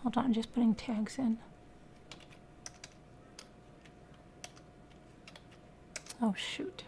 Hold on, just putting tags in. Oh, shoot.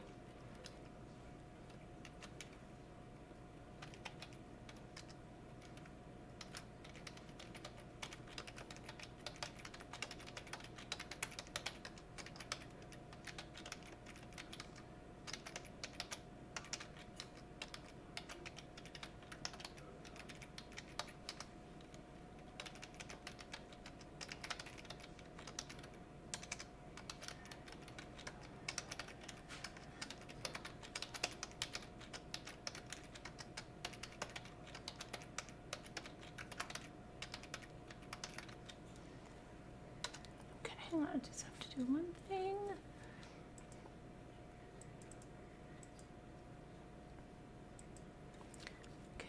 I just have to do one thing. Okay.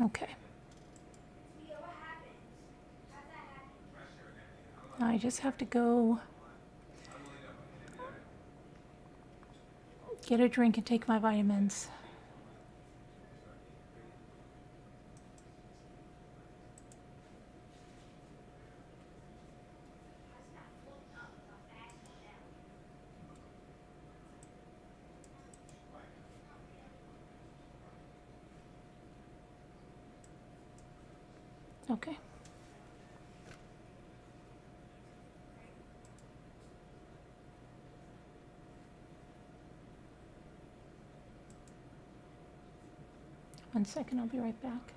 Okay. I just have to go get a drink and take my vitamins. Okay. One second, I'll be right back.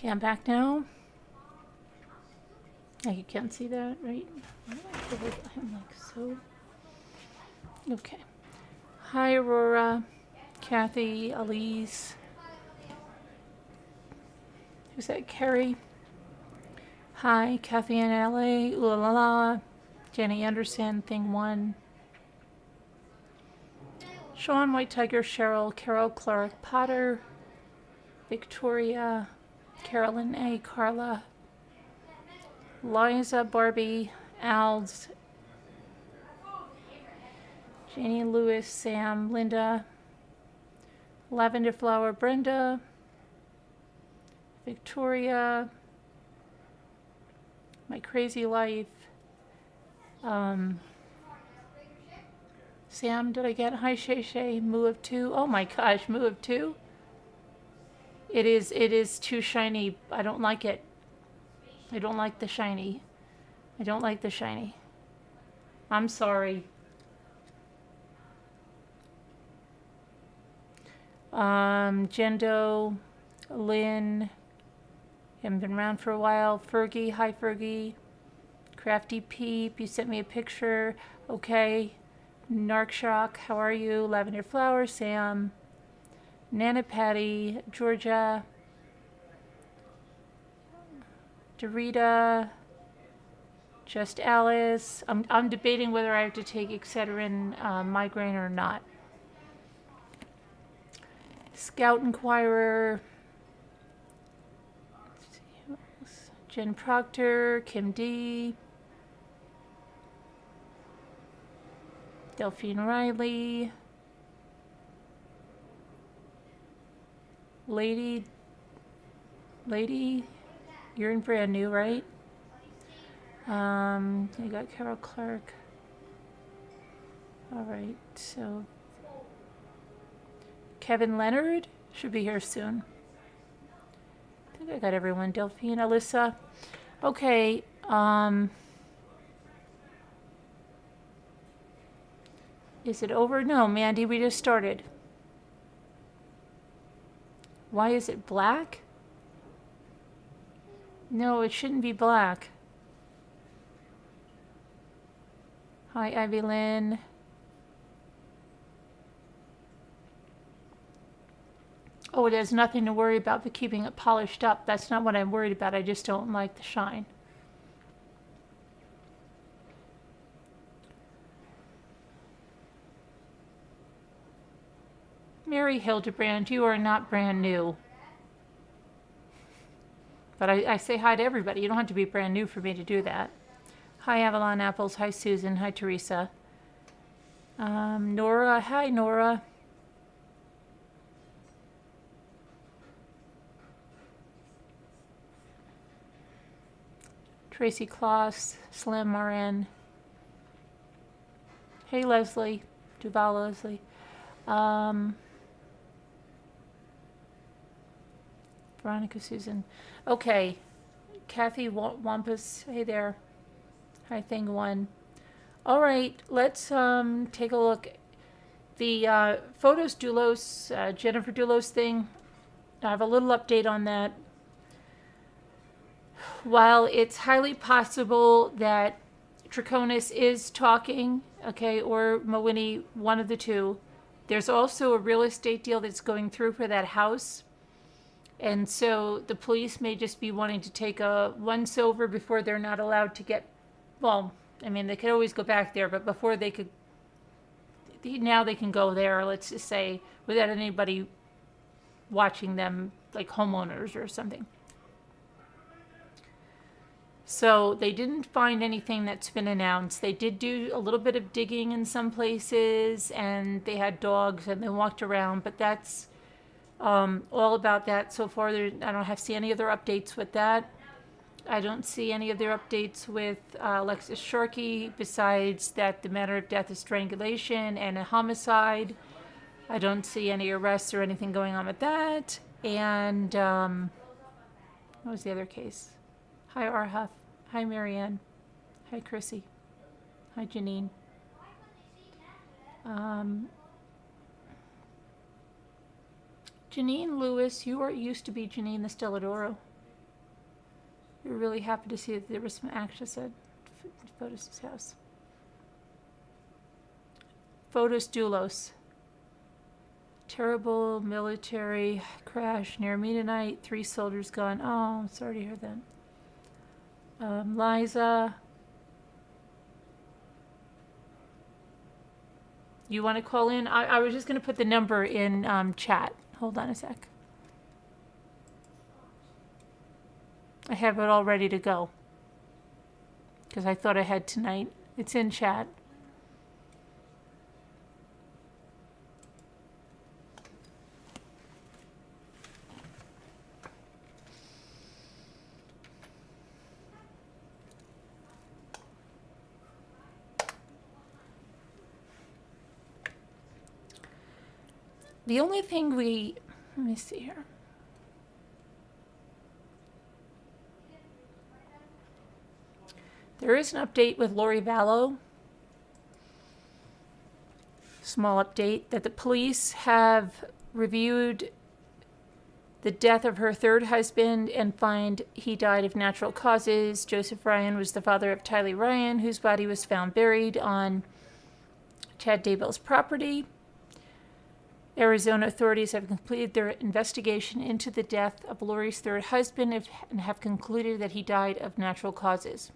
Okay, I'm back now. Yeah, you can't see that, right? Why do I feel like I'm like so... Okay. Hi, Aurora, Kathy, Elise. Who's that? Carrie. Hi. Kathy in LA. La la la. Jenny Anderson. Thing 1. Sean White Tiger. Cheryl. Carol Clark. Potter. Victoria. Carolyn A. Carla. Liza. Barbie. Alds. Janie Lewis. Sam. Linda. Lavender Flower. Brenda. Victoria. My Crazy Life. Sam, did I get? Hi, Shay Shay. Moo of 2. Oh my gosh, Moo of 2? It is too shiny. I don't like it. I don't like the shiny. I don't like the shiny. I'm sorry. Jendo, Lynn, haven't been around for a while. Fergie, hi Fergie. Crafty Peep, you sent me a picture. Okay. Narkshock, how are you? Lavender Flower, Sam. Nana Patty, Georgia. Dorita. Just Alice. I'm debating whether I have to take Excedrin migraine or not. Scout Inquirer. Let's see who else. Jen Proctor, Kim D. Delphine Riley. Lady, you're in brand new, right? You got Carol Clark. All right, so Kevin Leonard should be here soon. I think I got everyone. Delphine, Alyssa. Okay. Is it over? No, Mandy, we just started. Why is it black? No, it shouldn't be black. Hi, Ivy Lynn. Oh, it has nothing to worry about but keeping it polished up. That's not what I'm worried about. I just don't like the shine. Mary Hildebrand, you are not brand new. But I say hi to everybody. You don't have to be brand new for me to do that. Hi, Avalon Apples. Hi, Susan. Hi, Teresa. Nora. Hi, Nora. Tracy Kloss. Slim Moran. Hey, Leslie. Duval Leslie. Veronica Susan. Okay. Kathy Wampus. Hey there. Hi, Thing 1. All right. Let's take a look. The Photos Doulos, Jennifer Doulos thing. I have a little update on that. While it's highly possible that Trachonis is talking, okay, or Mawini, one of the two, there's also a real estate deal that's going through for that house. And so the police may just be wanting to take a once over before they're not allowed to get, well, I mean, they could always go back there, but before they could, now they can go there, let's just say, without anybody watching them, like homeowners or something. So they didn't find anything that's been announced. They did do a little bit of digging in some places, and they had dogs, and they walked around, but that's all about that so far. I don't have to see any other updates with that. I don't see any other updates with Alexis Sharkey besides that the manner of death is strangulation and a homicide. I don't see any arrests or anything going on with that. And what was the other case? Hi, Arhuff. Hi, Marianne. Hi, Chrissy. Hi, Janine. Janine Lewis, you used to be Janine the Stelladoro. We're really happy to see that there was some access at Photos' house. Photos Doulos. Terrible military crash near me tonight. 3 soldiers gone. Oh, I'm sorry to hear that. Liza, you want to call in? I was just going to put the number in chat. Hold on a sec. I have it all ready to go because I thought I had tonight. It's in chat. The only thing let me see here. There is an update with Lori Vallow. Small update that the police have reviewed the death of her third husband and find he died of natural causes. Joseph Ryan was the father of Tylee Ryan, whose body was found buried on Chad Daybell's property. Arizona authorities have completed their investigation into the death of Lori's third husband and have concluded that he died of natural causes.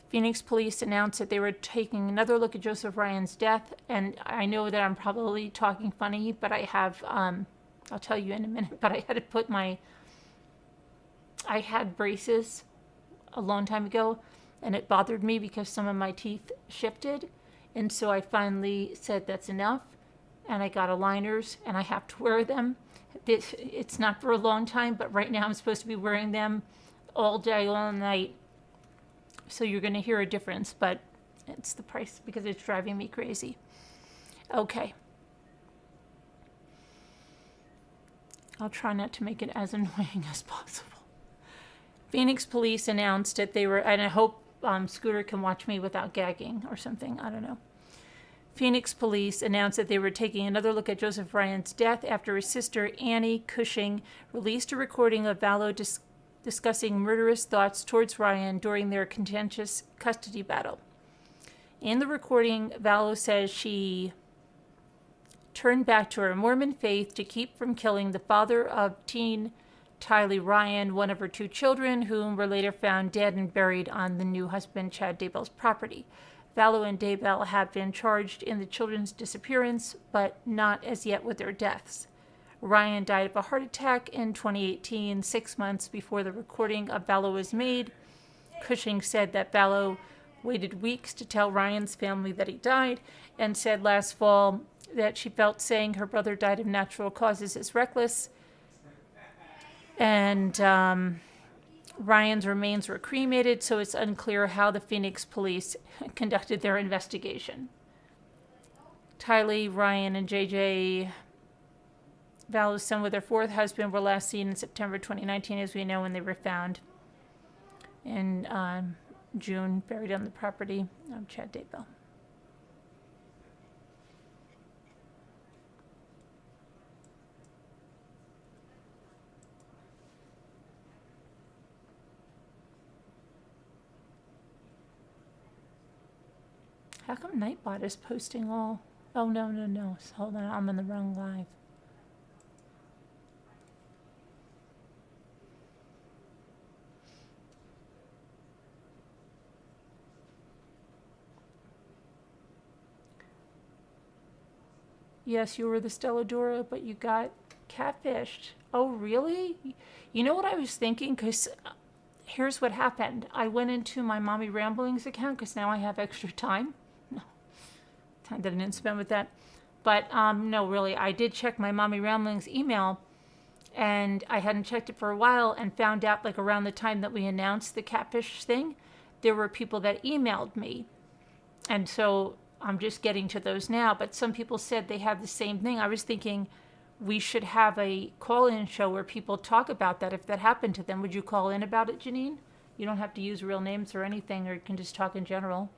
Phoenix police announced that they were taking another look at Joseph Ryan's death, and I know that I'm probably talking funny, but I have, I'll tell you in a minute, but I had to put I had braces a long time ago, and it bothered me because some of my teeth shifted, and so I finally said that's enough, and I got aligners, and I have to wear them. It's not for a long time, but right now I'm supposed to be wearing them all day, all night. So you're going to hear a difference, but it's the price because it's driving me crazy. Okay. I'll try not to make it as annoying as possible. Phoenix police announced that they were, and I hope Scooter can watch me without gagging or something. I don't know. Phoenix police announced that they were taking another look at Joseph Ryan's death after his sister, Annie Cushing, released a recording of Vallow discussing murderous thoughts towards Ryan during their contentious custody battle. In the recording, Vallow says she turned back to her Mormon faith to keep from killing the father of teen Tylee Ryan, one of her 2 children, whom were later found dead and buried on the new husband Chad Daybell's property. Vallow and Daybell have been charged in the children's disappearance, but not as yet with their deaths. Ryan died of a heart attack in 2018, 6 months before the recording of Vallow was made. Cushing said that Vallow waited weeks to tell Ryan's family that he died, and said last fall that she felt saying her brother died of natural causes is reckless. And Ryan's remains were cremated, so it's unclear how the Phoenix police conducted their investigation. Tylee, Ryan, and JJ, Vallow's son with her 4th husband, were last seen in September 2019, as we know, when they were found in June, buried on the property of Chad Daybell. How come Nightbot is posting all? Oh, no. Hold on, I'm in the wrong live. Yes, you were the Stelladora, but you got catfished. Oh, really? You know what I was thinking? Because here's what happened. I went into my Mommy Ramblings account because now I have extra time. No, time that I didn't spend with that. But no, really, I did check my Mommy Ramblings email, and I hadn't checked it for a while, and found out like around the time that we announced the catfish thing, there were people that emailed me. And so I'm just getting to those now, but some people said they have the same thing. I was thinking we should have a call-in show where people talk about that if that happened to them. Would you call in about it, Janine? You don't have to use real names or anything, or you can just talk in general.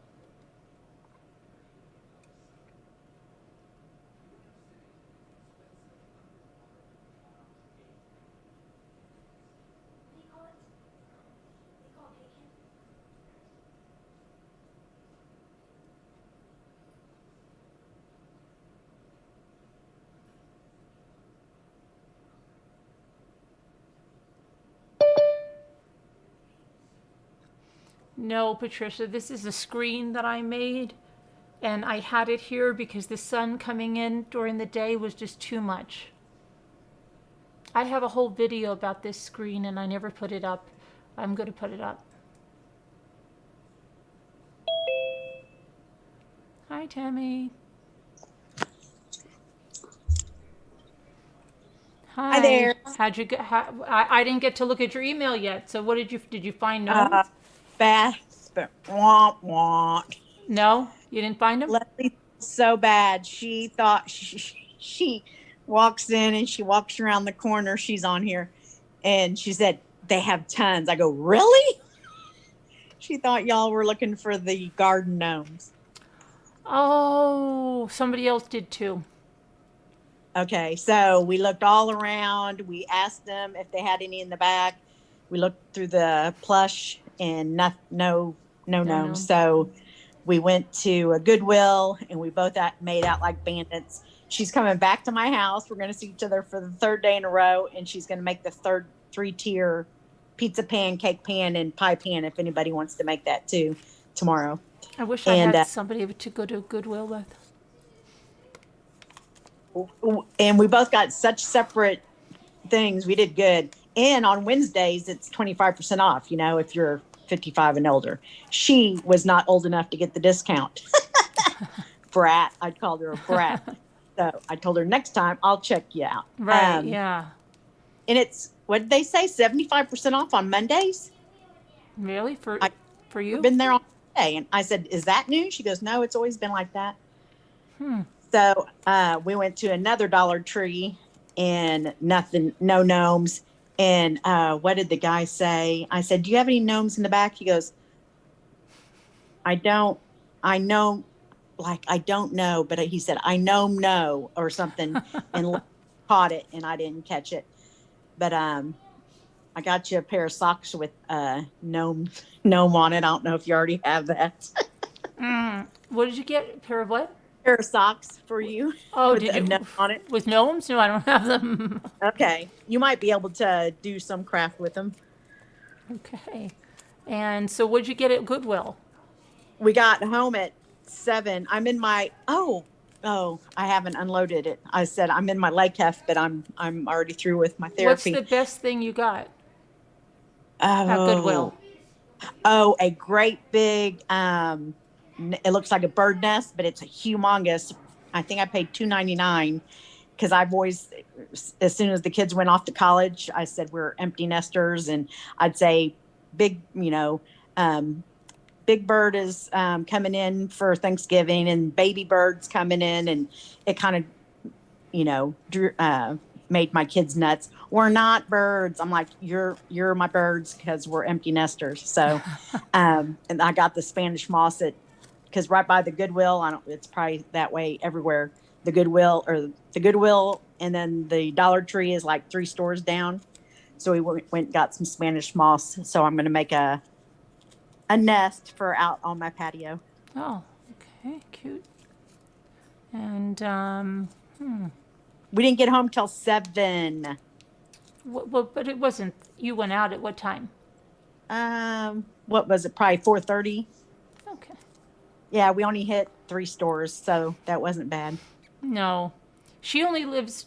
No, Patricia, this is a screen that I made, and I had it here because the sun coming in during the day was just too much. I have a whole video about this screen and I never put it up. I'm going to put it up. Hi, Tammy. Hi there. How'd you get? I didn't get to look at your email yet. So what did you find gnomes? Beth, but womp womp. No, you didn't find them. Leslie so bad. She thought she walks in and she walks around the corner. She's on here, and she said they have tons. I go, really? She thought y'all were looking for the garden gnomes. Oh, somebody else did too. Okay, so we looked all around. We asked them if they had any in the back. We looked through the plush and no gnomes. So we went to a Goodwill and we both made out like bandits. She's coming back to my house. We're going to see each other for the third day in a row, and she's going to make the third 3-tier pizza pan, cake pan, and pie pan if anybody wants to make that too tomorrow. I wish I had somebody to go to Goodwill with. And we both got such separate things. We did good. And on Wednesdays, it's 25% off, if you're 55 and older. She was not old enough to get the discount. Brat. I called her a brat. So I told her next time I'll check you out. Right. Yeah. And it's, what did they say? 75% off on Mondays? Really? For you? I've been there on Monday. And I said, is that new? She goes, no, it's always been like that. So we went to another Dollar Tree and nothing, no gnomes. And what did the guy say? I said, do you have any gnomes in the back? He goes, I know, but he said, I know, no, or something, and caught it, and I didn't catch it. But I got you a pair of socks with gnome on it. I don't know if you already have that. What did you get? A pair of what? Pair of socks for you. Oh, did you? Gnome on it? With gnomes? No, I don't have them. Okay. You might be able to do some craft with them. Okay. And so what did you get at Goodwill? We got home at 7. I'm in my, I haven't unloaded it. I said I'm in my lake heft, but I'm already through with my therapy. What's the best thing you got at Goodwill? Oh, a great big, it looks like a bird nest, but it's a humongous. I think I paid $2.99 because I've always, as soon as the kids went off to college, I said we're empty nesters, and I'd say big, big bird is coming in for Thanksgiving, and baby birds coming in, and it kind of, made my kids nuts. We're not birds. I'm like, you're my birds because we're empty nesters. So, and I got the Spanish moss because right by the Goodwill, it's probably that way everywhere. The Goodwill, and then the Dollar Tree is like 3 stores down. So we went and got some Spanish moss. So I'm going to make a nest for out on my patio. Oh, okay, cute. And we didn't get home till 7. Well, but it wasn't. You went out at what time? What was it? Probably 4:30. Okay. Yeah, we only hit 3 stores, so that wasn't bad. No, she only lives.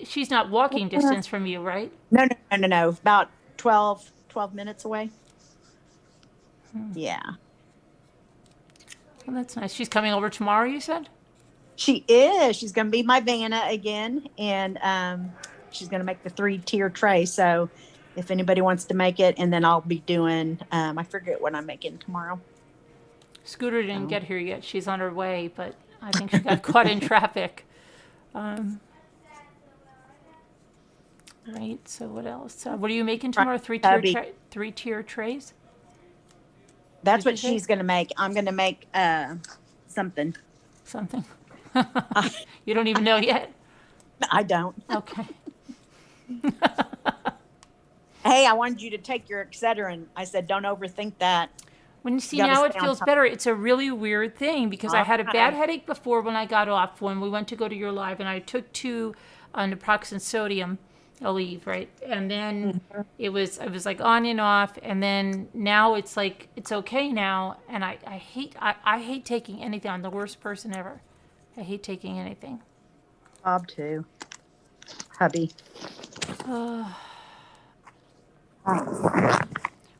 She's not walking distance from you, right? No. About 12 minutes away. Yeah. Well, that's nice. She's coming over tomorrow, you said? She is. She's going to be my Vanna again, and she's going to make the 3-tier tray. So if anybody wants to make it, and then I'll be doing, I forget what I'm making tomorrow. Scooter didn't get here yet. She's on her way, but I think she got caught in traffic. Right, so what else? What are you making tomorrow? 3-tier trays? That's what she's going to make. I'm going to make something. Something. You don't even know yet? I don't. Okay. Hey, I wanted you to take your Excedrin. I said, don't overthink that. When you see now it feels better. It's a really weird thing because I had a bad headache before when I got off when we went to go to your live, and I took 2 naproxen sodium, I'll leave, right? And then I was like on and off, and then now it's like it's okay now, and I hate taking anything. I'm the worst person ever. I hate taking anything. Bob too. Hubby.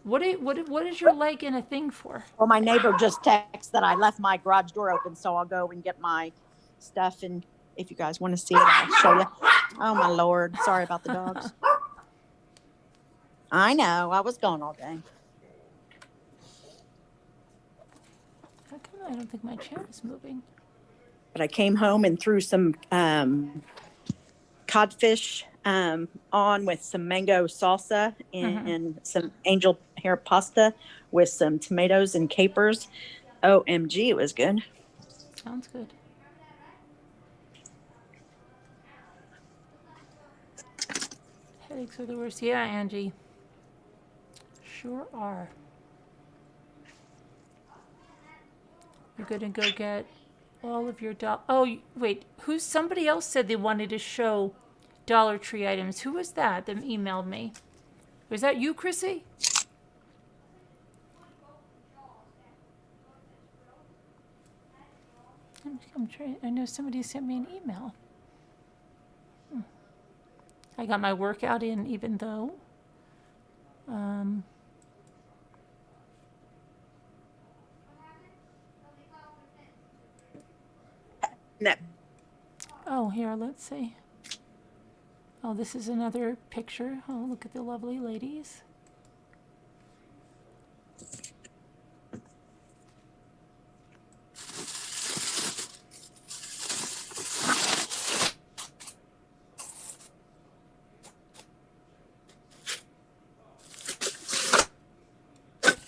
What is your leg in a thing for? Well, my neighbor just texted that I left my garage door open, so I'll go and get my stuff. And if you guys want to see it, I'll show you. Oh my Lord! Sorry about the dogs. I know. I was gone all day. How come I don't think my chair is moving? But I came home and threw some codfish on with some mango salsa and some angel hair pasta with some tomatoes and capers. OMG, it was good. Sounds good. Headaches are the worst. Yeah, Angie. Sure are. You're gonna go get all of your wait, somebody else said they wanted to show Dollar Tree items. Who was that emailed me? Was that you, Chrissy? I'm trying. I know somebody sent me an email. I got my workout in, even though. No. Oh, here, let's see. Oh, this is another picture. Oh, look at the lovely ladies.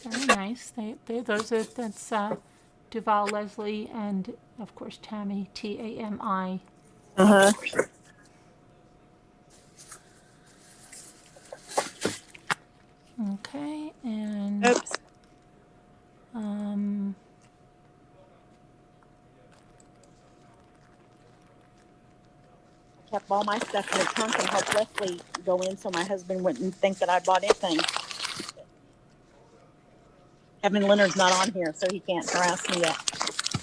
Very nice. That's Duval, Leslie, and of course Tammy, Tami. Okay, and Oops. I kept all my stuff in the trunk and helped Leslie go in so my husband wouldn't think that I bought anything. Kevin Leonard's not on here, so he can't harass me yet.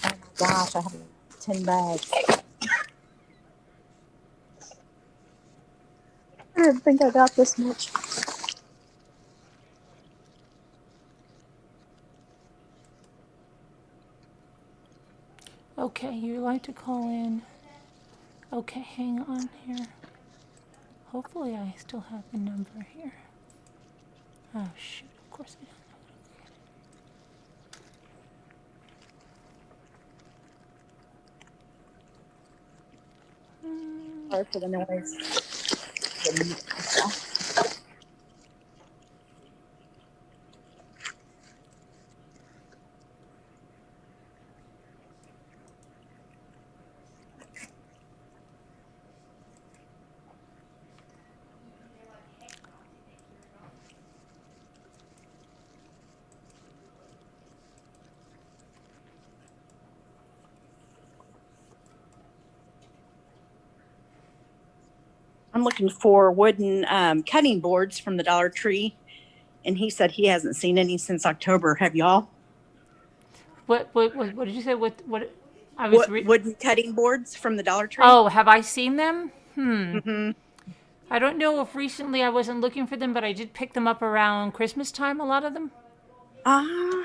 Oh my gosh, I have 10 bags. I didn't think I got this much. okay, you'd like to call in. Okay, hang on here. Hopefully I still have the number here. Oh shoot, of course I don't. Sorry for the noise. I'm looking for wooden cutting boards from the Dollar Tree, and he said he hasn't seen any since October. Have y'all? What did you say? What I was wooden cutting boards from the Dollar Tree? Oh, have I seen them? Mm-hmm. I don't know if recently I wasn't looking for them, but I did pick them up around Christmas time, a lot of them. I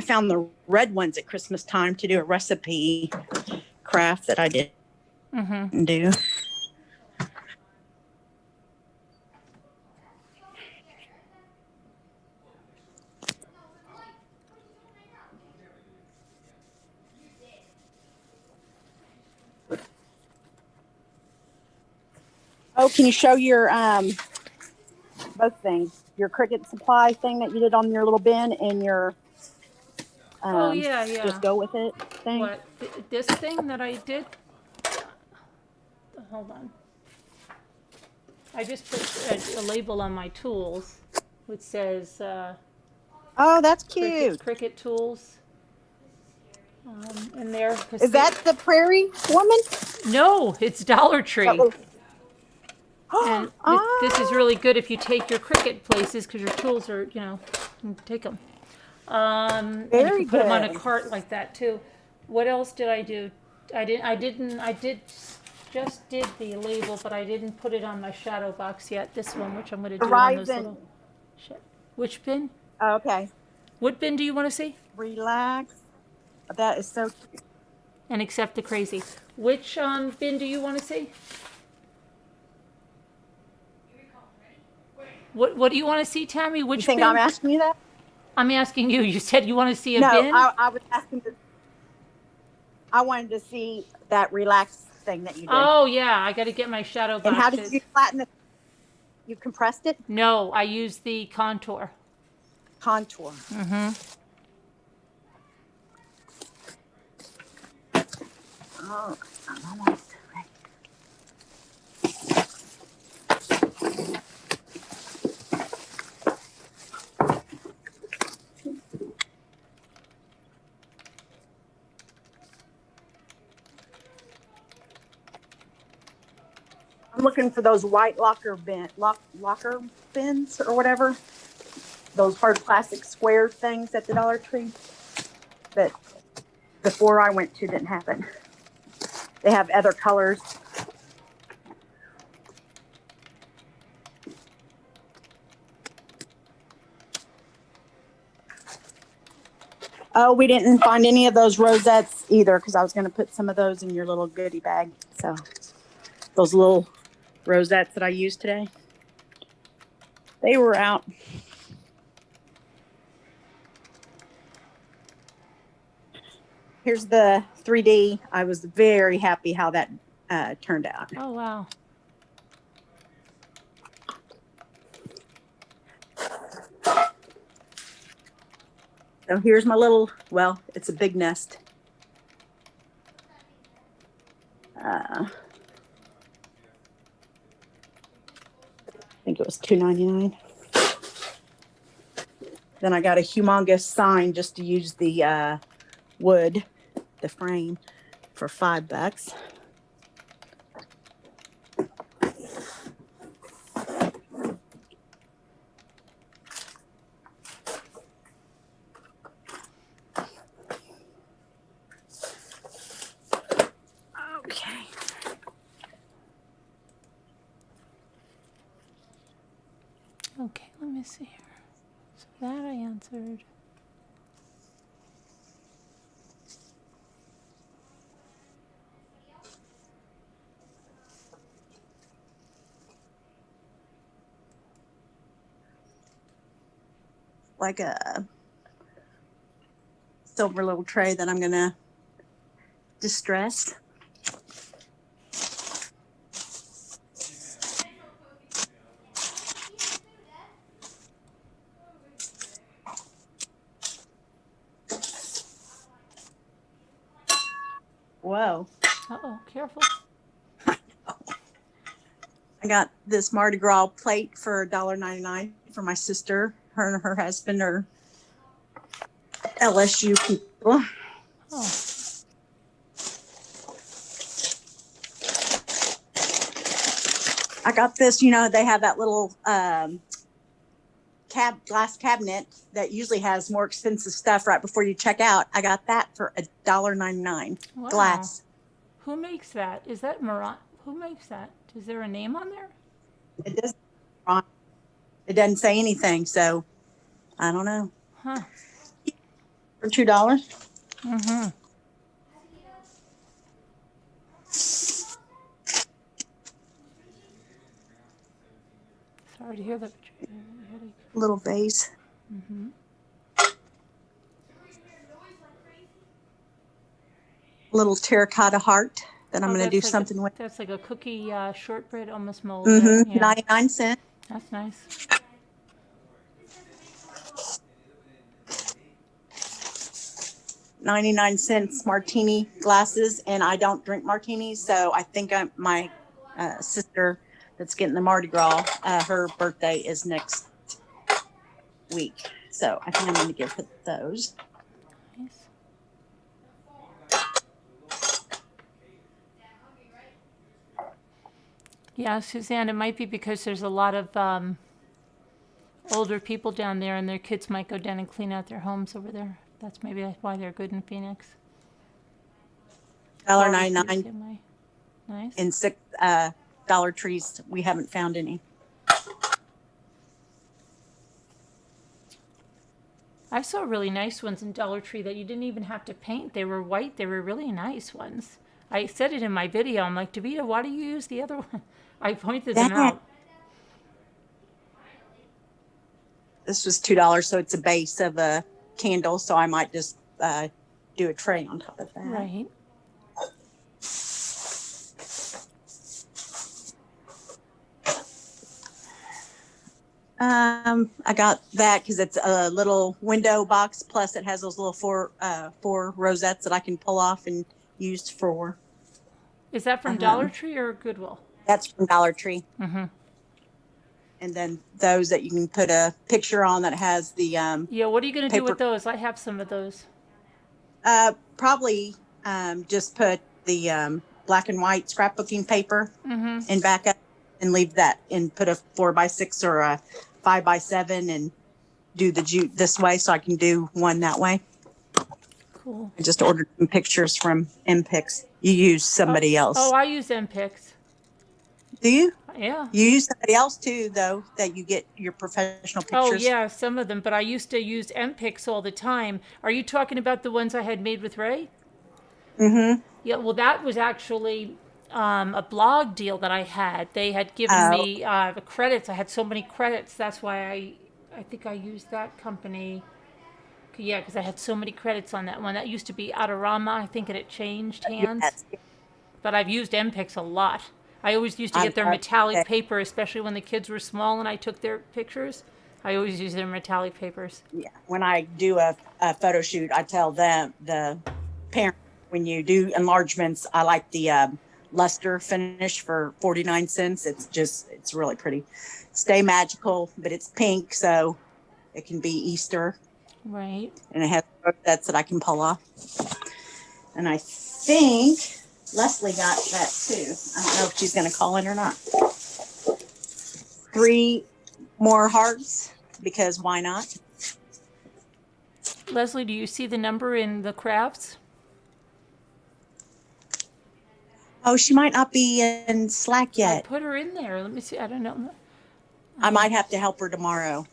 found the red ones at Christmas time to do a recipe craft that I didn't do. Oh, can you show your both things? Your Cricut supply thing that you did on your little bin and your yeah. just go with it thing? What? This thing that I did? Hold on. I just put a label on my tools which says oh, that's cute. Cricut tools. And there. Is that the Prairie Woman? No, it's Dollar Tree. And this is Ah, really good if you take your cricket places because your tools are, you know, you can take them. And you very can put them on a good. cart like that too. What else did I do? I just did the label, but I didn't put it on my shadow box yet. This one, which I'm going to do on those little. Horizon. Which bin? Okay. What bin do you want to see? Relax. That is so cute. And accept the crazy. Which bin do you want to see? What do you want to see, Tammy? You Which think I'm bin? asking you that? I'm asking you. You said you want to see a No, bin? I was asking. I wanted to see that relaxed thing that you did. Oh yeah, I got to get my shadow And how did boxes. you flatten it? You compressed it? No, I use the contour. Contour. Oh, I'm almost ready. I'm looking for those white locker bins or whatever. Those hard plastic square things at the Dollar Tree that before I went to didn't have it. They have other colors. Oh, we didn't find any of those rosettes either because I was going to put some of those in your little goodie bag. So those little rosettes that I used today, they were out. Here's the 3D. I was very happy how that turned out. Oh wow. So here's my little, well, it's a big nest. I think it was $2.99. Then I got a humongous sign just to use the wood, the frame, for $5. Okay. Okay, let me see here. So that I answered. Like a silver little tray that I'm going to distress. Whoa. Uh-oh, careful. I got this Mardi Gras plate for $1.99 for my sister. Her and her husband are LSU people. Oh, I got this, you know, they have that little glass cabinet that usually has more expensive stuff right before you check out. I got that for $1.99. wow. Glass. Who makes that? Is that Marat? Who makes that? Is there a name on there? It doesn't say anything, so I don't know. Huh. For $2. Mm-hmm. Sorry to hear that. Little vase. Mm-hmm. Little terracotta heart that I'm going to do That's like something with. that's like a cookie shortbread, almost molded. Yeah, 99 cents. that's nice. 99 cents martini glasses, and I don't drink martinis, so I think my sister that's getting the Mardi Gras, her birthday is next week, so I think I'm going to give her those. Nice. Yeah, Suzanne, it might be because there's a lot of older people down there, and their kids might go down and clean out their homes over there. That's maybe why they're good in Phoenix. $1.99 Semi. Nice. in six Dollar Trees. We haven't found any. I saw really nice ones in Dollar Tree that you didn't even have to paint. They were white. They were really nice ones. I said it in my video. I'm like, Davita, why do you use the other one? I pointed them out. This was $2, so it's a base of a candle. So I might just do a tray on top of that. Right. I got that because it's a little window box. Plus, it has those little four rosettes that I can pull off and use for. Is that from Dollar Tree or Goodwill? That's from Dollar Tree. Mm-hmm. And then those that you can put a picture on that has the Yeah, what are you going to do with those? I have some of those. Probably just put the black and white scrapbooking paper and back up and leave that and put a 4x6 or a 5x7 and do the jute this way so I can do one that way. Cool. I just ordered some pictures from MPix. You use somebody else. Oh, I use MPix. Do you? Yeah. You use somebody else too, though, that you get your professional pictures. Oh, yeah, some of them. But I used to use MPix all the time. Are you talking about the ones I had made with Ray? Mm-hmm. Yeah, well, that was actually a blog deal that I had. They had given me the credits. I had so many credits. That's why I think I used that company. Yeah, because I had so many credits on that one. That used to be Adorama, I think, and it changed hands. Yes. But I've used MPix a lot. I always used to get their metallic paper, especially when the kids were small and I took their pictures. I always use their metallic papers. Yeah. When I do a photo shoot, I tell them, the parent, when you do enlargements, I like the luster finish for 49 cents. It's really pretty. Stay magical, but it's pink, so it can be Easter. Right. And it has rosettes that I can pull off. And I think Leslie got that too. I don't know if she's going to call in or not. 3 more hearts, because why not? Leslie, do you see the number in the crafts? Oh, she might not be in Slack I yet. put her in there. Let me see. I don't know. I might have to help her tomorrow.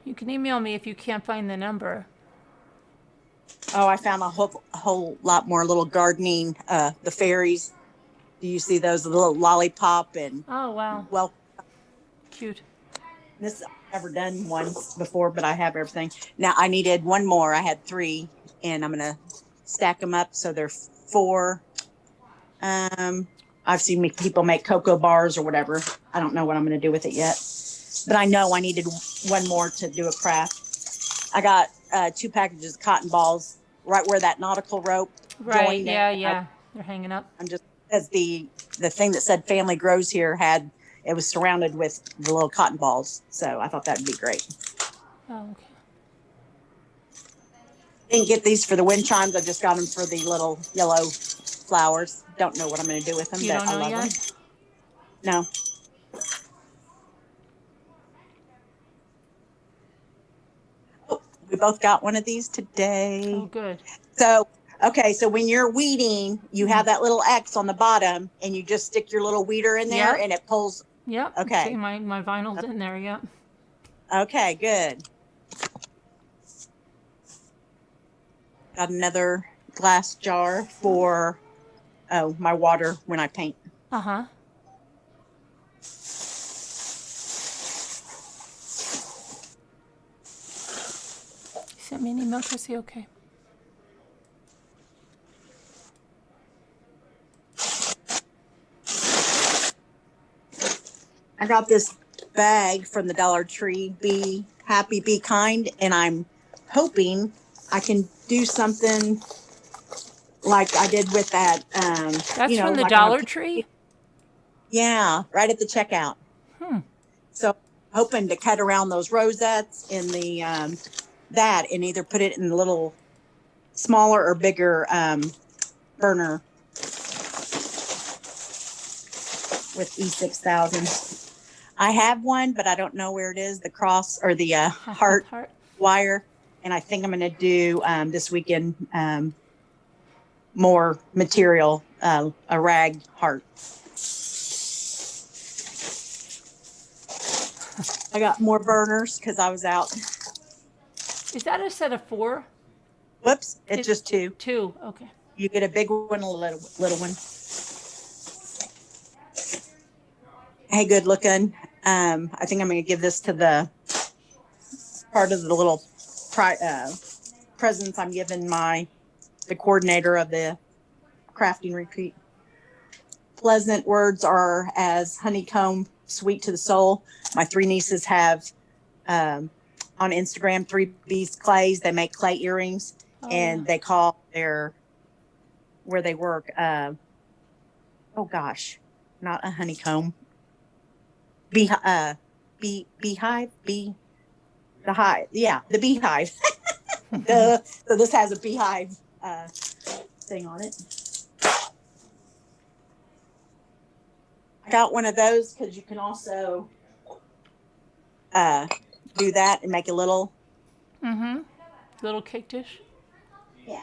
You can email me if you can't find the number. Oh, I found a whole lot more little gardening, the fairies. Do you see those, the little lollipop and Oh, wow. well, Cute. this I've never done one before, but I have everything. Now I needed one more. I had 3 and I'm going to stack them up. So they're 4. I've seen people make cocoa bars or whatever. I don't know what I'm going to do with it yet, but I know I needed one more to do a craft. I got 2 packages of cotton balls right where that nautical rope joined. Yeah. They're hanging up. I'm just, as the thing that said family grows here it was surrounded with the little cotton balls. So I thought that'd be great. Oh, okay. Didn't get these for the wind chimes. I just got them for the little yellow flowers. Don't know what I'm going to do with them. You don't know I love yet? them. No. Oh, we both got one of these today. Oh, good. So, okay. So when you're weeding, you have that little X on the bottom and you just stick your little weeder in there and it pulls. Yep. Okay. See, my vinyl's in there. Yep. Okay, good. Got another glass jar for my water when I paint. Uh-huh. Sent me an email, Chrissy. Okay. I got this bag from the Dollar Tree, Be Happy, Be Kind, and I'm hoping I can do something like I did with that. That's from the like Dollar Tree? Yeah, right at the checkout. So hoping to cut around those rosettes in the that and either put it in the little smaller or bigger burner with E6000. I have one, but I don't know where it is, the cross or the heart Heart. wire. And I think I'm going to do this weekend more material, a rag heart. I got more burners because I was out. Is that a set of 4? Whoops, it's just 2. 2, okay. You get a big one and a little one. Hey, good looking. I think I'm going to give this to the part of the little presents I'm giving the coordinator of the crafting retreat. Pleasant words are as honeycomb, sweet to the soul. My 3 nieces have on Instagram 3 B's Clays. They make clay earrings, and they call where they work. Oh gosh, not a honeycomb. Beehive. The hive. Yeah, the beehive. So this has a beehive thing on it. I got one of those because you can also do that and make a little. Little cake dish. Yeah.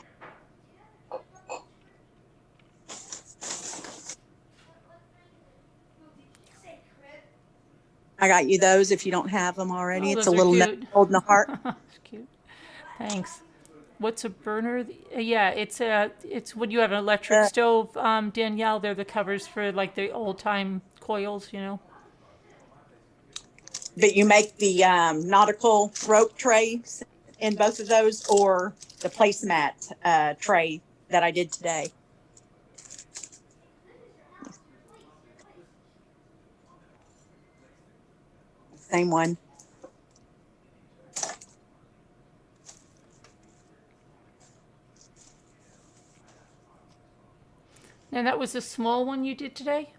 I got you those if you don't have them already. Oh, it's a those are little cute. note holding a heart. It's cute. Thanks. What's a burner? Yeah, it's what you have, an electric stove, Danielle. They're the covers for like the old time coils, you know. But you make the nautical rope trays in both of those, or the placemat tray that I did today. Same one. And that was the small one you did today?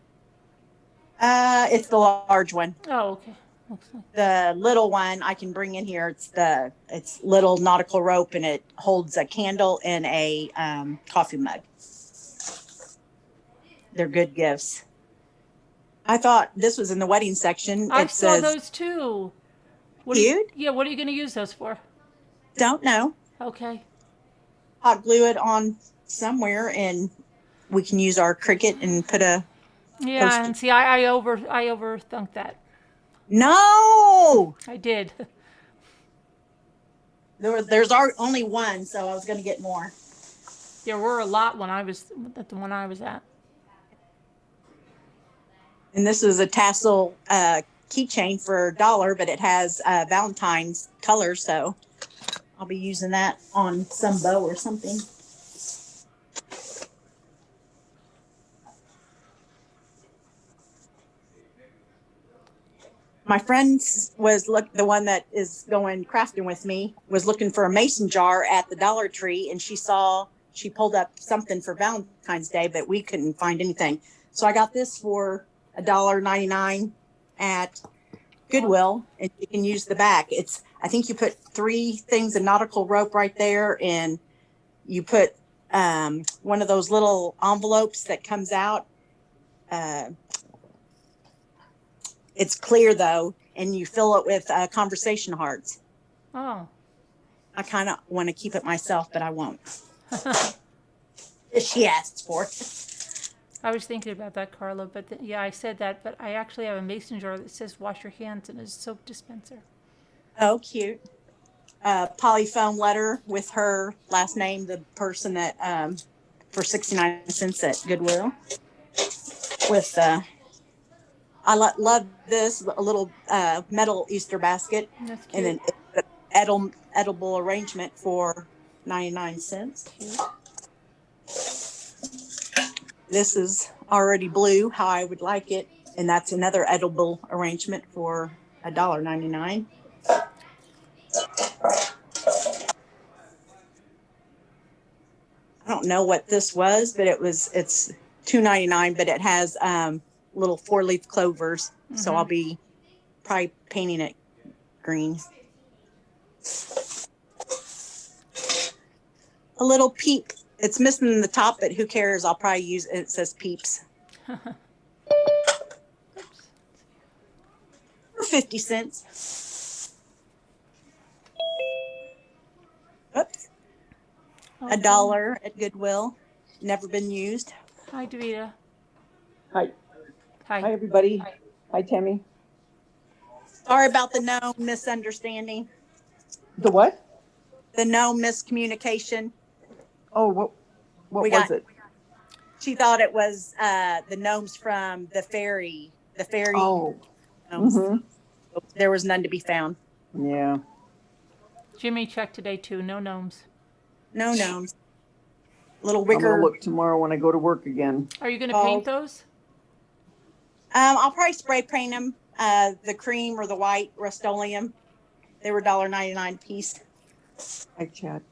It's the large one. Oh, okay. Looks like. The little one I can bring in here. It's little nautical rope, and it holds a candle and a coffee mug. They're good gifts. I thought this was in the wedding section. I saw those too. Cute? Yeah, what are you going to use those for? Don't know. Okay. Hot glue it on somewhere, and we can use our Cricut and put a. Yeah, post-it. and see, I overthunk that. No, I did. there's only one, so I was going to get more. There were a lot when I was at the one I was at. And this is a tassel keychain for $1, but it has Valentine's colors, so I'll be using that on some bow or something. My friend the one that is going crafting with me, was looking for a mason jar at the Dollar Tree, and she pulled up something for Valentine's Day, but we couldn't find anything. So I got this for $1.99 at Goodwill, and you can use the back. I think you put 3 things of nautical rope right there, and you put one of those little envelopes that comes out. It's clear though, and you fill it with conversation hearts. Oh. I kind of want to keep it myself, but I won't. She asked for it. I was thinking about that, Carla, but yeah, I said that, but I actually have a mason jar that says wash your hands in a soap dispenser. Oh, cute. Polyfoam letter with her last name, the person that for 69 cents at Goodwill. With I love this, a little metal Easter basket. That's cute. And an edible arrangement for 99 cents. Cute. This is already blue, how I would like it. And that's another edible arrangement for $1.99. I don't know what this was, but it's $2.99, but it has little 4-leaf clovers. Mm-hmm. So I'll be probably painting it green. A little peep. It's missing the top, but who cares? I'll probably use it. It says Peeps. 50 cents. Oops. Okay. $1 at Goodwill. Never been used. Hi, Davita. Hi. Hi. Hi, everybody. Hi, Tammy. Sorry about the gnome misunderstanding. The what? The gnome miscommunication. Oh, what We was got- it? She thought it was the gnomes from the fairy. The fairy Oh, gnomes. There was none to be found. yeah. Jimmy checked today too. No gnomes. No gnomes. Little I'm going wicker. to look tomorrow when I go to work again. Are you going to paint those? I'll probably spray paint them. The cream or the white Rust-Oleum. They were $1.99 a piece. Hi, Chad.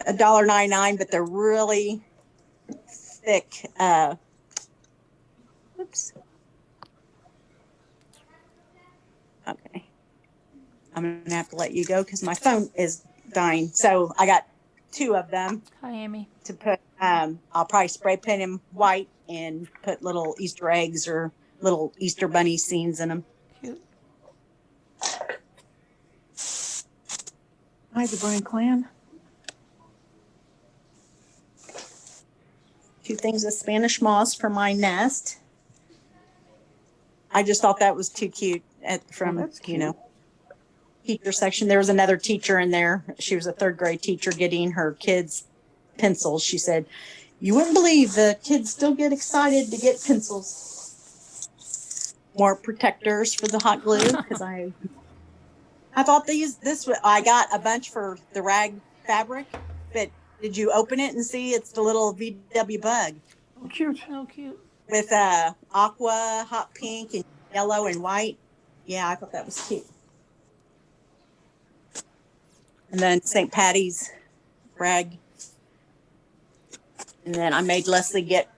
$1.99, but they're really thick. Oops. Okay. I'm gonna have to let you go because my phone is dying. So I got 2 of them Hi, Amy. to put. I'll probably spray paint them white and put little Easter eggs or little Easter bunny scenes in them. Cute. Hi, the Bryan clan. 2 things of Spanish moss for my nest. I just thought that was too cute from, that's cute. Teacher section. There was another teacher in there. She was a 3rd grade teacher getting her kids pencils. She said, "You wouldn't believe the kids still get excited to get pencils." More protectors for the hot glue because I thought I got a bunch for the rag fabric, but did you open it and see it's the little VW bug Oh, cute. Oh, cute. with aqua, hot pink, and yellow and white? Yeah, I thought that was cute. And then St. Patty's rag. And then I made Leslie get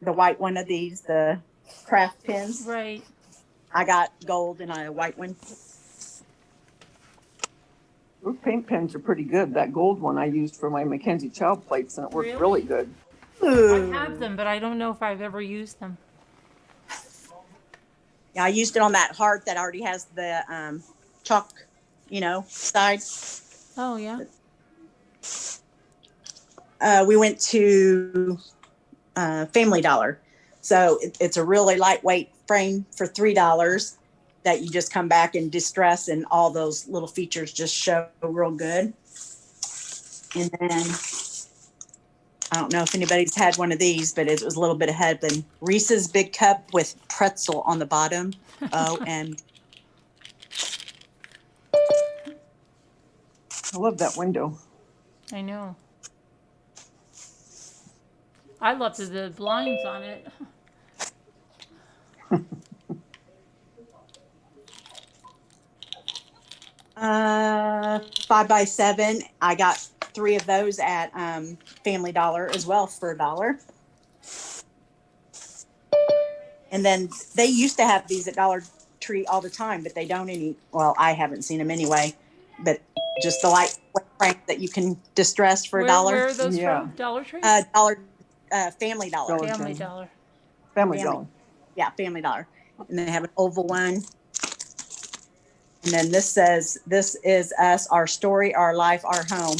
the white one of these, the craft pins. Right. I got gold and a white one. Those paint pens are pretty good. That gold one I used for my Mackenzie child plates, and it worked really good. I have them, but I don't know if I've ever used them. Yeah, I used it on that heart that already has the chalk, side. Oh, yeah. We went to Family Dollar. So it's a really lightweight frame for $3 that you just come back and distress, and all those little features just show real good. And then I don't know if anybody's had one of these, but it was a little bit ahead. Then Reese's Big Cup with pretzel on the bottom. Oh, and I love that window. I know. I love the blinds on it. 5x7. I got 3 of those at Family Dollar as well for $1. And then they used to have these at Dollar Tree all the time, but they don't any. Well, I haven't seen them anyway. But just the light frame that you can distress for $1. Where are those Yeah. from? Dollar Tree? Family Dollar. Dollar Family General. Dollar. Family Family. Dollar. Yeah, Family Dollar. And they have an oval one. And then this says, "This is us, our story, our life, our home."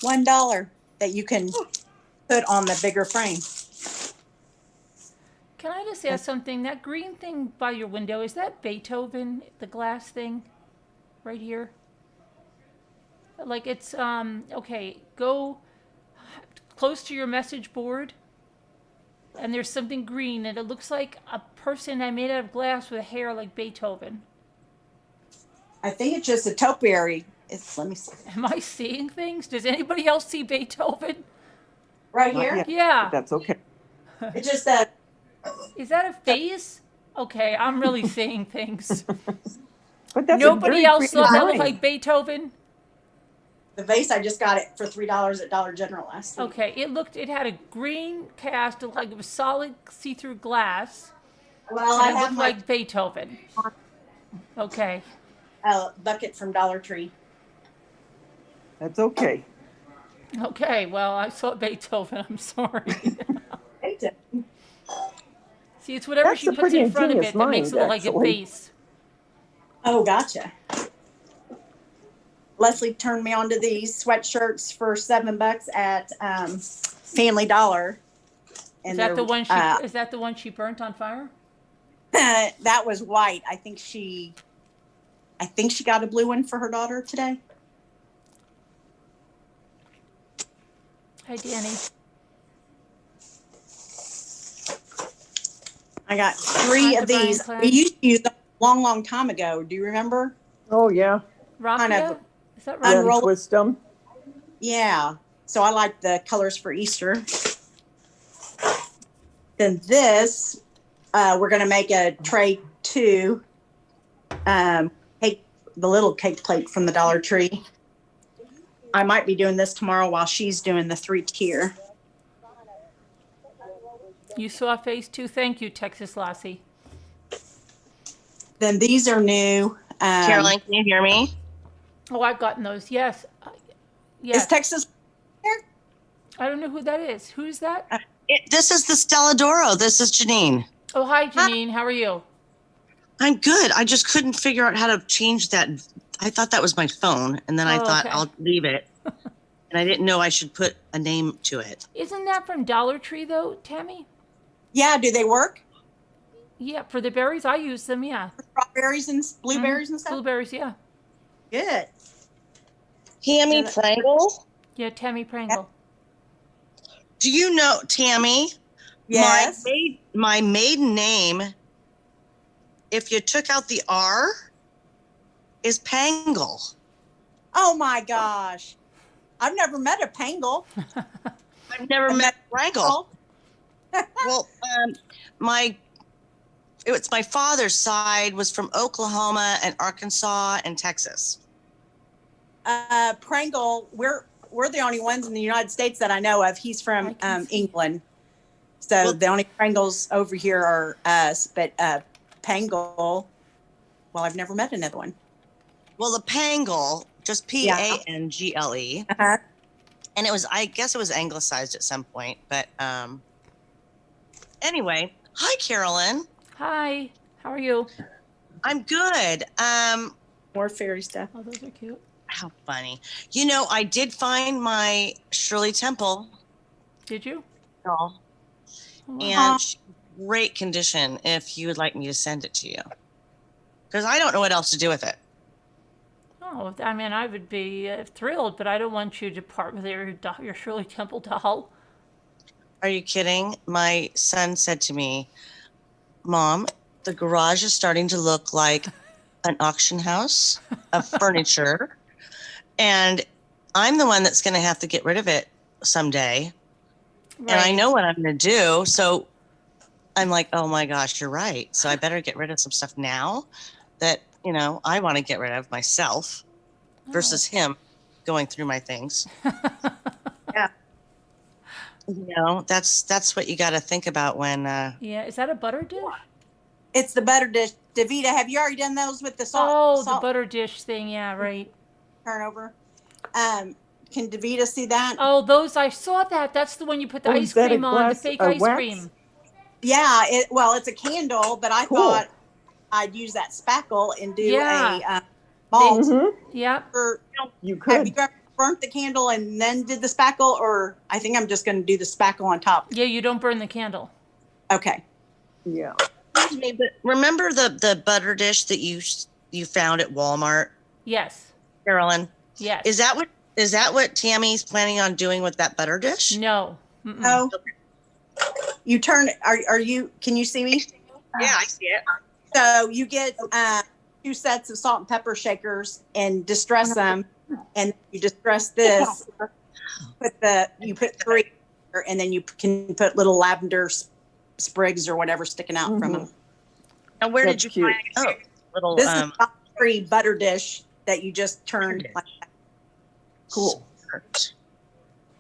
$1 that you can put on the bigger frame. Can I just ask something? That green thing by your window, is that Beethoven, the glass thing right here? Like it's, okay, go close to your message board and there's something green and it looks like a person that made out of glass with hair like Beethoven. I think it's just a topiary. Let me see. Am I seeing things? Does anybody else see Beethoven? Right Not here? yet. Yeah. That's okay. It's just that Is that a face? Okay, I'm really seeing things. But that's Nobody a very else pretty thought that looked design. like Beethoven? the vase, I just got it for $3 at Dollar General last week. Okay, it had a green cast, it looked like it was solid see-through glass. Well, And I it have looked my like Beethoven. Okay. bucket from Dollar Tree. That's okay. Okay, well, I saw Beethoven. I'm sorry. Okay. Tim. See, it's whatever That's she a puts pretty in front of ingenious it that makes it look mind, like a actually. face. Oh, gotcha. Leslie turned me on to these sweatshirts for $7 at Family Dollar. Is And that the they're, one is that the one she burnt on fire? that was white. I think she got a blue one for her daughter today. Hi, Danny. I got 3 Not of the Brian these. Clan. We used to use them a long, long time ago. Do you remember? Oh, yeah. Raffia? of Is that Yeah, right? Unroll- twist them. Yeah. So I like the colors for Easter. Then this, we're going to make a tray 2. Cake, the little cake plate from the Dollar Tree. I might be doing this tomorrow while she's doing the 3-tier. You saw phase 2. Thank you, Texas Lassie. Then these are new. Caroline, can you hear me? Oh, I've gotten those. Yes. Is Yes. Texas here? I don't know who that is. Who's that? This is the Stella Doro. This is Janine. Oh, hi, Janine. How are you? I'm good. I just couldn't figure out how to change that. I thought that was my phone, and then I Oh, thought okay. I'll leave it. And I didn't know I should put a name to it. Isn't that from Dollar Tree, though, Tammy? Yeah. Do they work? Yeah, for the berries, I use them, yeah. Strawberries and blueberries and stuff? Blueberries, yeah. Good. Tammy Yeah, Prangle? Yeah, Tammy Prangle. Do you know, Tammy? Yes. My maiden name, if you took out the R, is Pangle. Oh my gosh. I've never met a Pangle. I've never met Prangle. Well, it's my father's side was from Oklahoma and Arkansas and Texas. Prangle, we're the only ones in the United States that I know of. He's from England. So Well- the only Prangles over here are us, but Pangle, well, I've never met another one. Well, the Pangle, just Pangle, Uh-huh. and I guess it was anglicized at some point. But anyway, hi, Carolyn. Hi. How are you? I'm good. More fairy stuff. Oh, those are cute. How funny. You know, I did find my Shirley Temple Did you? doll, Oh, wow. and she's in great condition. If you would like me to send it to you, because I don't know what else to do with it. Oh, I mean, I would be thrilled, but I don't want you to part with your Shirley Temple doll. Are you kidding? My son said to me, Mom, the garage is starting to look like an auction house of furniture. And I'm the one that's going to have to get rid of it someday. Right. And I know what I'm going to do. So I'm like, oh my gosh, you're right. So I better get rid of some stuff now that, I want to get rid of myself versus him going through my things. Yeah. That's what you got to think about when, Yeah, is that a butter dish? It's the butter dish. Davita, have you already done those with the Oh, salt? the butter dish thing. Yeah, right. Turnover. Can Davita see that? Oh, those, I saw that. That's the one you put the Oh, ice is that a cream on, the glass fake of ice wax? cream. Yeah. It's a candle, but I Cool. thought I'd use that spackle and do Yeah. a malt. Mm-hmm. Yep. Or, You have you could. ever burnt the candle and then did the spackle? Or I think I'm just going to do the spackle on top. Yeah, you don't burn the candle. Okay. Yeah. Excuse me, but remember the butter dish that you found at Walmart, Yes. Carolyn? Yes. Is that what Tammy's planning on doing with that butter dish? No. Mm-mm. Oh, you turn, can you see me? Yeah, I see it. So you get 2 sets of salt and pepper shakers and distress them. And you distress this, you put 3, and then you can put little lavender sprigs or whatever sticking out from them. Now, where That's did you cute. find little This is a free butter dish that you just turned. dish. Like, Cool.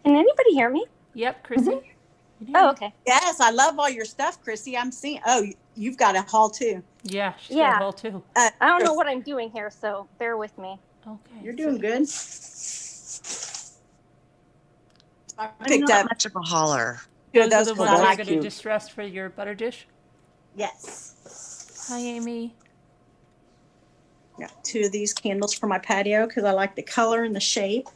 Can anybody hear me? Yep, Chrissy. Mm-hmm. Oh, okay. yes, I love all your stuff, Chrissy. I'm seeing. Oh, you've got a haul too. Yeah, she's Yeah. got a whole too. I don't know what I'm doing here, so bear with me. Okay. You're doing good. I I'm picked not up. much of a hauler. Two of Those are those the 'cause ones I you're like going to cute. distress for your butter dish? Yes. Hi, Amy. Got two of these candles for my patio because I like the color and the shape.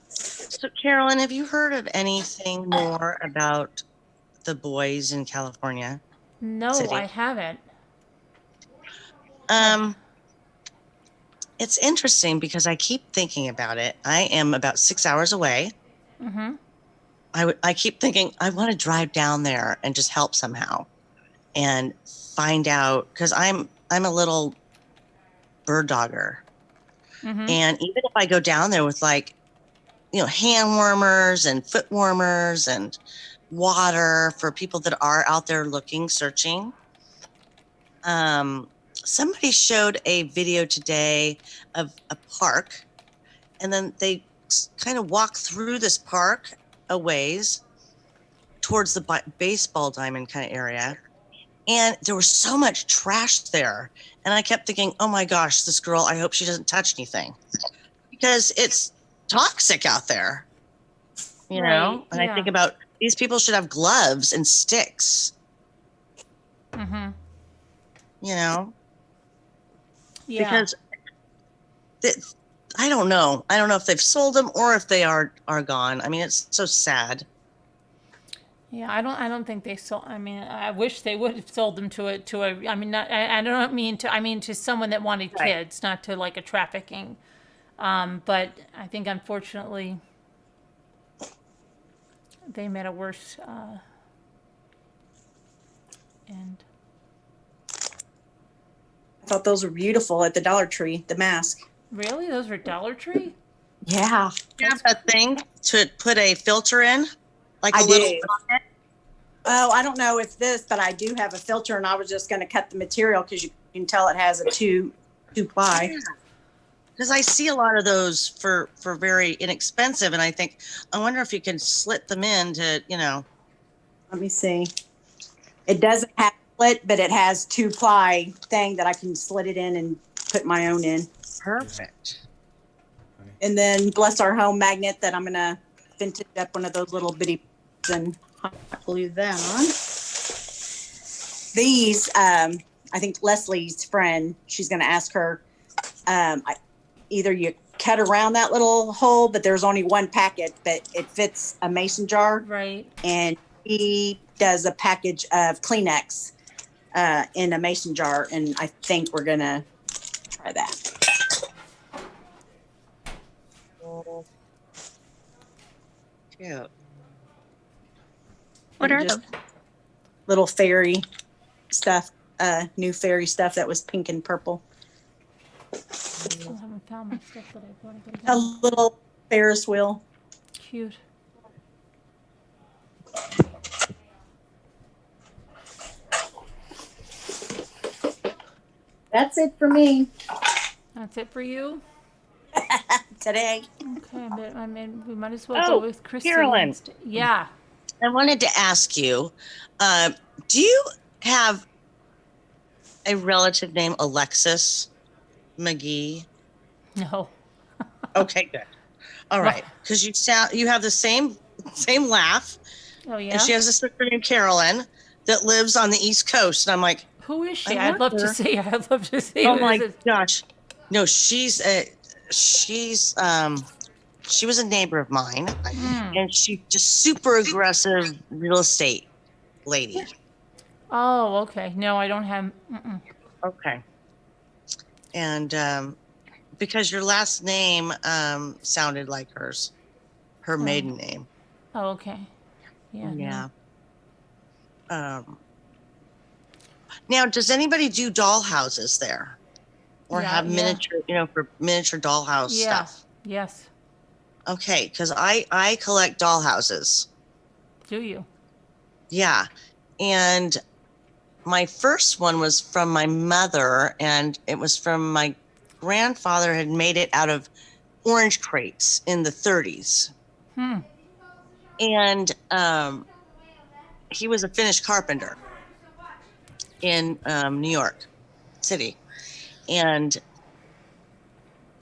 So, Carolyn, have you heard of anything more about the boys in California No, City? I haven't. Um, it's interesting because I keep thinking about it. I am about 6 hours away. Mm-hmm. I keep thinking I want to drive down there and just help somehow and find out because I'm a little bird dogger. Mm-hmm. And even if I go down there with like, hand warmers and foot warmers and water for people that are out there looking, searching. Somebody showed a video today of a park, and then they kind of walk through this park a ways towards the baseball diamond kind of area. And there was so much trash there. And I kept thinking, oh my gosh, this girl, I hope she doesn't touch anything because it's toxic out there, you know? And I think yeah. about these people should have gloves and sticks, Mm-hmm. Yeah. Yeah. Because I don't know. I don't know if they've sold them or if they are gone. I mean, it's so sad. Yeah, I don't think they sold. I mean, I wish they would have sold them to a. I mean, not, I don't mean to. I mean to someone that wanted Right. kids, not to like a trafficking. But I think unfortunately, they made a worse end. I thought those were beautiful at the Dollar Tree, the mask. Really, those were Dollar Tree? Yeah. You have a thing to put a filter in, like I a little do. pocket? Oh, I don't know if this, but I do have a filter, and I was just going to cut the material because you can tell it has a two ply. Because I see a lot of those for very inexpensive, and I think I wonder if you can slit them into, Let me see. It doesn't have split, but it has 2-ply thing that I can slit it in and put my own in. Perfect. And then bless our home magnet that I'm going to vintage up one of those little bitty and hot glue that on. These, I think Leslie's friend, she's going to ask her, either you cut around that little hole, but there's only one packet, but it fits a mason jar. Right. And he does a package of Kleenex in a mason jar, and I think we're going to try that. Cute. What And are just those? little fairy stuff, new fairy stuff that was pink and purple. I still haven't found my stuff that I bought. I gotta A go. little Ferris wheel. Cute. That's it for me That's it for you? today. Okay, but I mean, we might as well Oh, go with Chrissy. Carolyn. Yeah. I wanted to ask you, do you have a relative named Alexis McGee? No. Okay, good. All right, because you have the same laugh, Oh, yeah? and she has a sister named Carolyn that lives on the East Coast, and I'm like, Who is she? I I'd love to wonder- see her. I'd love to see oh who my this is. gosh, no, she was a neighbor of mine, and she's just super aggressive real estate lady. Oh, okay. No, I don't have. Mm-mm. Okay. And because your last name Oh. sounded like her maiden name. Oh, okay. Yeah. no. Yeah. Now, does anybody do doll houses there, or Yeah, have yeah. miniature, for miniature dollhouse Yeah. stuff? Yes. Okay, because I collect doll houses. Do you? Yeah, and my first one was from my mother, and it was from my grandfather had made it out of orange crates in the 30s. And he was a finished carpenter in New York City, and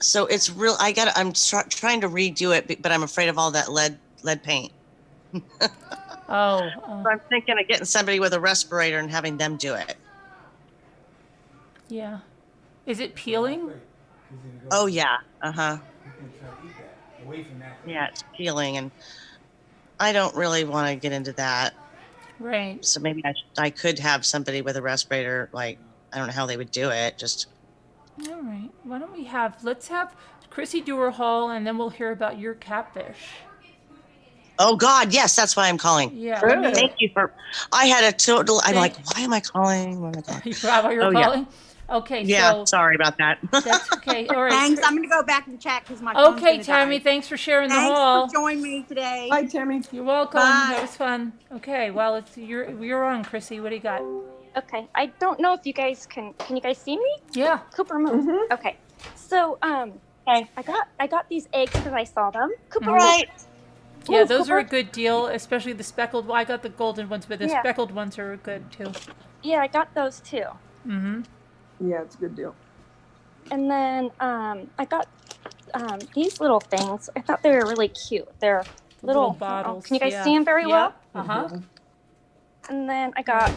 so it's real. I'm trying to redo it, but I'm afraid of all that lead paint. Oh, So I'm thinking of getting somebody with a respirator and having them do it. yeah. Is it peeling? Oh yeah. Uh-huh. You can try to eat that. Away from that. Yeah, it's peeling, and I don't really want to get into that. Right. So maybe I could have somebody with a respirator. Like, I don't know how they would do it. Just All right. Why don't we let's have Chrissy do her haul, and then we'll hear about your catfish. oh God, yes, that's why I'm calling. Yeah. Sure. Let me, Thank you for. I had a total. I'm Thank- like, why am I calling? Why am I calling? you forgot what you're Oh, yeah. calling? Okay, Yeah, so sorry about that. that's okay. All right. Thanks. I'm going to go back and check because my phone's Okay, gonna Tammy, die. thanks for sharing the Thanks haul. for joining me today. Hi, Tammy. You're welcome. Bye. That was fun. Okay, well, you're on, Chrissy. What do you got? Okay, I don't know if you guys can you guys see me? Yeah. Cooper, move. Mhm. Okay. So, Okay. I got these eggs because I saw them. Cooper, Mhm. Right. Yeah, move, those are a Cooper. good deal, especially the speckled. Well, I got the golden ones, but the Yeah. speckled ones are good too. Yeah, I got those too. Mm-hmm. Yeah, it's a good deal. And then I got these little things. I thought they were really cute. They're Little little bottles. Can you guys yeah. see them very well? Uh huh. And then I got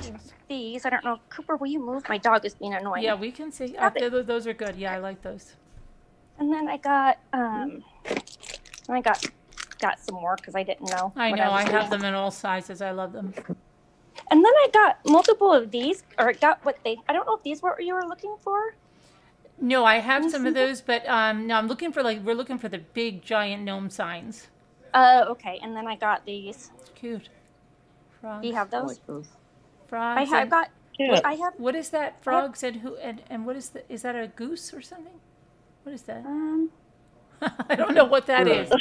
these. I don't know. Cooper, will you move? My dog is being annoying. Yeah, we can see. Stop it. Those are good. Yeah, I like those. And then I got got some more because I didn't know. I what know. I was have doing. them in all sizes. I love them. And then I got multiple of these, or got what they. I don't know if these were what you were looking for. No, I have you some see of those, but no, I'm looking for we're looking for the big giant gnome signs. Okay. And then I got these. Cute. Frogs. Do you have I those? like those. Frogs. I've and- got. Cute. I have. What is that? Frogs and who? And what is is that a goose or something? What is that? I don't know what that is.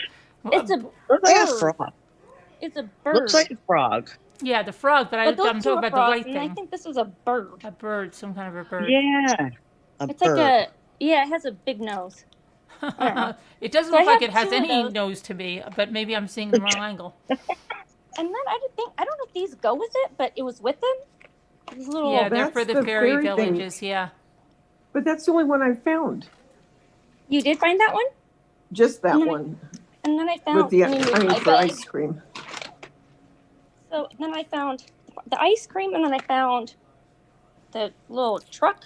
It's a Looks like a bird. frog. It's a bird. Looks like a frog. Yeah, the frog, but But those I'm two talking are about the frogs, white and I thing. think this is a bird. A bird, some kind of a bird. Yeah. A It's bird. like a it has a big nose. know. It doesn't So I look like have it has two of any those. nose to me, but maybe I'm seeing the wrong angle. And then I don't know if these go with it, but it was with them. These little. Yeah, they're that's for the the fairy fairy thing. villages. Yeah. But that's the only one I found. You did find that one, Just that And then one and then I found. with the. let me move I mean, my for bag. ice cream. So then I found the ice cream, and then I found the little truck,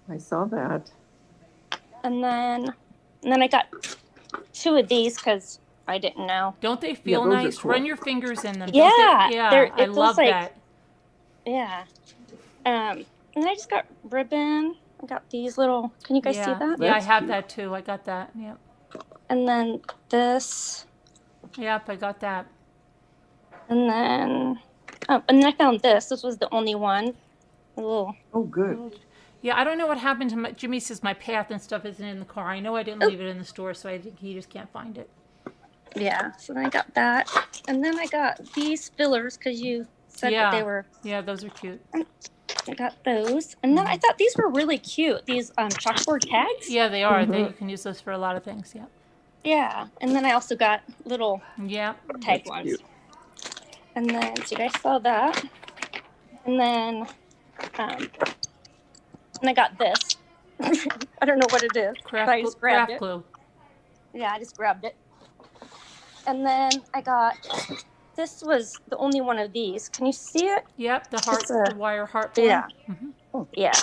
I saw that. and then I got two of these because I didn't know. Don't they feel those are nice? cool. Run your fingers in them. Yeah, Don't they? Yeah. they're- I it feels love like- that. Yeah. And then I just got ribbon. I got these little. Can you guys see Yeah. that? Yeah, I That's have cute. that too. I got that. Yep. And then this, Yep, I got that. and then I found this. This was the only one. A little. Oh, good. Yeah, I don't know what happened to Jimmy says my path and stuff isn't in the car. I know I didn't leave it in the store, so I think he just can't find it. Yeah. So then I got that, and then I got these fillers because you said Yeah. that they were. Yeah, those are cute. I got those, and then I thought these were really cute. These chalkboard tags. Yeah, they are. Mhm. You can use those for a lot of things. Yeah. Yeah. And then I also got little Yeah. tag That's ones. cute. And then so you guys saw that. And then and I got this. I don't know what it is. but I just grabbed Craft it. glue. Yeah, I just grabbed it. And then I got this was the only one of these. Can you see it? Yep, the heart, It's a- the wire heart. form. Yeah. Mhm. Yeah.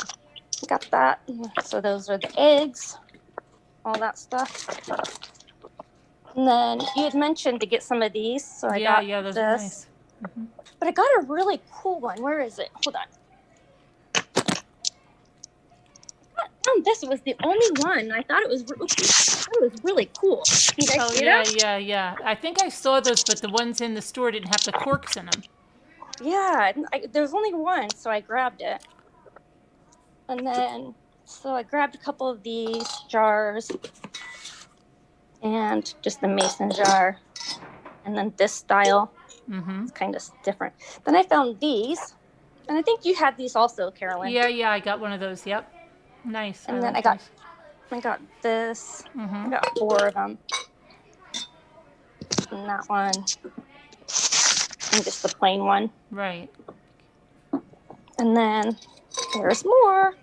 Got that. So those are the eggs. All that stuff. And then you had mentioned to get some of these, so I Yeah, got yeah, those this. are nice. But I got a really cool one. Where is it? Hold on. This was the only one. I thought it was. Oops, I thought it was really cool. Can you guys Oh see yeah, that? yeah. I think I saw those, but the ones in the store didn't have the corks in them. Yeah. There was only one, so I grabbed it. And then, so I grabbed a couple of these jars, and just the mason jar, and then this style. Mm-hmm. It's kind of different. Then I found these, and I think you had these also, Carolyn. Yeah, I got one of those. Yep. Nice. And then like I got- those. I got this. I Mhm. got 4 of them. And that one. And just the plain one. Right. And then there's more.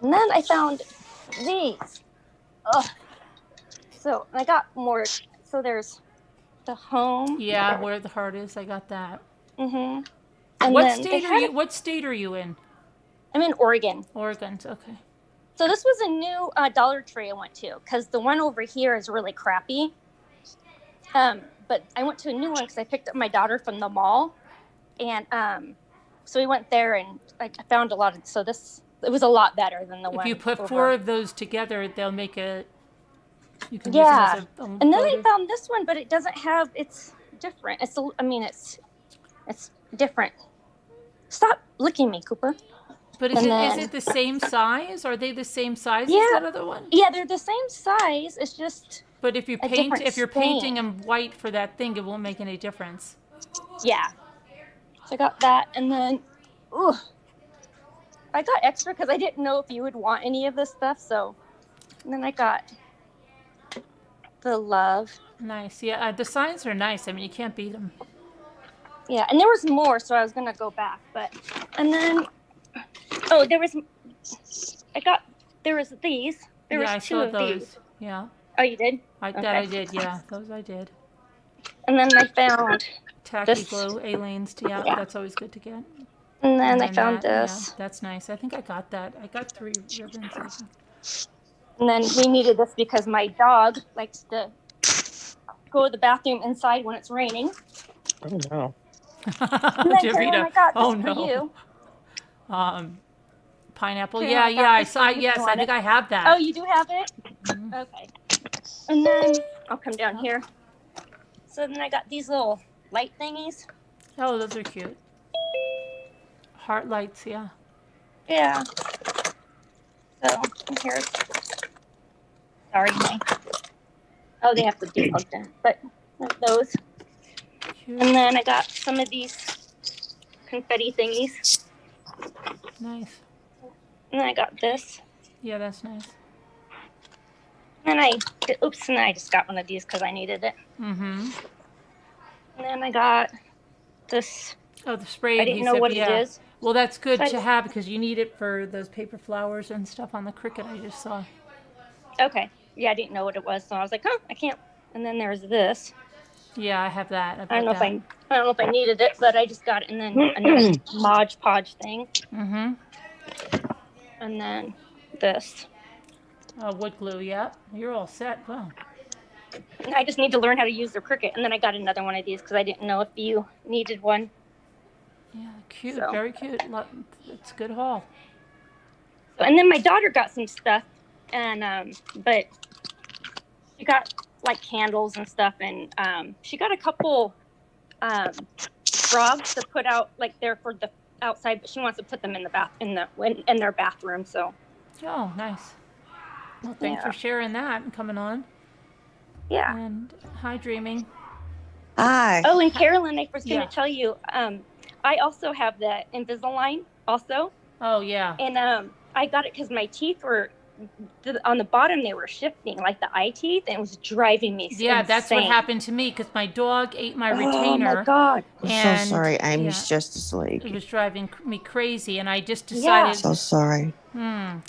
And then I found these. Ugh. So I got more. So there's the home. Yeah, where the heart is. I got that. Mm-hmm. And What then state are you? What state are you in? I'm in Oregon. Oregon. Okay. So this was a new Dollar Tree I went to because the one over here is really crappy. But I went to a new one because I picked up my daughter from the mall, and so we went there and I found a lot of. So it was a lot better than the one. If you put over. 4 of those together, they'll make a. You can Yeah, use them as a and then I votive. found this one, but it doesn't have. It's different. It's different. Stop licking me, Cooper. But is it the same size? Are they the same size as that other one? Yeah, they're the same size. It's just. But if you're painting them white for that thing, it won't make any difference. Yeah. So I got that, and then, I got extra because I didn't know if you would want any of this stuff. So, and then I got the love. Nice. Yeah, the signs are nice. I mean, you can't beat them. Yeah, and there was more, so I was gonna go back, and then, there was these. There was I 2 saw of those. these. Yeah. Oh, you did? That I did. Yeah, those I did. And then I found Tacky this. glue, A-lanes. Yeah, that's always good to get. And then I found this. Yeah, that's nice. I think I got that. I got 3 ribbons. I think. And then we needed this because my dog likes to go to the bathroom inside when it's raining. Oh, no. And then Carolyn, I got this for you. Pineapple. Carolyn, I saw. Yes, I think I have that. Oh, you do have it? Mm-hmm. Okay. And then I'll come down here. So then I got these little light thingies. Oh, those are cute. Heart lights, yeah. Yeah. So here's. Sorry, they have to be plugged in, but those. Cute. And then I got some of these confetti thingies. Nice. And then I got this. Yeah, that's nice. And then I just got one of these because I needed it. Mm-hmm. And then I got this. Oh, the spray. I didn't know what it is. Well, that's good to have because you need it for those paper flowers and stuff on the Cricut I just saw. Okay. Yeah, I didn't know what it was, so I was like, I can't. And then there's this. Yeah, I have that. I don't know if I needed it, but I just got it. And then another Mod Podge thing. Mm-hmm. And then this. Wood glue. Yeah, you're all set. Wow. I just need to learn how to use the Cricut. And then I got another one of these because I didn't know if you needed one. Yeah, cute. So. Very cute. It's a good haul. And then my daughter got some stuff, and but she got like candles and stuff, and she got a couple frogs to put out like there for the outside, but she wants to put them in their bathroom. So. Oh, nice. Well, thanks for sharing that and coming on. Yeah. And hi, Dreaming. Hi. Oh, and Carolyn, I was going to tell you, I also have the Invisalign also. Oh, yeah. And I got it because my teeth were, on the bottom, they were shifting, like the eye teeth, and it was driving me insane. That's what happened to me because my dog ate my retainer. Oh, my God. I'm so sorry. I'm just asleep. It was driving me crazy, and I just decided. So sorry.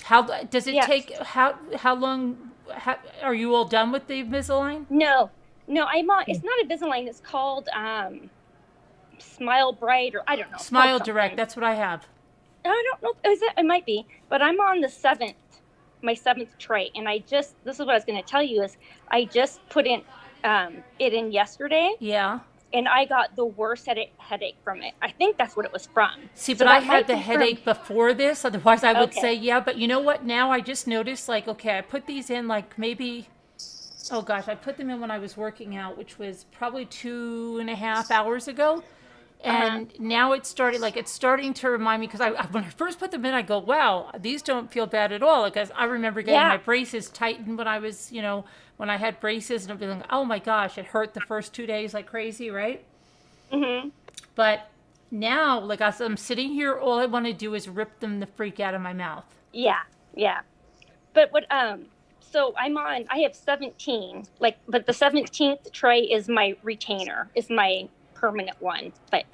How does it take? How long? Are you all done with the Invisalign? No, I'm on. It's not Invisalign. It's called Smile Bright, or I don't know. Smile Direct. That's what I have. I don't know. It might be, but I'm on my 7th tray, and this is what I was going to tell you is I just put it in yesterday. Yeah. And I got the worst headache from it. I think that's what it was from. See, but I had the headache before this. Otherwise, I would say, yeah. But you know what? Now I just noticed, like, okay, I put these in, like, maybe, oh, gosh, I put them in when I was working out, which was probably 2.5 hours ago. And now it's starting to remind me, because when I first put them in, I go, wow, these don't feel bad at all. Because I remember getting my braces tightened when I was, when I had braces, and I'd be like, oh my gosh, it hurt the first 2 days like crazy, right? Mm-hmm. But now, like, as I'm sitting here, all I want to do is rip them the freak out of my mouth. Yeah. But so I have 17, but the 17th tray is my retainer, is my permanent one, but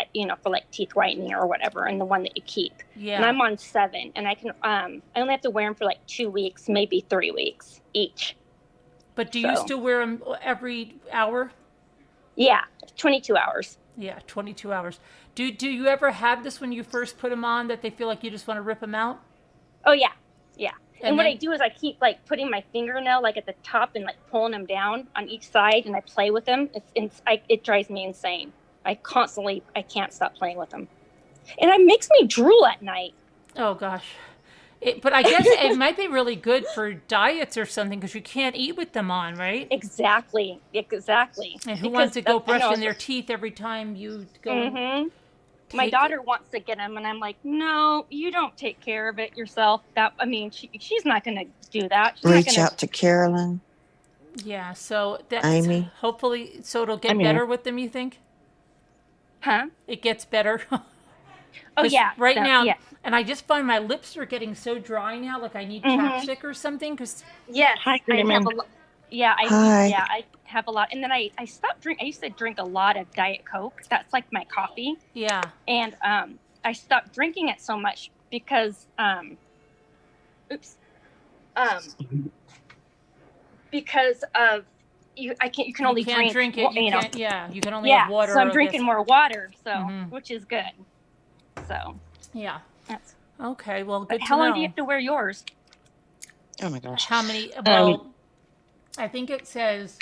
for like teeth whitening or whatever, and the one that you keep. Yeah. And I'm on 7, and I can I only have to wear them for like 2 weeks, maybe 3 weeks each. But do you still wear them every hour? Yeah, 22 hours. Yeah, 22 hours. Do you ever have this when you first put them on that they feel like you just want to rip them out? Oh yeah, yeah. And what then- I do is I keep like putting my fingernail like at the top and like pulling them down on each side, and I play with them. It drives me insane. I can't stop playing with them, and it makes me drool at night. Oh gosh. But I guess it might be really good for diets or something because you can't eat with them on, right? Exactly. And who wants to go brushing their teeth every time you go? Mm-hmm. My daughter wants to get them, and I'm like, no, you don't take care of it yourself. She's not going to do that. Reach out to Carolyn. Yeah, so that's Amy. hopefully, so it'll get better with them, you think? Huh? It gets better. Oh yeah. Right now, yeah. and I just find my lips are getting so dry now, like I need chapstick or something. Because yes, Hi, I have Grandma. a lot. Yeah, Hi. I have a lot, and then I stopped drinking. I used to drink a lot of Diet Coke. That's like my coffee. yeah, And I stopped drinking it so much because because of you can only you can't drink it. you know. Yeah, you can only have water. So I'm I drinking guess. more water, so Mhm. which is good. So Yeah. that's. Okay. Well, But good how to long know. do you have to wear yours? Oh my gosh. How many? Well, I think it says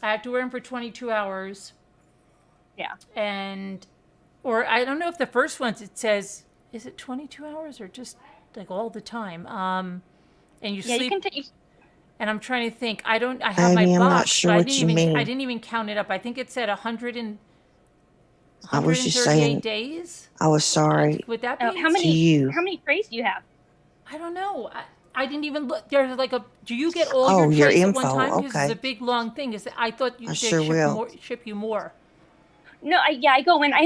I have to wear them for 22 hours. Yeah. Or I don't know if the first ones it says, is it 22 hours or just like all the time? And you Yeah, sleep. you can take. And I'm trying to think. I have Amy, my I'm box, not sure but what you mean. I didn't even count it up. I think it said 100 and I was just 138 saying, days. I was sorry Would that be? How to many? you. How many trays do you have? I don't know. I didn't even look. There's like a. Do you get all Oh, your your trays at one info, time? Because it's okay. a big long thing. I thought I they sure will. ship you more. No, I go in. I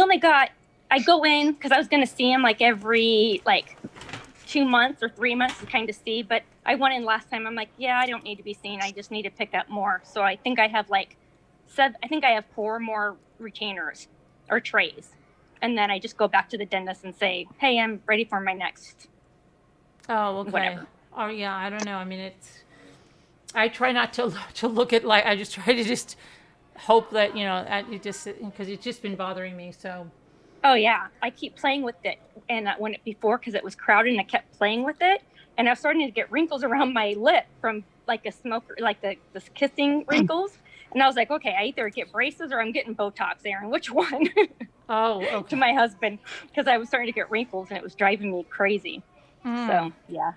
go in because I was going to see him like every 2 months or 3 months to kind of see. But I went in last time. I'm like, yeah, I don't need to be seen. I just need to pick up more. So I think I have I think I have 4 more retainers or trays. And then I just go back to the dentist and say, hey, I'm ready for my next. Oh, okay. Whatever. Oh, yeah. I don't know. I mean, I try not to look at I just try to just hope that it just because it's just been bothering me. So. Oh yeah, I keep playing with it, and before because it was crowded, and I kept playing with it, and I was starting to get wrinkles around my lip from like a smoker, like the kissing wrinkles, and I was like, okay, I either get braces or I'm getting Botox, Aaron. Which one? Oh, okay. To my husband, because I was starting to get wrinkles, and it was driving me crazy. So yeah.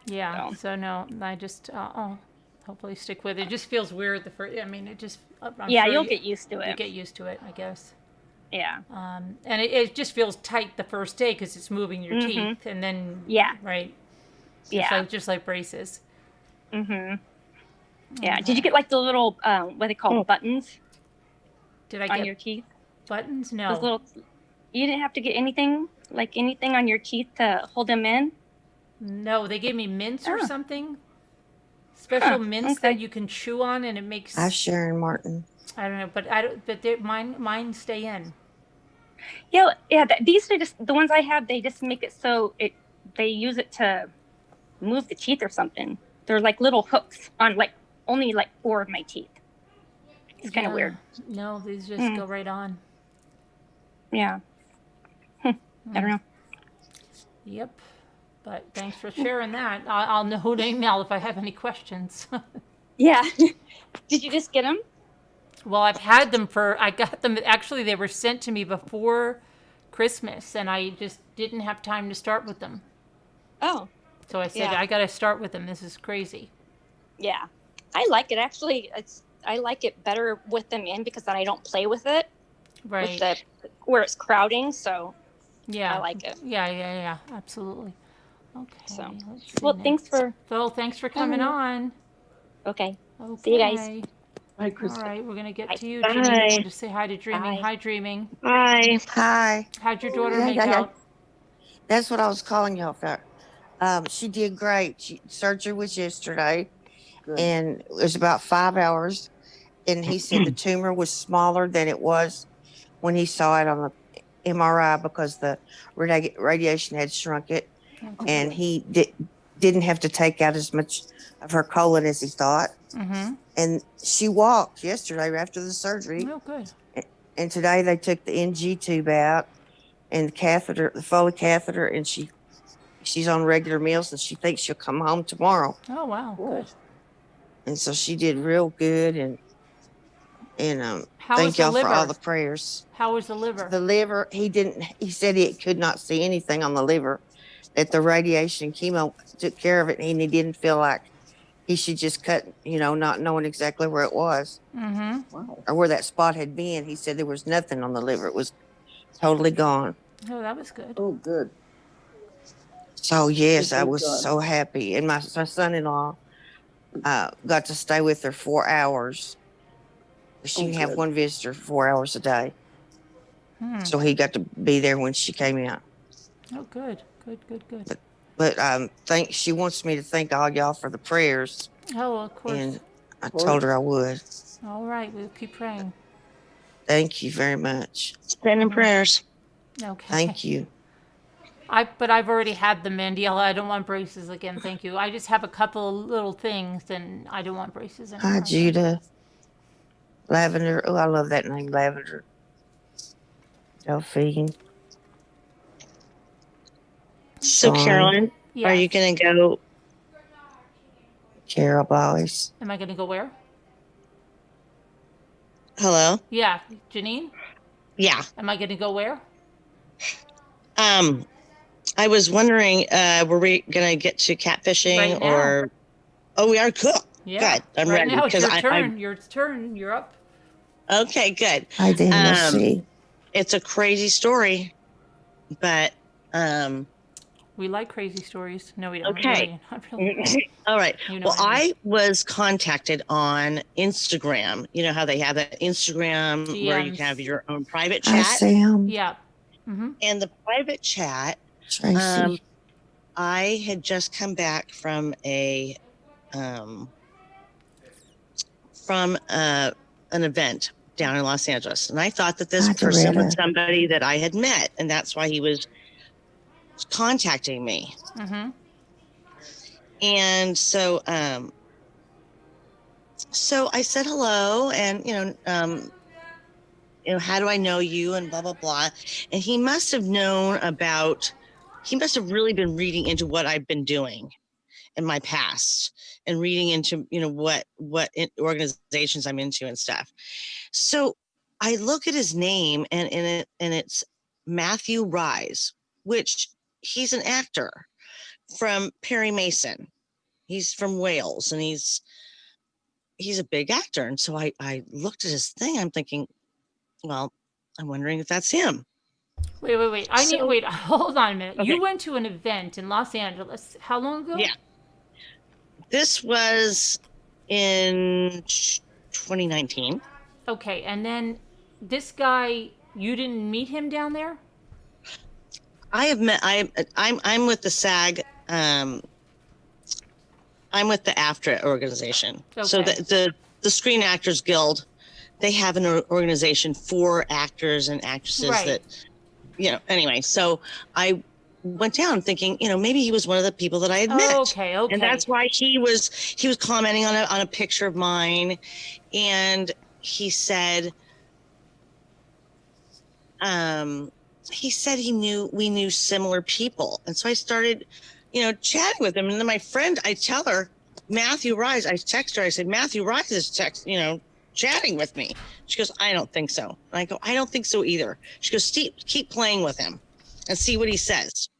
Yeah. So no, I just I'll hopefully stick with it. It just feels weird the first. I mean, it just. I'm sure You'll get used to You it. get used to it, I guess. Yeah. And it just feels tight the first day because it's moving your teeth, and then right. Just like braces. Mhm. Yeah. Did you get like the little what they call buttons? Did I on get your teeth? buttons? No. Those little. You didn't have to get anything on your teeth to hold them in. No, they gave me mints or something. Special mints that you can chew on, and it makes. Hi, Sharon Martin. I don't know, but mine stay in. Yeah. These are just the ones I have. They just make it so they use it to move the teeth or something. They're like little hooks on only 4 of my teeth. It's kind of weird. No, these just go right on. Yeah. I don't know. Yep. But thanks for sharing that. I'll know who to email if I have any questions. Yeah. Did you just get them? Well, I got them, actually they were sent to me before Christmas, and I just didn't have time to start with them. Oh. So I said, I got to start with them. This is crazy. Yeah. I like it. Actually, I like it better with them in because then I don't play with it. Right. With where it's crowding, so yeah. I like it. Yeah. Absolutely. Okay. So, let's see well, next. thanks for coming on. Okay. Okay. See you guys. Hi, Chris. All right, we're going to get Bye. to you, Bye. Jimmy. You want to say hi to Dreaming. Bye. Hi, Dreaming. Hi. Hi. How'd your daughter Yeah, make yeah. out? That's what I was calling y'all for. She did great. Surgery was yesterday, Good. and it was about 5 hours. And he said the tumor was smaller than it was when he saw it on the MRI because the radiation had shrunk it. And he didn't have to take out as much of her colon as he thought. Mm-hmm. And she walked yesterday after the surgery. Oh, good. And today they took the NG tube out and the catheter, the Foley catheter, and she's on regular meals and she thinks she'll come home tomorrow. Oh, wow. Cool. Good. And so she did real good. And How was thank the y'all for all liver? the prayers. How was the liver? The liver, he said he could not see anything on the liver, that the radiation chemo took care of it, and he didn't feel like he should just cut, not knowing exactly where it was Mm-hmm. Wow. or where that spot had been. He said there was nothing on the liver. It was totally gone. Oh, that was good. Oh, good. So, yes, Good, I good, was good. so happy. And my son-in-law got to stay with her 4 hours. She Oh, can have good. one visitor 4 hours a day. Hmm. So he got to be there when she came out. Oh, good. Good, good, good. But she wants me to thank all y'all for the prayers, Oh, well, of course. and I told her I would. All right. We'll keep praying. Thank you very much. Sending prayers. Okay. Thank you. But I've already had the Mandela. I don't want braces again. Thank you. I just have a couple of little things, and I don't want braces anymore. Hi, Judah. Lavender. Oh, I love that name, Lavender. Delphine. So, Dawn, Carolyn, Yeah. are you going to go? Carol Boyce. Am I going to go where? Hello? Yeah. Janine? Yeah. Am I going to go where? I was wondering, were we going to get to catfishing Right now. or? Oh, we are cool. Yeah. Good. I'm right ready now, it's because your turn. Your turn. You're up. Okay, good. Hi, Dana. C. It's a crazy story, but We like crazy stories. No, we don't. Okay. Not really. all right. You know Well, what I mean. I was contacted on Instagram. You know how they have that Instagram where you DMs. can have your own private Hi, chat, Sam. Yeah. Mm-hmm. and the private chat. Tracy. I had just come back from an event down in Los Angeles, and I thought that this Hi, person was Doretta. somebody that I had met, and that's why he was contacting me. Mm-hmm. And so I said hello, and how do I know you, and blah blah blah. And he must have known about. He must have really been reading into what I've been doing in my past, and reading into what organizations I'm into and stuff. So I look at his name, and it's Matthew Rise, which he's an actor from Perry Mason. He's from Wales, and he's a big actor. And so I looked at his thing. I'm thinking, well, I'm wondering if that's him. Wait. Wait. Hold on a minute. Okay. You went to an event in Los Angeles. How long ago? Yeah. This was in 2019. Okay. And then this guy, you didn't meet him down there? I have met. I'm with the SAG. I'm with the AFTRA organization. So Okay. the Screen Actors Guild, they have an organization for actors and actresses Right. that, anyway. So I went down thinking, maybe he was one of the people that I had met. Okay. And that's why he was commenting on a picture of mine, and he said, we knew similar people, and so I started, chatting with him. And then my friend, I tell her, Matthew Rise, I text her, I said, Matthew Rise is chatting with me. She goes, I don't think so. And I go, I don't think so either. She goes, Steve, keep playing with him and see what he says.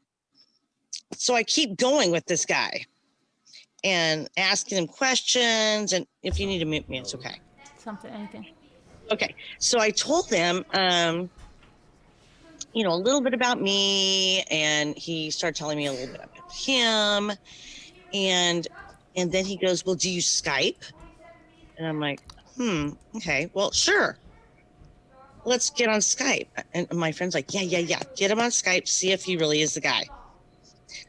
So I keep going with this guy and asking him questions. And if you need to mute me, it's okay. Anything. Okay. So I told him, a little bit about me, and he started telling me a little bit about him. And then he goes, well, do you Skype? And I'm like, okay, well, sure. Let's get on Skype. And my friend's like, yeah. Get him on Skype. See if he really is the guy.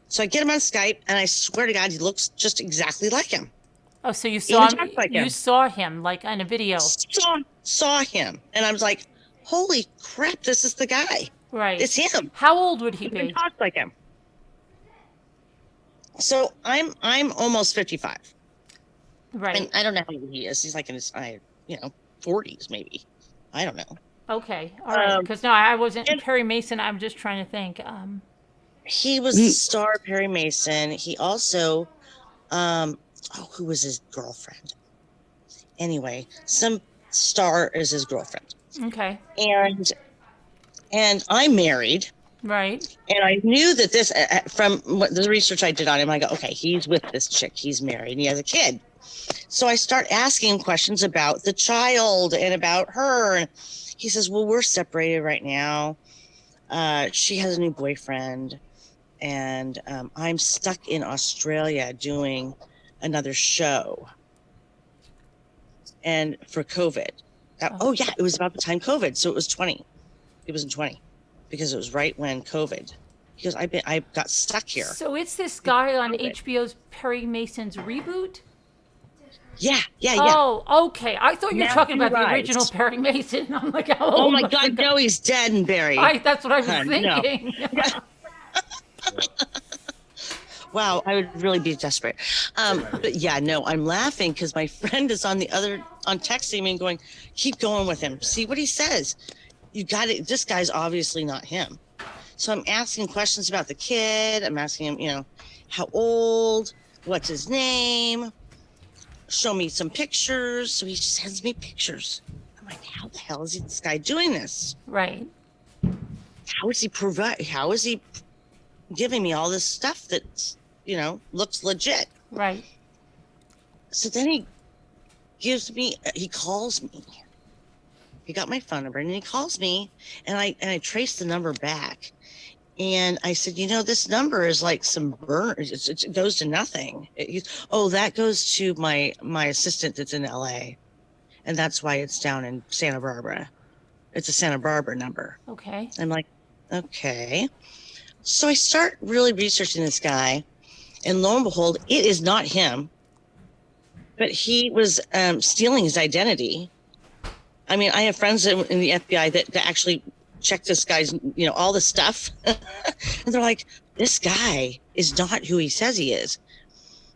So I get him on Skype, and I swear to God, he looks just exactly like him. Oh, so you saw him? talked like You him. saw him like in a video. Saw him. And I was like, holy crap, this is the guy. Right. It's him. How old would he He even be? talks like him. So I'm almost 55. Right. And I don't know how old he is. He's like in his 40s maybe. I don't know. Okay. All right. Um, Because no, I wasn't and Perry Mason. I'm just trying to think. he was the star of Perry Mason. He also who was his girlfriend? Anyway, some star is his girlfriend. Okay. And I'm married. Right. And I knew that this, from the research I did on him, I go, okay, he's with this chick. He's married and he has a kid. So I start asking him questions about the child and about her. And he says, well, we're separated right now. She has a new boyfriend. And I'm stuck in Australia doing another show. And for COVID. Yeah, it was about the time COVID. So it was 20. It was in 20. Because it was right when COVID. Because I got stuck here. So it's this guy on HBO's Perry Mason's reboot? Yeah. Oh, okay. I thought you were talking about the Matthew original Rice. Perry Mason. I'm like, Oh my God, no, he's dead and buried. That's what I was No. thinking. Wow, I would really be desperate. But yeah, no, I'm laughing because my friend is on texting me and going, keep going with him. See what he says. You got it. This guy's obviously not him. So I'm asking questions about the kid. I'm asking him, how old, what's his name, show me some pictures. So he sends me pictures. I'm like, how the hell is this guy doing this? Right. How is he giving me all this stuff that, looks legit? Right. So then he calls me. He got my phone number and he calls me and I traced the number back. And I said, this number is like some burners. It goes to nothing. That goes to my assistant that's in LA. And that's why it's down in Santa Barbara. It's a Santa Barbara number. Okay. I'm like, okay. So I start really researching this guy. And lo and behold, it is not him. But he was stealing his identity. I mean, I have friends in the FBI that actually check this guy's, all the stuff. And they're like, this guy is not who he says he is.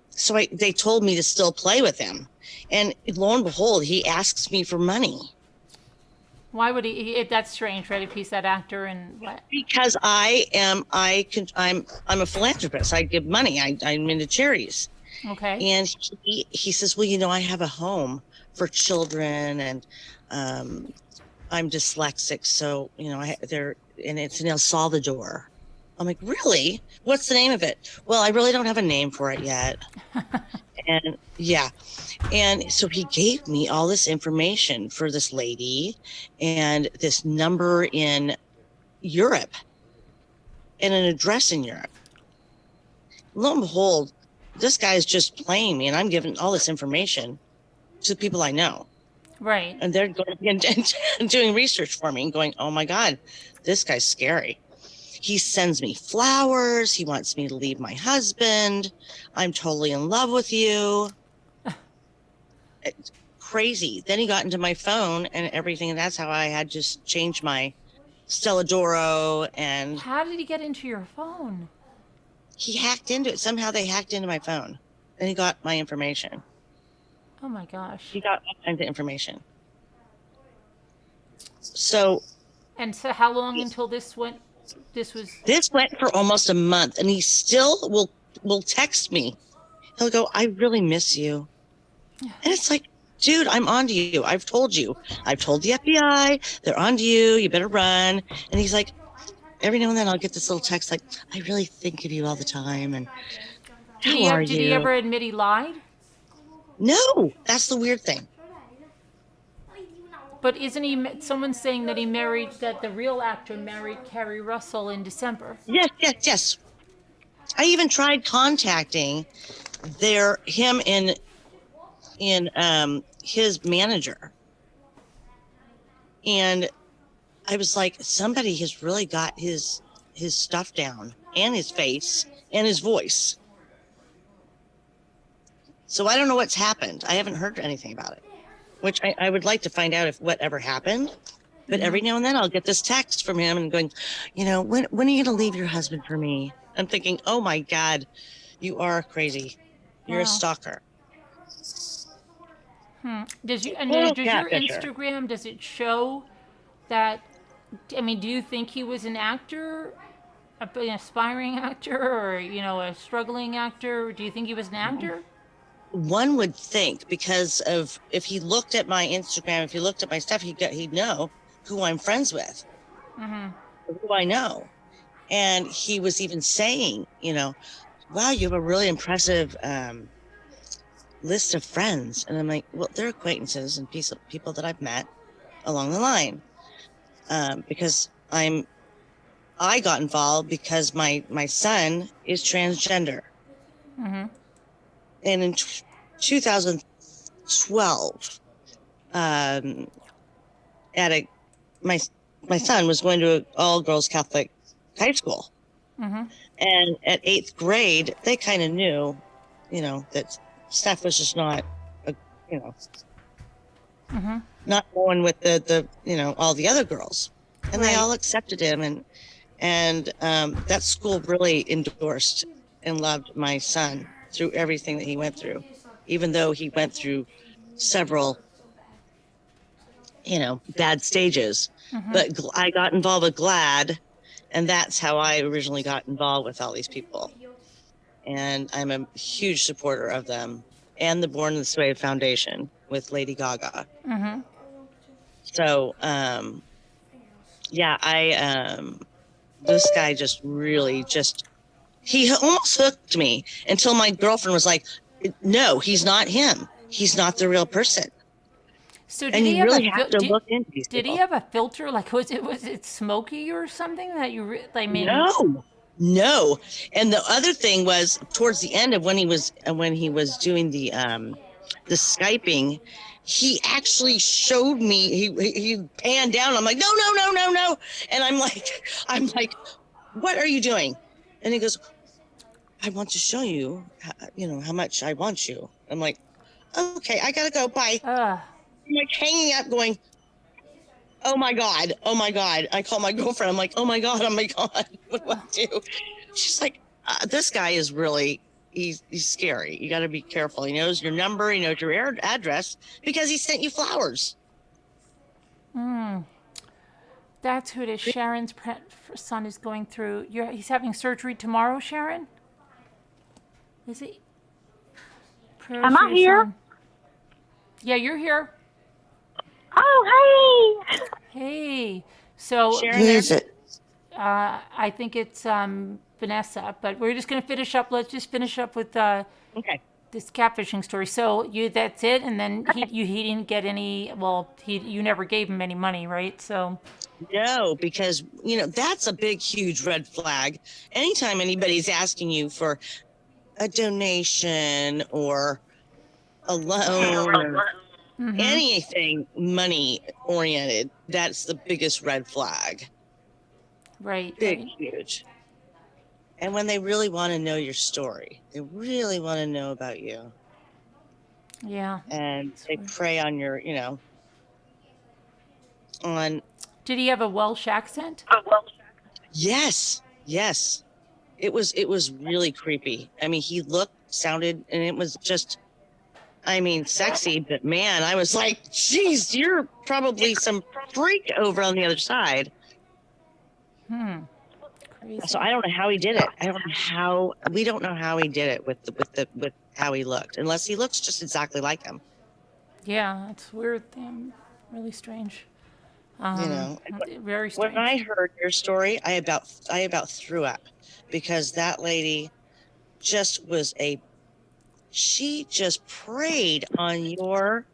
So they told me to still play with him. And lo and behold, he asks me for money. Why would he? That's strange, right? If he's that actor and what? Because I'm a philanthropist. I give money. I'm into charities. Okay. And he says, well, I have a home for children and I'm dyslexic. So, and it's in El Salvador. I'm like, really? What's the name of it? Well, I really don't have a name for it yet. And yeah. And so he gave me all this information for this lady and this number in Europe and an address in Europe. Lo and behold, this guy's just playing me and I'm giving all this information to the people I know. Right. And they're going and doing research for me and going, oh my God, this guy's scary. He sends me flowers. He wants me to leave my husband. I'm totally in love with you. It's crazy. Then he got into my phone and everything. And that's how I had just changed my Stelladoro. And How did he get into your phone? he hacked into it. Somehow they hacked into my phone and he got my information. Oh my gosh. He got all kinds of information. So And so how long until this went? This went for almost a month and he still will text me. He'll go, I really miss you. And it's like, dude, I'm on to you. I've told you. I've told the FBI. They're on to you. You better run. And he's like, every now and then I'll get this little text like, I really think of you all the time. And how are you? Did he ever admit he lied? No, that's the weird thing. But isn't he? Someone's saying that that the real actor married Carrie Russell in December. Yes. I even tried contacting him in his manager. And I was like, somebody has really got his stuff down and his face and his voice. So I don't know what's happened. I haven't heard anything about it, which I would like to find out if whatever happened. But every now and then I'll get this text from him and going, when are you going to leave your husband for me? I'm thinking, oh my God, You are crazy. You're a Wow. stalker. Does you and Total does your catfisher. Instagram, does it show that? I mean, do you think he was an actor, an aspiring actor, or a struggling actor? Do you think he was an actor? One would think because of if he looked at my Instagram, if he looked at my stuff, he'd know who I'm friends with, who I know. And he was even saying, wow, you have a really impressive list of friends. And I'm like, well, they're acquaintances and people that I've met along the line. Because I got involved because my son is transgender. And in 2012, my son was going to an all girls Catholic high school, and at 8th grade, they kind of knew, that Steph was just not, you know, not going with the all the other girls, and they Right. all accepted him, and that school really endorsed and loved my son through everything that he went through, even though he went through several bad stages. But I got involved with GLAD, and that's how I originally got involved with all these people. And I'm a huge supporter of them and the Born This Way Foundation with Lady Gaga. So, this guy just really he almost hooked me until my girlfriend was like, no, he's not him. He's not the real person. So did And he you have really a have to look into these did he people. have a filter? Like was it smoky or something that I mean? No. And the other thing was towards the end of when he was doing the Skyping, he actually showed me, he panned down. I'm like, no. And I'm like, what are you doing? And he goes, I want to show you, how much I want you. I'm like, okay, I gotta go. Bye. I'm like hanging up going, oh my God. I call my girlfriend. I'm like, oh my God. What do I do? She's like, this guy is really, he's scary. You got to be careful. He knows your number. He knows your address because he sent you flowers. That's who it is. Sharon's son is going through. He's having surgery tomorrow, Sharon? Is he? Prayers Am for I your here? son. Yeah, you're here. Oh, hey. Hey. So Sharon Who there? is it? I think it's Vanessa, but we're just going to finish up. Let's just finish up with Okay. this catfishing story. So that's it, and then he didn't get any. Well, you never gave him any money, right? So No, because, that's a big, huge red flag. Anytime anybody's asking you for a donation or a loan or anything money oriented, that's the biggest red flag. right. Big, huge. And when they really want to know your story, they really want to know about you. Yeah. And they prey on your, on, Did he have a Welsh accent? yes. It was really creepy. I mean, he sounded, and it was just, sexy, but man, I was like, geez, you're probably some freak over on the other side. Crazy. So I don't know how he did it. We don't know how he did it with how he looked, unless he looks just exactly like him. Yeah, that's weird. Really strange. Very strange. When I heard your story, I about threw up because that lady just she just preyed on your,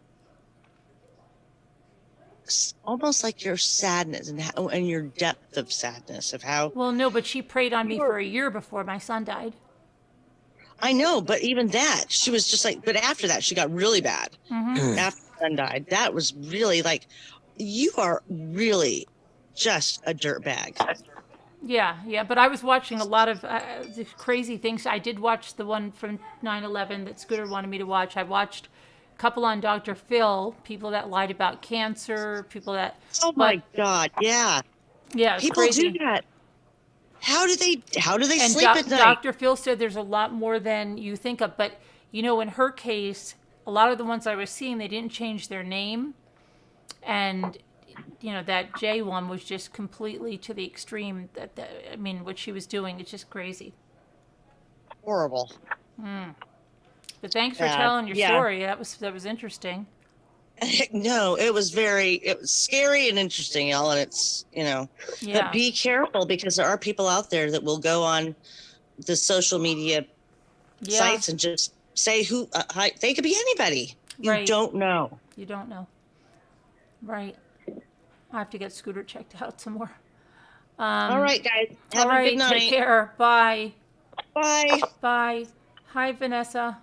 almost like your sadness and your depth of sadness of how. Well, no, but she preyed on me for a year before my son died. I know, but even that, she was just like, but after that, she got really bad. After her son died, that was really like, you are really just a dirtbag. Yeah, but I was watching a lot of the crazy things. I did watch the one from 9/11 that Scooter wanted me to watch. I watched a couple on Dr. Phil, people that lied about cancer, people that. Oh my God, yeah. Yeah, it's People crazy. do that. How do they And sleep at night? Dr. Phil said there's a lot more than you think of. But, you know, in her case, a lot of the ones I was seeing, they didn't change their name. And, you know, that J one was just completely to the extreme. I mean, what she was doing, it's just crazy. Horrible. But thanks for Bad. telling your Yeah. story. That was interesting. No, it was scary and interesting, y'all. And it's, you know, Yeah. but be careful because there are people out there that will go on the social media Yeah. sites and just say who, hi, they could be anybody. You Right. don't know. You don't know. Right. I have to get Scooter checked out some more. All right, guys. Have All a right. good night. Take care. Bye. Bye. Bye. Hi, Vanessa.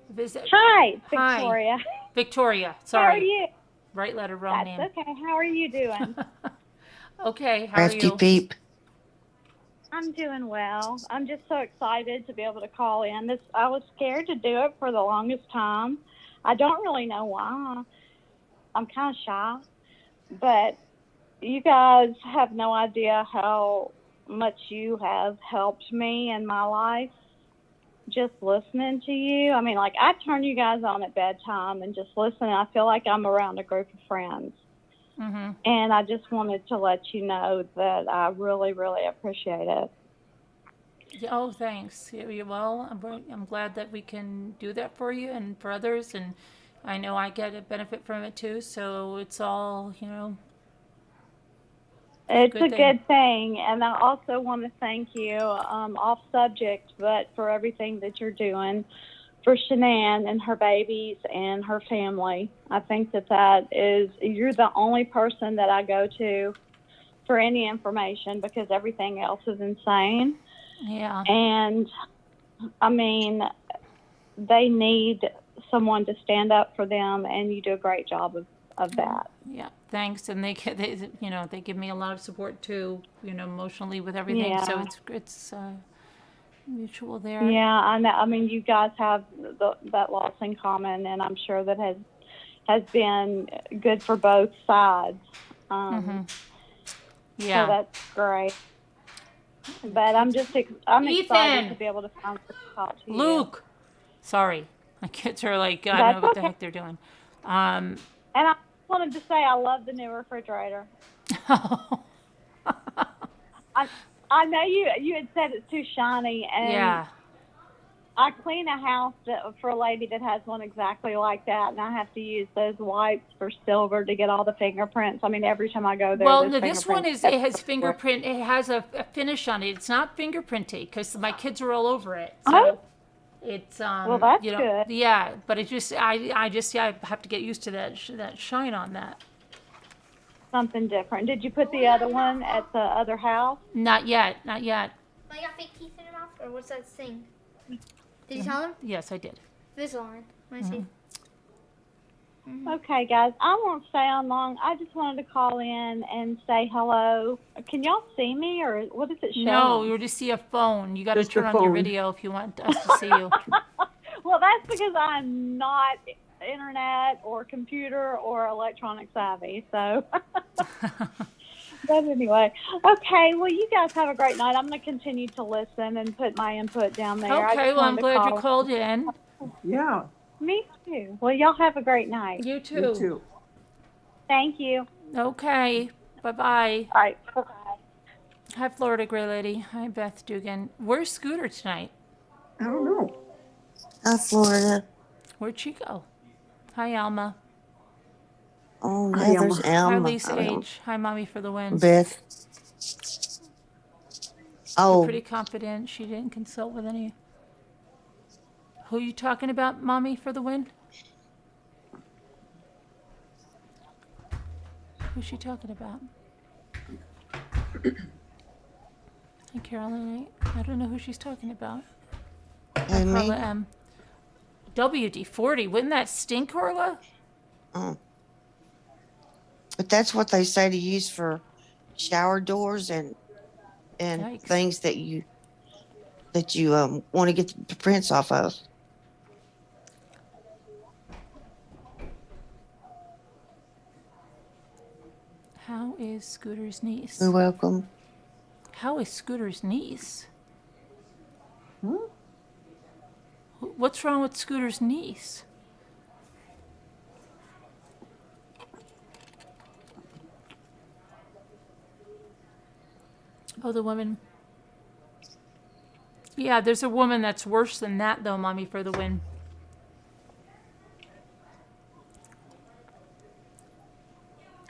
Visit. Hi, Hi. Victoria. Victoria. How Sorry. are you? Right letter, wrong That's name. okay. How are you doing? Okay. How are Crafty you? peep. I'm doing well. I'm just so excited to be able to call in. I was scared to do it for the longest time. I don't really know why. I'm kind of shy, but you guys have no idea how much you have helped me in my life. Just listening to you. I mean, like, I turn you guys on at bedtime and just listen. I feel like I'm around a group of friends. Mm-hmm. And I just wanted to let you know that I really, really appreciate it. Oh, thanks. Well, I'm glad that we can do that for you and for others, and I know I get a benefit from it too. So it's all, you know. It's Good a thing. good thing. And I also want to thank you, off subject, but for everything that you're doing for Shanann and her babies and her family. I think you're the only person that I go to for any information because everything else is insane. Yeah. And I mean, they need someone to stand up for them, and you do a great job of that. Yeah. Thanks. And they you know, they give me a lot of support too, you know, emotionally with everything. So Yeah. it's mutual there. Yeah, I know. I mean, you guys have that loss in common, and I'm sure that has been good for both sides. Yeah. So that's great. But I'm excited Ethan! to be able to finally talk to you. Luke. Sorry. My kids are like, I don't That's know what the okay. heck they're doing. And I wanted to say I love the new refrigerator. I know you had said it's too shiny, and Yeah. I clean a house for a lady that has one exactly like that, and I have to use those wipes for silver to get all the fingerprints. I mean, every time I go there, Well, there's no, this one fingerprints it has fingerprint. It has a finish on it. It's not fingerprinty because my kids are all over it. So Oh. it's Well, that's you know, good. yeah. But it just I have to get used to that shine on that. Something different. Did you put the other one at the other house? Not yet. Not yet. I got fake teeth in your mouth, or what's that thing? Did you tell them? Yes, I did. Invisalign. Let me see. Okay, guys, I won't stay on long. I just wanted to call in and say hello. Can y'all see me, or what is it showing? No, you just see a phone. You got to Just a turn on your phone. video if you want us to see you. Well, that's because I'm not internet or computer or electronic savvy. So, but anyway, okay. Well, you guys have a great night. I'm going to continue to listen and put my input down there. I Okay. just Well, I'm wanted to glad you call. called in. Yeah, Me too. Well, y'all have a great night. You me too. too. Thank you. Okay. Bye bye. All right. Bye-bye. Hi, Florida Gray Lady. Hi, Beth Dugan. Where's Scooter tonight? I don't know. Florida. Where'd she go? Hi, Alma. Oh, Hi, yeah, there's Hi, Elma. Lisa H. Hi, Mommy for the win. Beth. You're Oh, pretty confident she didn't consult with any. Who you talking about, Mommy for the win? Who's she talking about? Hey, Carolyn, I don't know who she's talking about. hey, me. Carla M. WD-40, wouldn't that stink, Carla? Oh. But that's what they say to use for shower doors and Yikes. things that you want to get the prints off of. How is Scooter's niece? You're welcome. How is Scooter's niece? Hmm? What's wrong with Scooter's niece? Oh, the woman. Yeah, there's a woman that's worse than that, though, Mommy, for the win.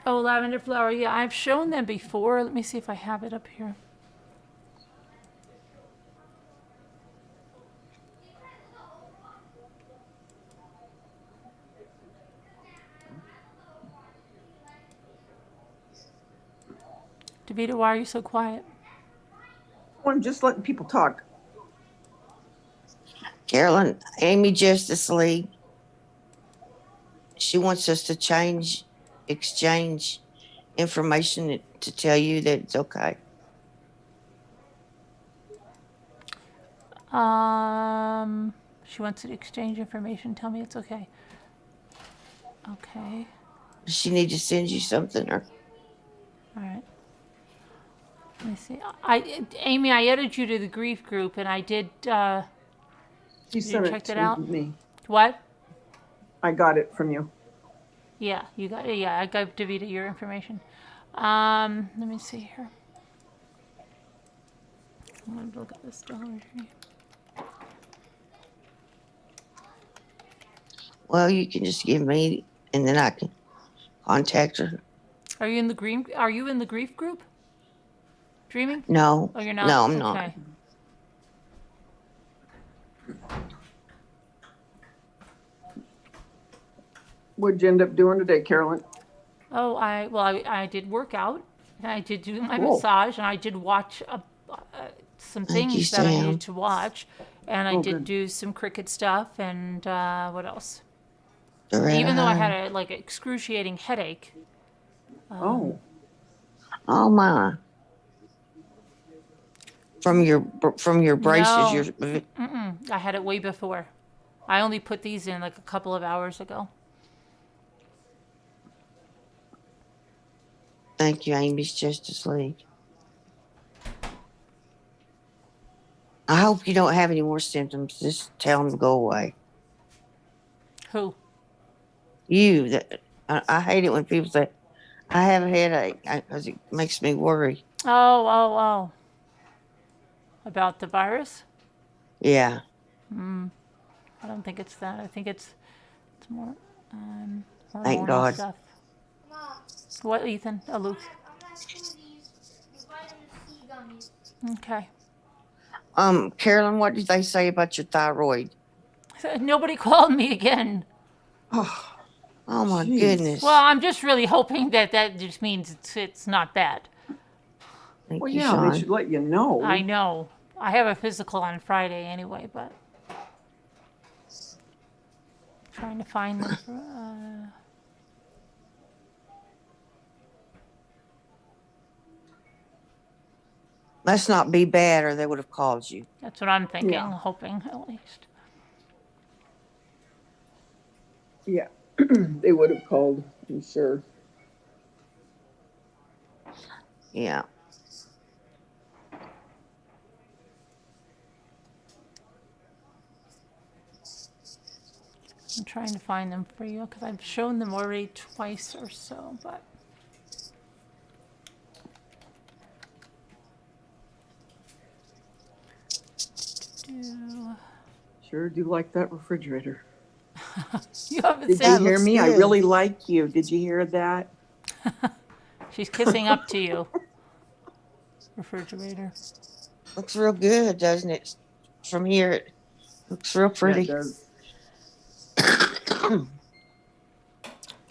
Oh, lavender flower. Yeah, I've shown them before. Let me see if I have it up here. Davita, why are you so quiet? Well, I'm just letting people talk. Carolyn, Amy Justice League. She wants us to exchange information to tell you that it's okay. She wants to exchange information. Tell me it's okay. Okay. Does she need to send you something or? All right. Let me see. Amy, I added you to the grief group, and I did. She Did sent you it check that to out? me. What? I got it from you. Yeah, you got. Yeah, I gave Davita your information. Let me see here. I'm gonna look at this Dollar Tree. Well, you can just give me, and then I can contact her. Are you in the grief? Are you in the grief group? Dreaming? No, Oh, you're not. no, I'm not. Okay. What'd you end up doing today, Carolyn? Oh, I did work out, and I did do my Cool. massage, and I did watch some Thank you, things that I Sam. needed to watch, and I Oh, did good. do some cricket stuff, and what else? The red Even though I had eye. a like excruciating headache. Oh, Oh my. From your braces, No. your I had it way before. I only put these in like a couple of hours ago. thank you, Amy's Justice League. I hope you don't have any more symptoms. Just tell them to go away. Who? You, that I hate it when people say, I have a headache because it makes me worry. Oh. About the virus? Yeah. I don't think it's that. I think it's more Thank hormonal God. stuff. Mom, What, Ethan? Oh, Luke. I'm not smoothies. The vitamin C gummies. Okay. Carolyn, what did they say about your thyroid? Nobody called me again. oh, Oh my Jeez. goodness. Well, I'm just really hoping that just means it's not bad. Thank well, you, yeah, Sean. they should let you know. I know. I have a physical on Friday anyway, but trying to find them. Must not be bad or they would have called you. That's what I'm thinking, Yeah. hoping at least. Yeah, they would have called, I'm sure. Yeah. I'm trying to find them for you because I've shown them already twice or so, but. Sure do like that refrigerator. You haven't Did said. you hear looks me? I good. really like you. Did you hear that? She's kissing up to you. Refrigerator. Looks real good, doesn't it? From here, it looks real Yeah, pretty. it does.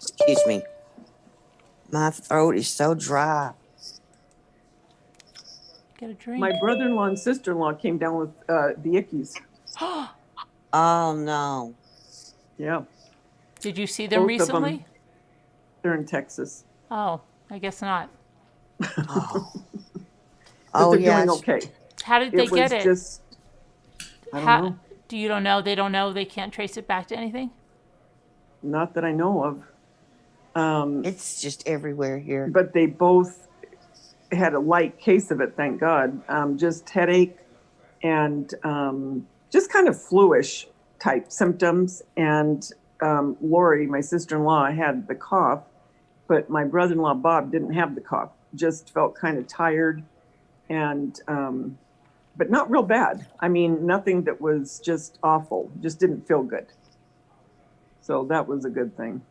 Excuse me. My throat is so dry. Get a drink. My brother-in-law and sister-in-law came down with the ickies. Oh no. Yeah, Did you see them both of them. recently? They're in Texas. Oh, I guess not. Oh. But Oh they're yeah. doing okay. How did they It get was it? just, I don't know. You don't know? They don't know? They can't trace it back to anything? Not that I know of. It's just everywhere here. But they both had a light case of it, thank God. Just headache and just kind of fluish type symptoms. And Lori, my sister-in-law, had the cough, but my brother-in-law Bob didn't have the cough. Just felt kind of tired, and but not real bad. I mean, nothing that was just awful. Just didn't feel good. So that was a good thing.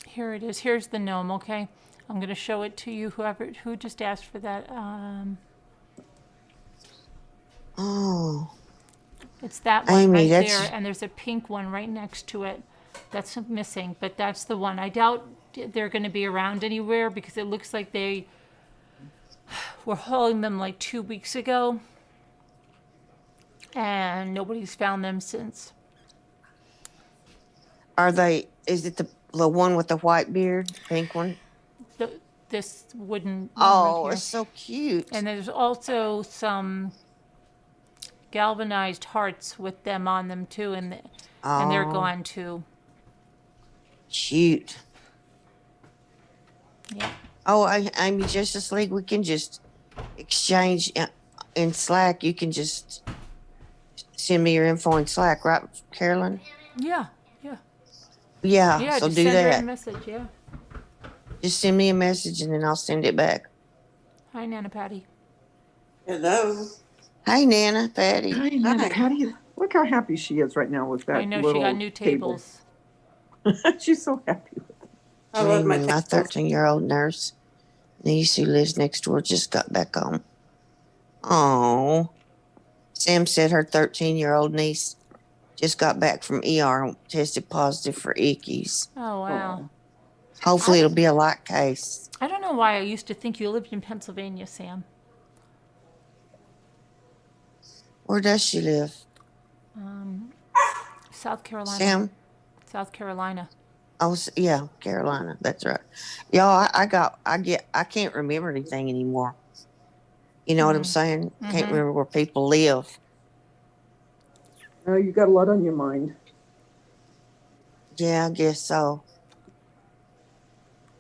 Here it is. Here's the gnome, okay? I'm going to show it to you, who just asked for that. Oh, It's that one Amy, right that's- there, and there's a pink one right next to it. That's missing, but that's the one. I doubt they're going to be around anywhere because it looks like they were hauling them like 2 weeks ago, and nobody's found them since. are they? Is it the one with the white beard, pink one? This wooden one Oh, right here. it's so cute. And there's also some galvanized hearts with them on them too, and they're Oh. gone too. Cute. Yeah. Oh, I'm Justice League. We can just exchange in Slack. You can just send me your info in Slack, right, Carolyn? Yeah. Yeah. Yeah. So Just do send her a that. message. Yeah. Just send me a message and then I'll send it back. Hi, Nana Patty. Hello. Hey, Nana, Patty. Hi, Nana Patty. Look how happy she is right now with that I know little she got new table. tables. She's so happy with it. I love my My tables. 13-year-old nurse niece who lives next door just got back home. Oh. Sam said her 13-year-old niece just got back from ER and tested positive for ickies. Oh wow. Hopefully it'll be a light case. I don't know why I used to think you lived in Pennsylvania, Sam. Where does she live? South Carolina. Sam? South Carolina. Oh, yeah, Carolina. That's right. Y'all, I can't remember anything anymore. You know what I'm saying? Can't remember where people live. Oh, you got a lot on your mind. Yeah, I guess so.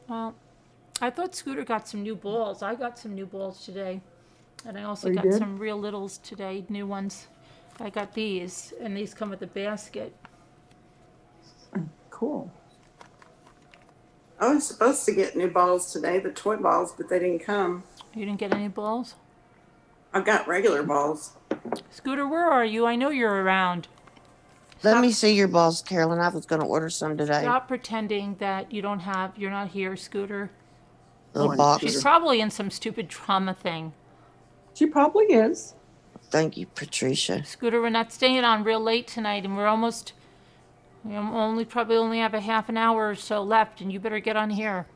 Well, I thought Scooter got some new balls. I got some new balls today. And I also Oh, you got did? some real littles today, new ones. I got these, and these come with a basket. Cool. I was supposed to get new balls today, the toy balls, but they didn't come. You didn't get any balls? I've got regular balls. Scooter, where are you? I know you're around. Let me see your balls, Carolyn. I was going to order some today. Stop pretending that you're not here, Scooter. Little on, box. She's probably in some stupid trauma thing. She probably is. Thank you, Patricia. Scooter, we're not staying on real late tonight, and we probably only have a half an hour or so left, and you better get on here.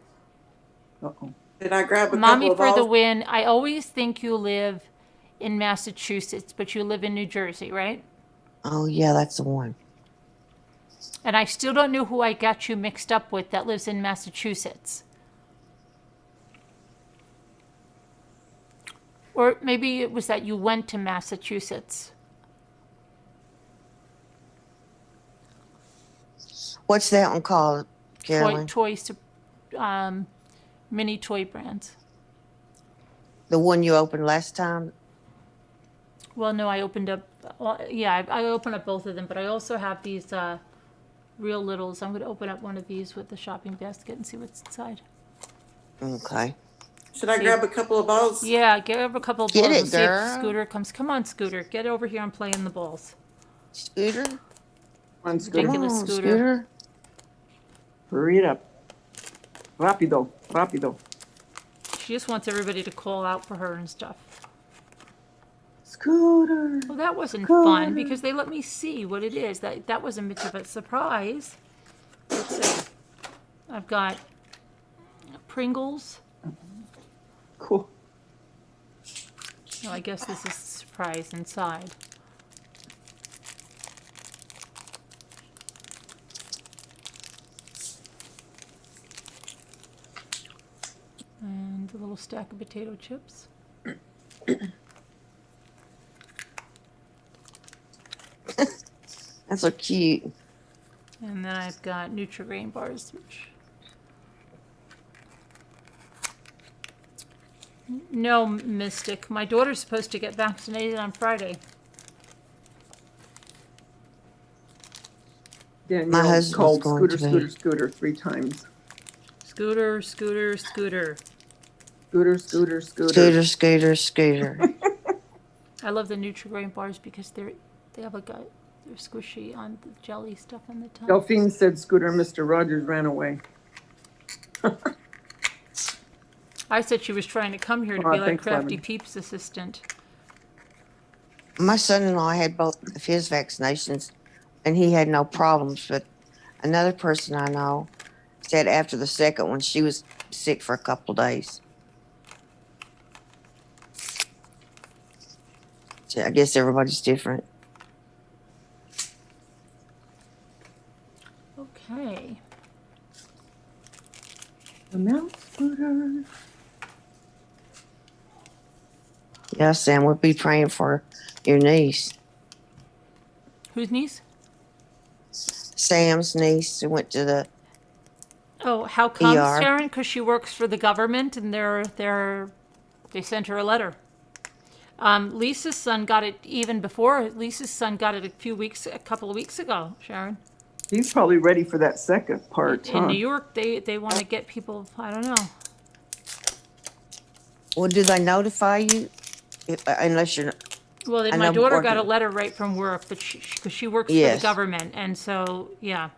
Uh-oh. Did I grab a Mommy couple of for balls? the win. I always think you live in Massachusetts, but you live in New Jersey, right? Oh, yeah, that's the one. And I still don't know who I got you mixed up with that lives in Massachusetts. Or maybe it was that you went to Massachusetts. What's that one called, Carolyn? Mini toy brands. The one you opened last time? Well, no, I opened up. I opened up both of them, but I also have these real littles. I'm going to open up one of these with the shopping basket and see what's inside. Okay. Should I grab a couple of balls? Yeah, grab a couple of Get balls it, and see if girl. Scooter comes. Come on, Scooter, get over here and play in the balls. Scooter? Come on, Scooter. Ridiculous. Come on, Scooter. Hurry it up. Rapido, rapido. She just wants everybody to call out for her and stuff. Scooter. Well, that wasn't Scooter. fun because they let me see what it is. That wasn't much of a surprise. Let's see. I've got Pringles. Cool. Oh, I guess this is a surprise inside. And a little stack of potato chips. That's so cute. And then I've got Nutri-Grain bars, which No, Mystic. My daughter's supposed to get vaccinated on Friday. Danielle husband's called going Scooter, to be. Scooter, Scooter 3 times. Scooter, scooter, scooter. Scooter, Scooter, Scooter. Scooter, scooter, scooter. I love the Nutri-Grain bars because they have like they're squishy on the jelly stuff on the top. Delphine said Scooter Mr. Rogers ran away. I said she was trying to come here to Aw, be like thanks, Crafty Lemon. Peeps' assistant. My son-in-law had both of his vaccinations, and he had no problems. But another person I know said after the second one, she was sick for a couple days. So I guess everybody's different. Okay. Now, Scooter. Yeah, Sam, we'll be praying for your niece. Whose niece? Sam's niece who went to the Oh, how come, ER. Sharon? Because she works for the government, and they sent her a letter. Lisa's son got it even before. Lisa's son got it a couple of weeks ago, Sharon. He's probably ready for that second part, In huh? New York, they want to get people. I don't know. Well, do they notify you? Unless you're. Well, I my know daughter got a working- letter right from work, but because she works for the Yes. government, and so yeah.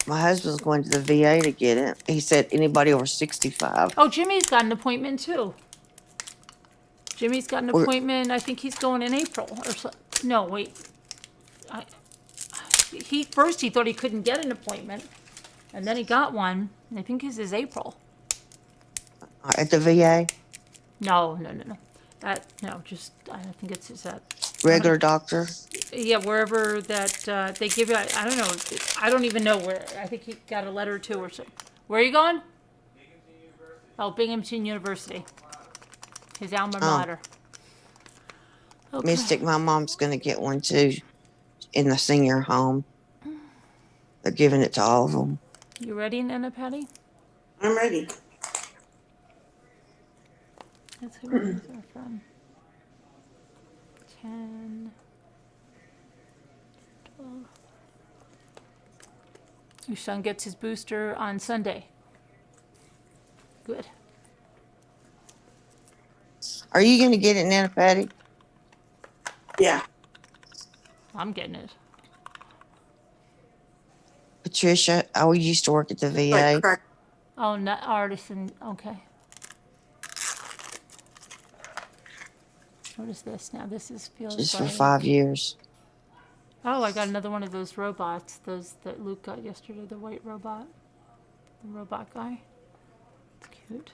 My husband's going to the VA to get it. He said anybody over 65. Oh, Jimmy's got an appointment too. Jimmy's got an Or- appointment. I think he's going in April or so. No, wait. He thought he couldn't get an appointment, and then he got one. And I think his is April. At the VA? No. Just I think it's that. Regular doctor? Yeah, wherever that they give you. I don't know. I don't even know where. I think he got a letter too or so. Where are you going? Oh, Binghamton University. His alma Oh. mater. Okay. Mystic, my mom's going to get one too in the senior home. They're giving it to all of them. You ready, Nana Patty? I'm ready. Let's see where these are from. 10, 12. Your son gets his booster on Sunday. Good. Are you going to get it, Nana Patty? Yeah. I'm getting it. Patricia, I used to work at the VA. Like crack. Oh, not artisan. Okay. What is this now? This feels Just for like 5 years. Oh, I got another one of those robots. Those that Luke got yesterday. The white robot. The robot guy. It's cute.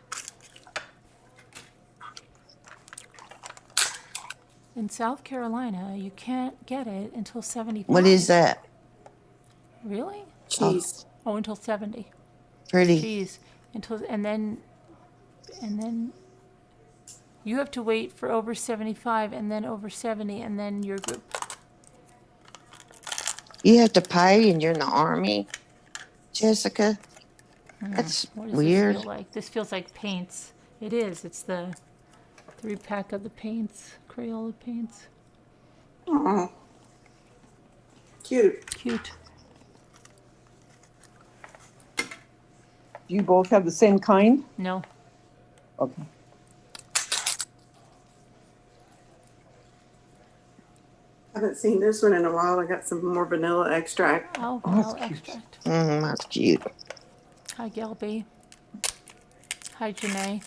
In South Carolina, you can't get it until 75. What is that? Really? Cheese. Oh, until 70. Pretty. Jeez. And then you have to wait for over 75 and then over 70 and then your group. You have to pay and you're in the Army, Jessica? That's What does weird. this feel like? This feels like paints. It is. It's the 3-pack of the paints, Crayola paints. Oh. Cute. Cute. Do you both have the same kind? No. Okay. I haven't seen this one in a while. I got some more vanilla extract. Oh, Oh, vanilla that's cute. extract. That's cute. Hi, Gelby. Hi, Janae.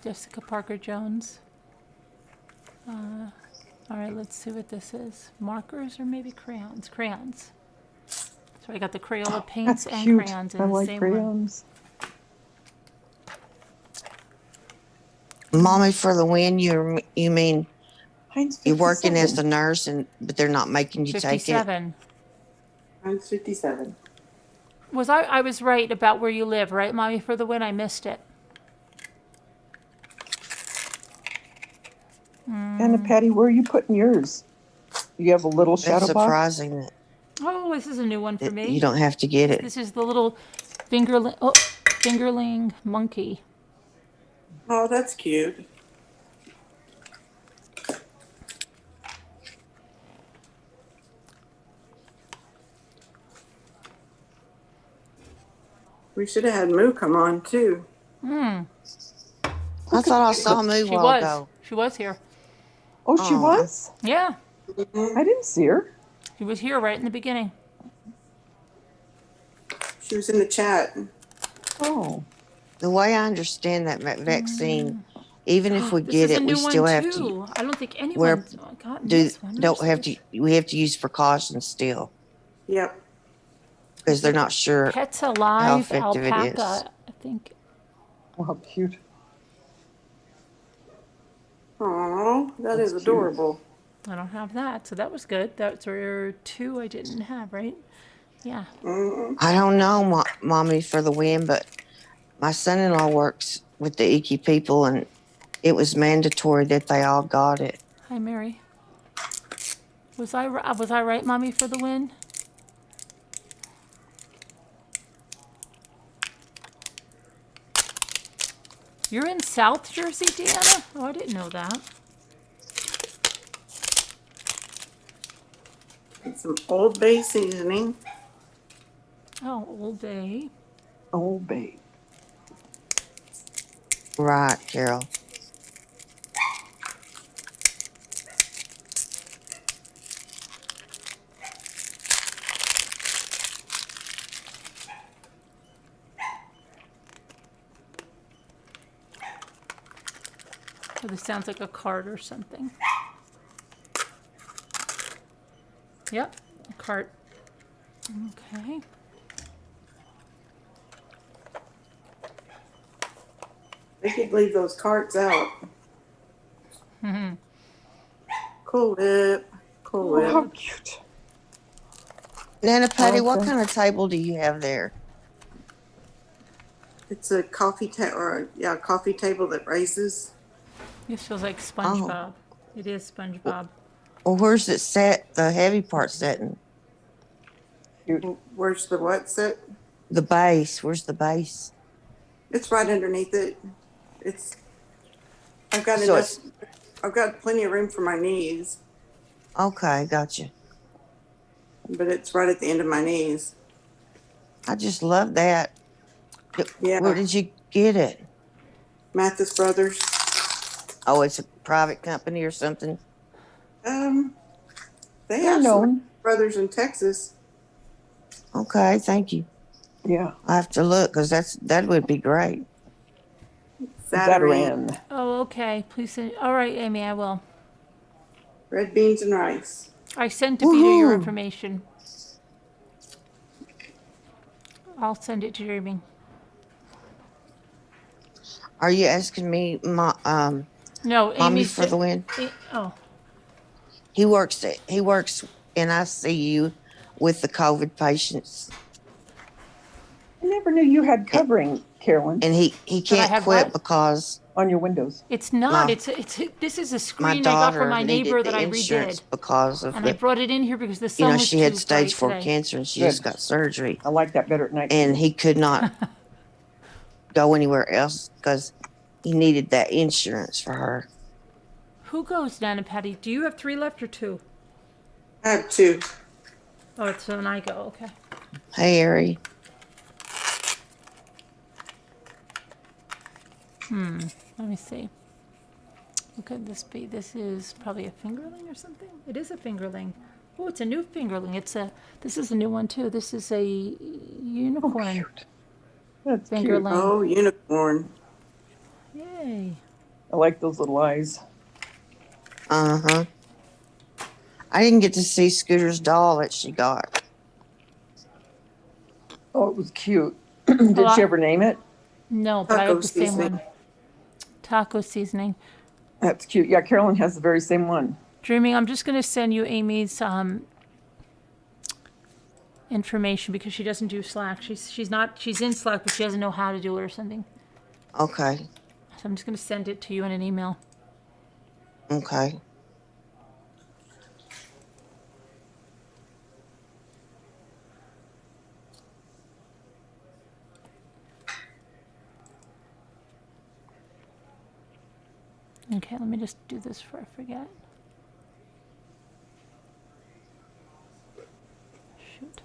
Jessica Parker Jones. All right, let's see what this is. Markers or maybe crayons? Crayons. So I got the Crayola paints That's and cute. crayons in I the like same one. crayons. Mommy for the win, you mean Mine's you're working as 57. the nurse but they're not making you take it? 57. Mine's 57. I was right about where you live, right, Mommy, for the win? I missed it. Anna Patty, where are you putting yours? You have a little That's shadow box? surprising that Oh, this is a new one for me. you don't have to get it. This is the little finger. Oh, fingerling monkey. Oh, that's cute. We should have had Moo come on too. Hmm. I thought I saw Moo a She while was. ago. She was here. Oh, she Oh. was? Yeah. I didn't see her. She was here right in the beginning. She was in the chat. Oh. The way I understand that vaccine, even if we This get is a it, we new one still have to too. I don't think wear- anyone's gotten this one. don't have to. We have to use precautions still Yep. because they're not sure. Pets Alive effective it is. alpaca, I think. Oh, how cute. Oh, that is That's cute. adorable. I don't have that, so that was good. That's were two I didn't have, right? Yeah. I don't know, mommy, for the win, but my son-in-law works with the Icky people, and it was mandatory that they all got it. Hi, Mary. Was I right, Mommy, for the win? You're in South Jersey, Deanna? Oh, I didn't know that. Some Old Bay seasoning. Oh, Old Bay. Oh, babe. Right, Carol. Oh, this sounds like a cart or something. Yep, a cart. Okay. They could leave those carts out. Mm-hmm. Cool Whip. Cool Oh, how Whip. cute. Nana Patty, what Okay. kind of table do you have there? It's a coffee coffee table that raises. This feels like SpongeBob. It is SpongeBob. Well, where's it set? The heavy part setting? Where's the what set? The base. Where's the base? It's right underneath it. I've got So enough. I've got plenty of room for my knees, Okay, gotcha. but it's right at the end of my knees. I just love that. Yeah. Where did you get it? Mathis Brothers. Oh, it's a private company or something? They They're have known. some brothers in Texas. Okay, thank you. Yeah. I have to look because that would be great. Zatarain. Oh, okay. Please send. All right, Amy, I will. Red beans and rice. I sent Davita your Woohoo. information. I'll send it to Jamie. Are you asking me, No, mommy, Amy's for the win? Oh, He works in ICU with the COVID patients, I never knew you had covering, Carolyn, and he can't have quit what? because on your windows. it's not. My- This is a my screen I got daughter from my needed neighbor the that I insurance redid, because of and I the, brought it in here because the sun was she had too stage bright 4 today. cancer and she Good. just got surgery, I like that better at night. and he could not go anywhere else because he needed that insurance for her. Who goes, Nana Patty? Do you have 3 left or 2? I have 2. Oh, it's when I go. Okay. Hey, Ari. Let me see. What could this be? This is probably a fingerling or something. It is a fingerling. Oh, it's a new fingerling. This is a new one too. This is a unicorn Cute. That's cute. fingerling. Oh, unicorn. Yay. I like those little eyes. Uh-huh. I didn't get to see Scooter's doll that she got. Oh, it was cute. Did Oh, she ever name it? No, but I Taco have the same seasoning. one. Taco seasoning. That's cute. Yeah, Carolyn has the very same one. Dreaming, I'm just going to send you Amy's information because she doesn't do Slack. She's in Slack, but she doesn't know how to do it or something. Okay. So I'm just going to send it to you in an email. Okay. Okay, let me just do this before I forget. Shoot.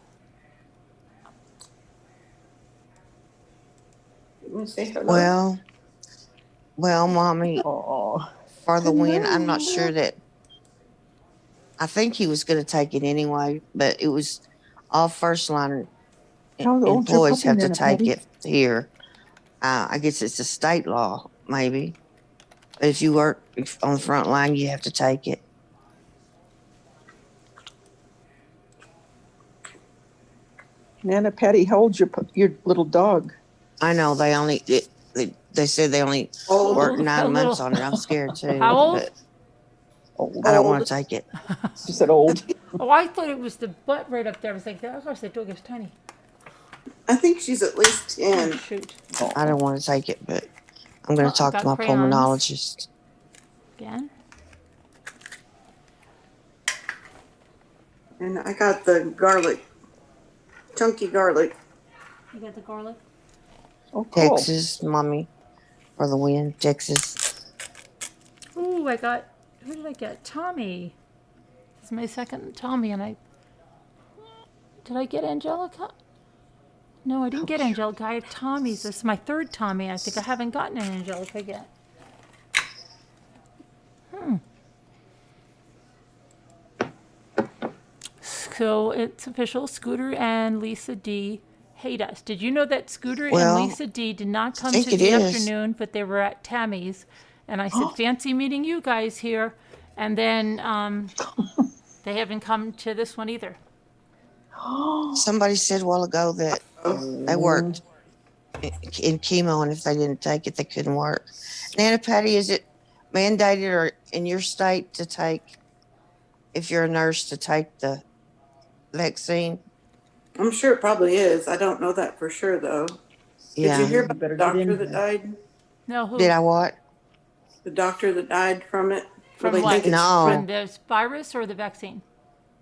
You want to say hello? Well, mommy, Oh, for the win, I'm not hello. sure that. I think he was going to take it anyway, but it was all first line How old's your employees puppy, have to Nana take Patty? it here. I guess it's a state law, maybe. But if you work on the front line, you have to take it. Nana Patty, how old's your little dog? I know they said they only Old. worked A 9 months little- on it. I'm scared too. How old? But Old. I don't want Old. to take it. You said old. Oh, I thought it was the butt right up there. I was like, oh gosh, that dog is tiny. I think she's at least Oh, 10. shoot. I don't want to take it, but I'm going Oh, to talk got to my crayons. pulmonologist. Again. And I got the garlic, chunky garlic. You got the garlic? Oh, cool. Texas, mommy, for the win. Texas. Ooh, who did I get? Tommy. This is my second Tommy, and did I get Angelica? No, I didn't get Angelica. I had Tommy's. This is my third Tommy. I think I haven't gotten an Angelica yet. So it's official. Scooter and Lisa D hate us. Did you know that Scooter Well, and Lisa D did not come think to it the is. afternoon, but they were at Tammy's, and I said, "Fancy meeting you guys here." And then they haven't come to this one either. Somebody said a while ago that they worked in chemo, and if they didn't take it, they couldn't work. Nana Patty, is it mandated or in your state to take, if you're a nurse, to take the vaccine? I'm sure it probably is. I don't know that for sure, though. Did Yeah. you hear You about better the get in doctor that here. died? No, who? Did I what? The doctor that died from it? From Well, they what? think it's No. From the virus or the vaccine?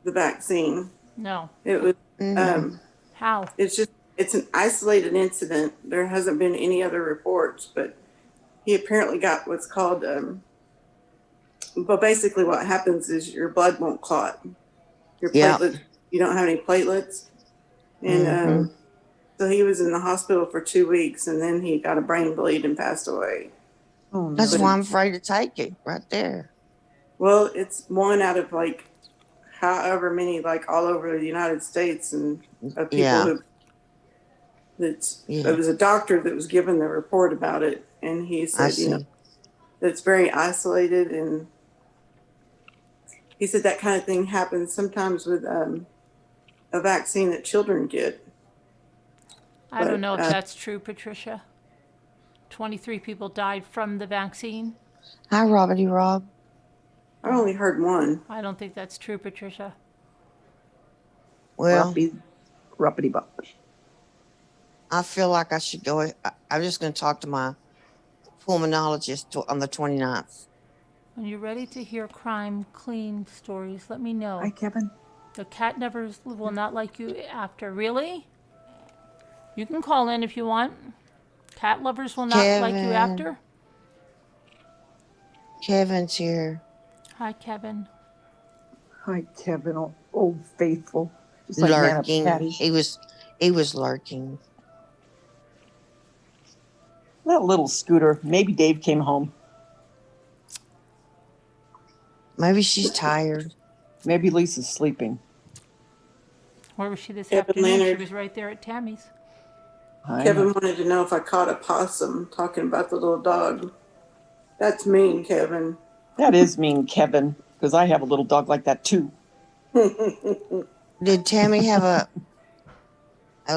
the vaccine. No. It was. Mm. How? It's an isolated incident. There hasn't been any other reports, but he apparently got what's called. But basically, what happens is your blood won't clot. Your Yeah. platelets. You don't have any platelets, and Mhm. so he was in the hospital for 2 weeks, and then he got a brain bleed and passed away. Oh, no. That's why I'm afraid to take it right there. Well, it's one out of like however many, like all over the United States, and of people Yeah. who. It Yeah. was a doctor that was given the report about it, and he I said, see. that it's very isolated, and he said that kind of thing happens sometimes with a vaccine that children get. I don't But, know if that's true, Patricia. 23 people died from the vaccine. Hi, Robbity Rob. I only heard one. I don't think that's true, Patricia. Well, Ruppity bop. I feel like I should go. I'm just going to talk to my pulmonologist on the 29th. When you're ready to hear crime clean stories, let me know. Hi, Kevin. The cat never will not like you after. Really? You can call in if you want. Cat lovers will not like you Kevin. after. Kevin's here. Hi, Kevin. Hi, Kevin. Old faithful. Just like Nana Lurking. Patty. He was lurking. That little Scooter. Maybe Dave came home. Maybe she's tired. Maybe Lisa's sleeping. Where was she this Kevin afternoon? Leonard. She was right there at Tammy's. Kevin wanted to know if I caught a possum, talking about the little dog. That's mean, Kevin. That is mean, Kevin, because I have a little dog like that too. Did Tammy have a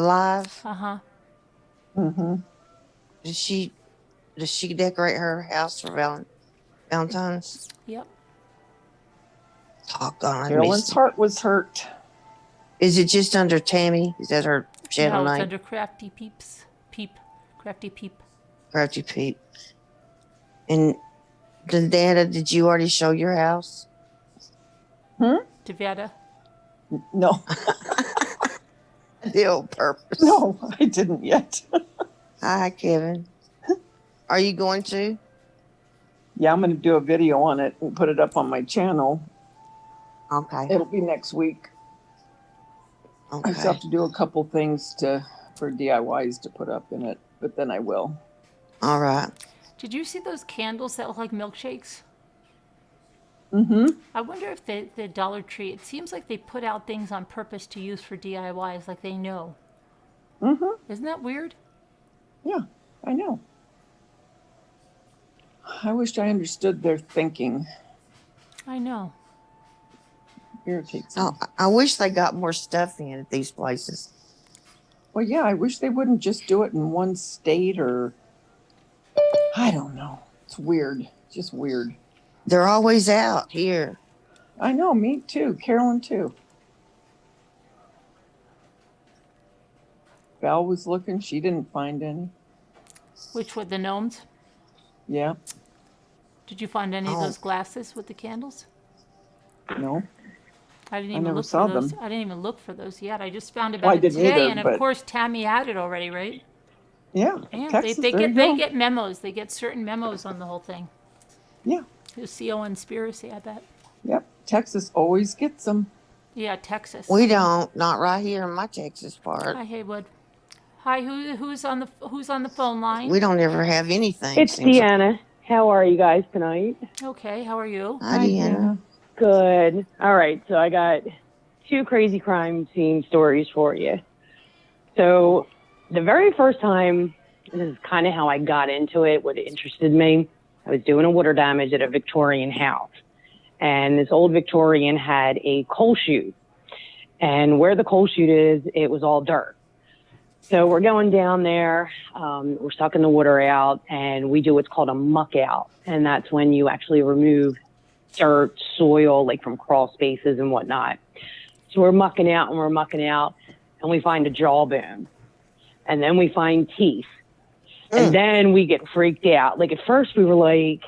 live? Uh-huh. Mm-hmm. Does she decorate her house for Valentine's? Yep. Doggone, I Carolyn's missed it. heart was hurt. Is it just under Tammy? Is that her channel No, it's name? under Crafty Peeps. Crafty Peep. Crafty Pete. And Dada, did you already show your house? Devetta. No, The old purpose. no, I didn't yet. Hi, Kevin. Are you going to? Yeah, I'm going to do a video on it and put it up on my channel. Okay. It'll be next week. I still Okay. have to do a couple things for DIYs to put up in it, but then I will. All right. Did you see those candles that look like milkshakes? Mm-hmm. I wonder if the Dollar Tree, it seems like they put out things on purpose to use for DIYs, like they know. Mm-hmm. Isn't that weird? Yeah, I know. I wished I understood their thinking. I know. Irritates me. Oh, I wish they got more stuff in at these places. Well, yeah, I wish they wouldn't just do it in one state or I don't know. It's weird. Just weird. They're always out here. I know, me too. Carolyn too. Val was looking. She didn't find any. Which were the gnomes? Yeah. Did you find any of Oh. those glasses with the candles? No. I didn't I even never look saw for those. them. I didn't even look for those yet. I just found Well, I about it didn't today, either, and of but- course Tammy had it already, right? Yeah. Yeah, Texas, they there get you they go. get memos. They get certain memos on the whole thing. Yeah. The CO conspiracy, I bet. Yep. Texas always gets them. Yeah, Texas. We don't. Not right here in my Texas part. Hi, Haywood. Hi, who's on the phone line? We don't ever have anything. It's seems like. Deanna. How are you guys tonight? Okay, how are you? Hi, Deanna. Good. All right. So I got 2 crazy crime scene stories for you. So the very first time, this is kind of how I got into it, what interested me. I was doing a water damage at a Victorian house. And this old Victorian had a coal chute. And where the coal chute is, it was all dirt. So we're going down there, we're sucking the water out, and we do what's called a muck out. And that's when you actually remove dirt, soil, like from crawl spaces and whatnot. So we're mucking out, and we find a jawbone. And then we find teeth. And then we get freaked out. Like at first we were like,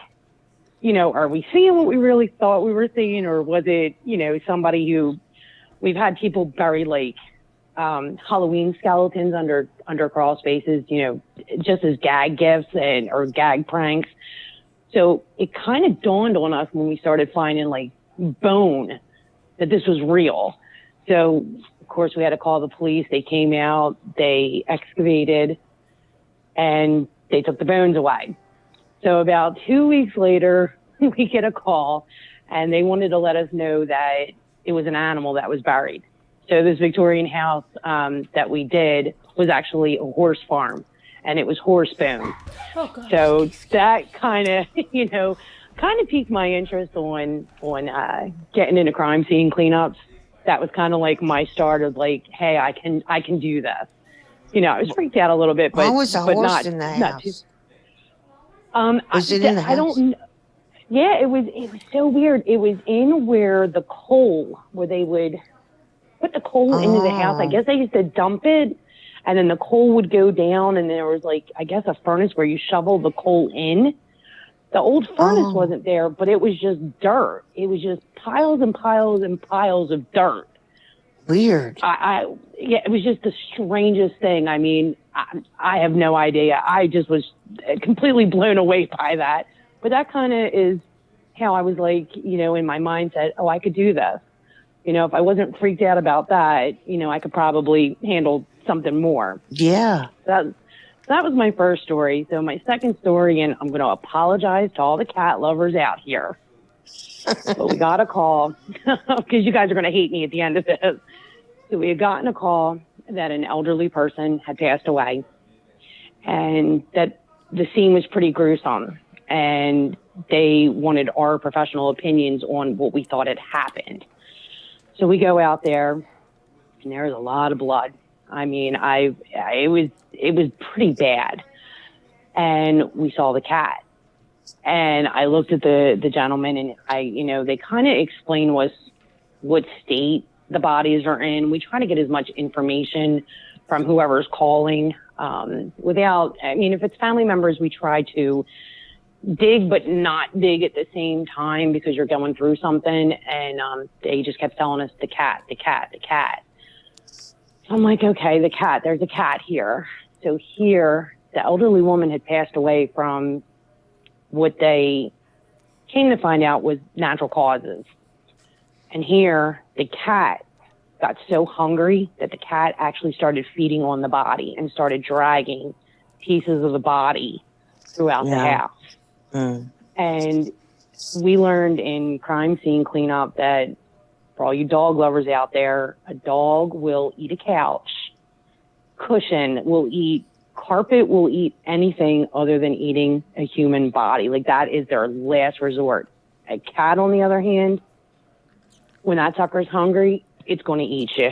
you know, are we seeing what we really thought we were seeing? Or was it, you know, somebody who, we've had people bury like Halloween skeletons under crawl spaces, you know, just as gag gifts or gag pranks. So it kind of dawned on us when we started finding like bone that this was real. So of course we had to call the police. They came out, they excavated, and they took the bones away. So about 2 weeks later, we get a call, and they wanted to let us know that it was an animal that was buried. So this Victorian house that we did was actually a horse farm, and it was horse bone. Oh, gosh. So that kind of, you know, piqued my interest on getting into crime scene cleanups. That was kind of like my start of like, hey, I can do this. You know, I was freaked out a little bit, but Why was a but horse not in the not too. house? Was it in the house? I don't. Yeah, it was so weird. It was in where the coal, where they would put the coal into the house. I Oh. guess they used to dump it, and then the coal would go down, and there was like, I guess, a furnace where you shovel the coal in. The old furnace Oh. wasn't there, but it was just dirt. It was just piles and piles and piles of dirt. Weird. Yeah, it was just the strangest thing. I mean, I have no idea. I just was completely blown away by that. But that kind of is how I was like, you know, in my mindset, oh, I could do this. You know, if I wasn't freaked out about that, you know, I could probably handle something more. Yeah. That was my first story. So my second story, and I'm going to apologize to all the cat lovers out here. But we got a call because you guys are going to hate me at the end of this. So we had gotten a call that an elderly person had passed away, and that the scene was pretty gruesome, and they wanted our professional opinions on what we thought had happened. So we go out there, and there's a lot of blood. I mean, it was pretty bad, and we saw the cat. And I looked at the gentleman, and they kind of explained what state the bodies are in. We try to get as much information from whoever's calling. If it's family members, we try to dig, but not dig at the same time because you're going through something. And they just kept telling us the cat. So I'm like, okay, the cat, there's a cat here. So here, the elderly woman had passed away from what they came to find out was natural causes. And here, the cat got so hungry that the cat actually started feeding on the body and started dragging pieces of the body throughout the house. And we learned in crime scene cleanup that for all you dog lovers out there, a dog will eat a couch, cushion, will eat carpet, will eat anything other than eating a human body. Like, that is their last resort. A cat, on the other hand, when that sucker's hungry, it's going to eat you.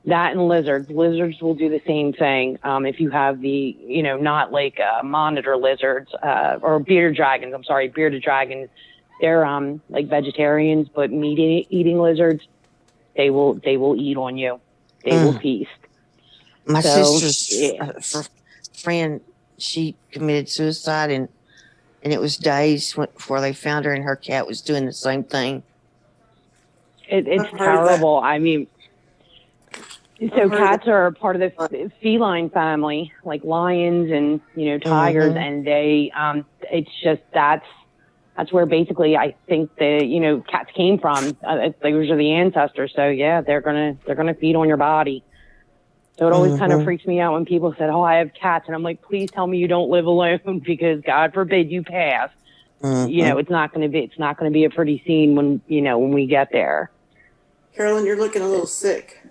That and lizards. Lizards will do the same thing. If you have the, not like monitor lizards or bearded dragons. I'm sorry, bearded dragons. They're like vegetarians, but meat eating lizards, they will eat on you. They will feast. My sister's friend, she committed suicide, and it was days before they found her, and her cat was doing the same thing. It's terrible. I mean, so cats are part of the feline family, like lions and tigers, and they it's just that's where basically I think the cats came from. Those are the ancestors. So yeah, they're gonna feed on your body. So it always kind of freaks me out when people said, "Oh, I have cats," and I'm like, "Please tell me you don't live alone, because God forbid you pass." It's not going to be a pretty scene when we get there. Carolyn, you're looking a little sick.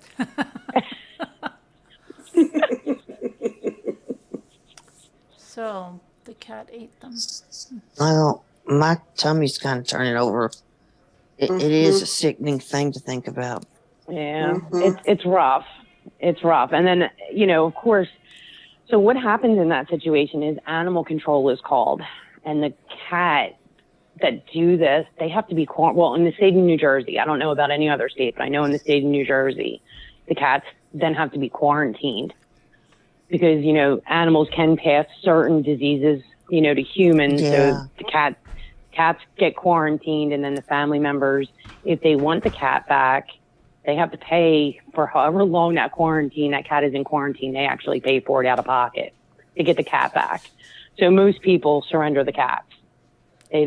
So the cat ate them. Well, my tummy's kind of turning over. It is a sickening thing to think about. Yeah, it's rough. It's rough. And then, of course, so what happens in that situation is animal control is called. And the cat that do this, they have to be, in the state of New Jersey, I don't know about any other state, but I know in the state of New Jersey, the cats then have to be quarantined because, animals can pass certain diseases, to humans. Yeah. So the cats get quarantined, and then the family members, if they want the cat back, they have to pay for however long that cat is in quarantine. They actually pay for it out of pocket to get the cat back. So most people surrender the cats. They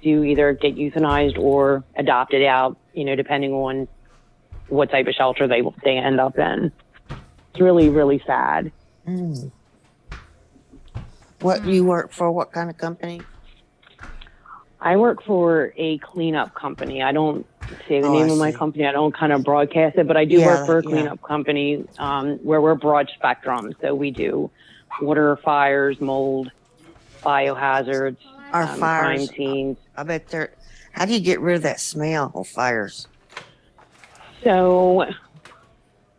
do either get euthanized or adopted out, depending on what type of shelter they end up in. It's really, really sad. What you work for? What kind of company? I work for a cleanup company. I don't say the name of my company. I don't kind of broadcast it, but I do work for a cleanup company where we're broad spectrum. So we do water, fires, mold, biohazards, Our fires, crime scenes. I bet how do you get rid of that smell of fires? So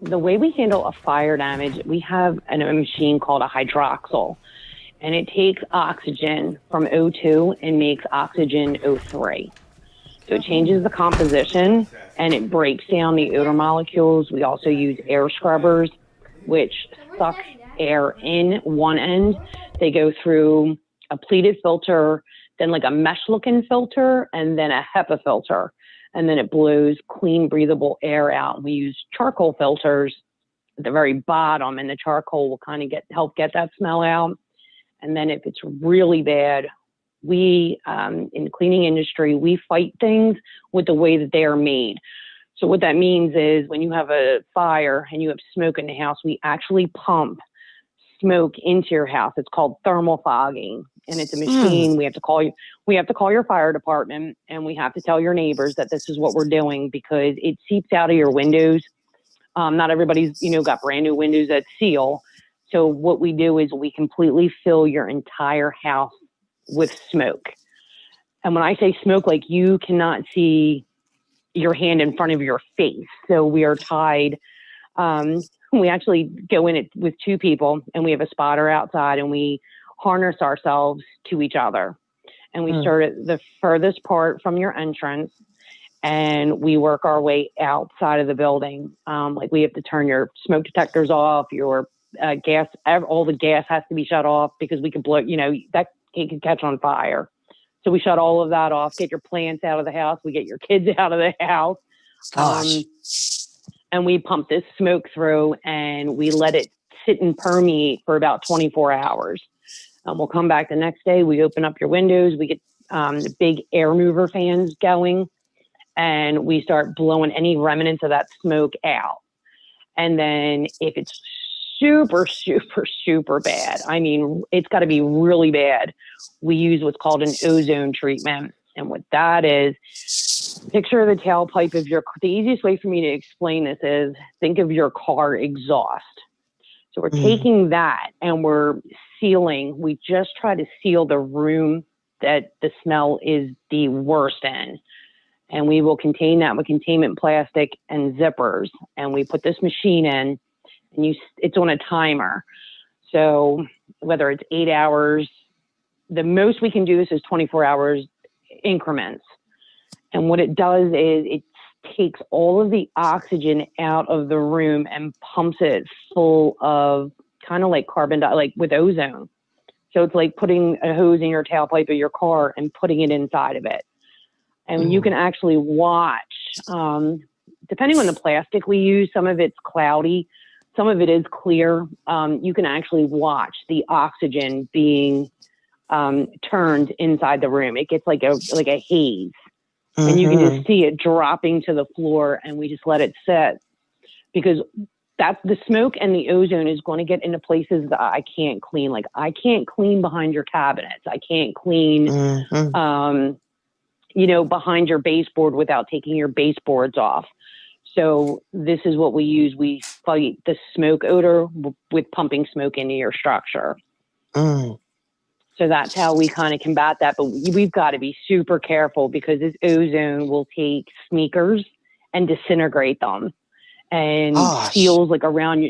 the way we handle a fire damage, we have a machine called a hydroxyl, and it takes oxygen from O2 and makes oxygen O3. So it changes the composition and it breaks down the odor molecules. We also use air scrubbers, which suck air in one end. They go through a pleated filter, then like a mesh looking filter, and then a HEPA filter. And then it blows clean, breathable air out. We use charcoal filters at the very bottom, and the charcoal will kind of help get that smell out. And then if it's really bad, we, in the cleaning industry, we fight things with the way that they are made. So what that means is when you have a fire and you have smoke in the house, we actually pump smoke into your house. It's called thermal fogging, and it's a machine. We have to call your fire department, and we have to tell your neighbors that this is what we're doing, because it seeps out of your windows. Not everybody's, got brand new windows that seal. So what we do is we completely fill your entire house with smoke. And when I say smoke, like, you cannot see your hand in front of your face. So we are tied. We actually go in it with two people, and we have a spotter outside, and we harness ourselves to each other. And we start at the furthest part from your entrance, and we work our way outside of the building. Like, we have to turn your smoke detectors off, your gas, all the gas has to be shut off, because we could blow, that it could catch on fire. So we shut all of that off, get your plants out of the house. We get your kids out of the house. And we pump this smoke through, and we let it sit and permeate for about 24 hours. We'll come back the next day. We open up your windows. We get the big air mover fans going, and we start blowing any remnants of that smoke out. And then if it's super, super, super bad, I mean, it's got to be really bad, we use what's called an ozone treatment. And what that is, picture the tailpipe of the easiest way for me to explain this is think of your car exhaust. So we're taking that and we're sealing. We just try to seal the room that the smell is the worst in. And we will contain that with containment plastic and zippers. And we put this machine in, and it's on a timer. So whether it's 8 hours, the most we can do this is 24 hours increments. And what it does is it takes all of the oxygen out of the room and pumps it full of kind of like carbon dioxide, like with ozone. So it's like putting a hose in your tailpipe of your car and putting it inside of it. And you can actually watch, depending on the plastic we use, some of it's cloudy, some of it is clear. You can actually watch the oxygen being turned inside the room. It gets like a haze. And you can just see it dropping to the floor, and we just let it sit because that's the smoke and the ozone is going to get into places that I can't clean. Like I can't clean behind your cabinets. I can't clean, behind your baseboard without taking your baseboards off. So this is what we use. We fight the smoke odor with pumping smoke into your structure. So that's how we kind of combat that. But we've got to be super careful because this ozone will take sneakers and disintegrate them, and seals around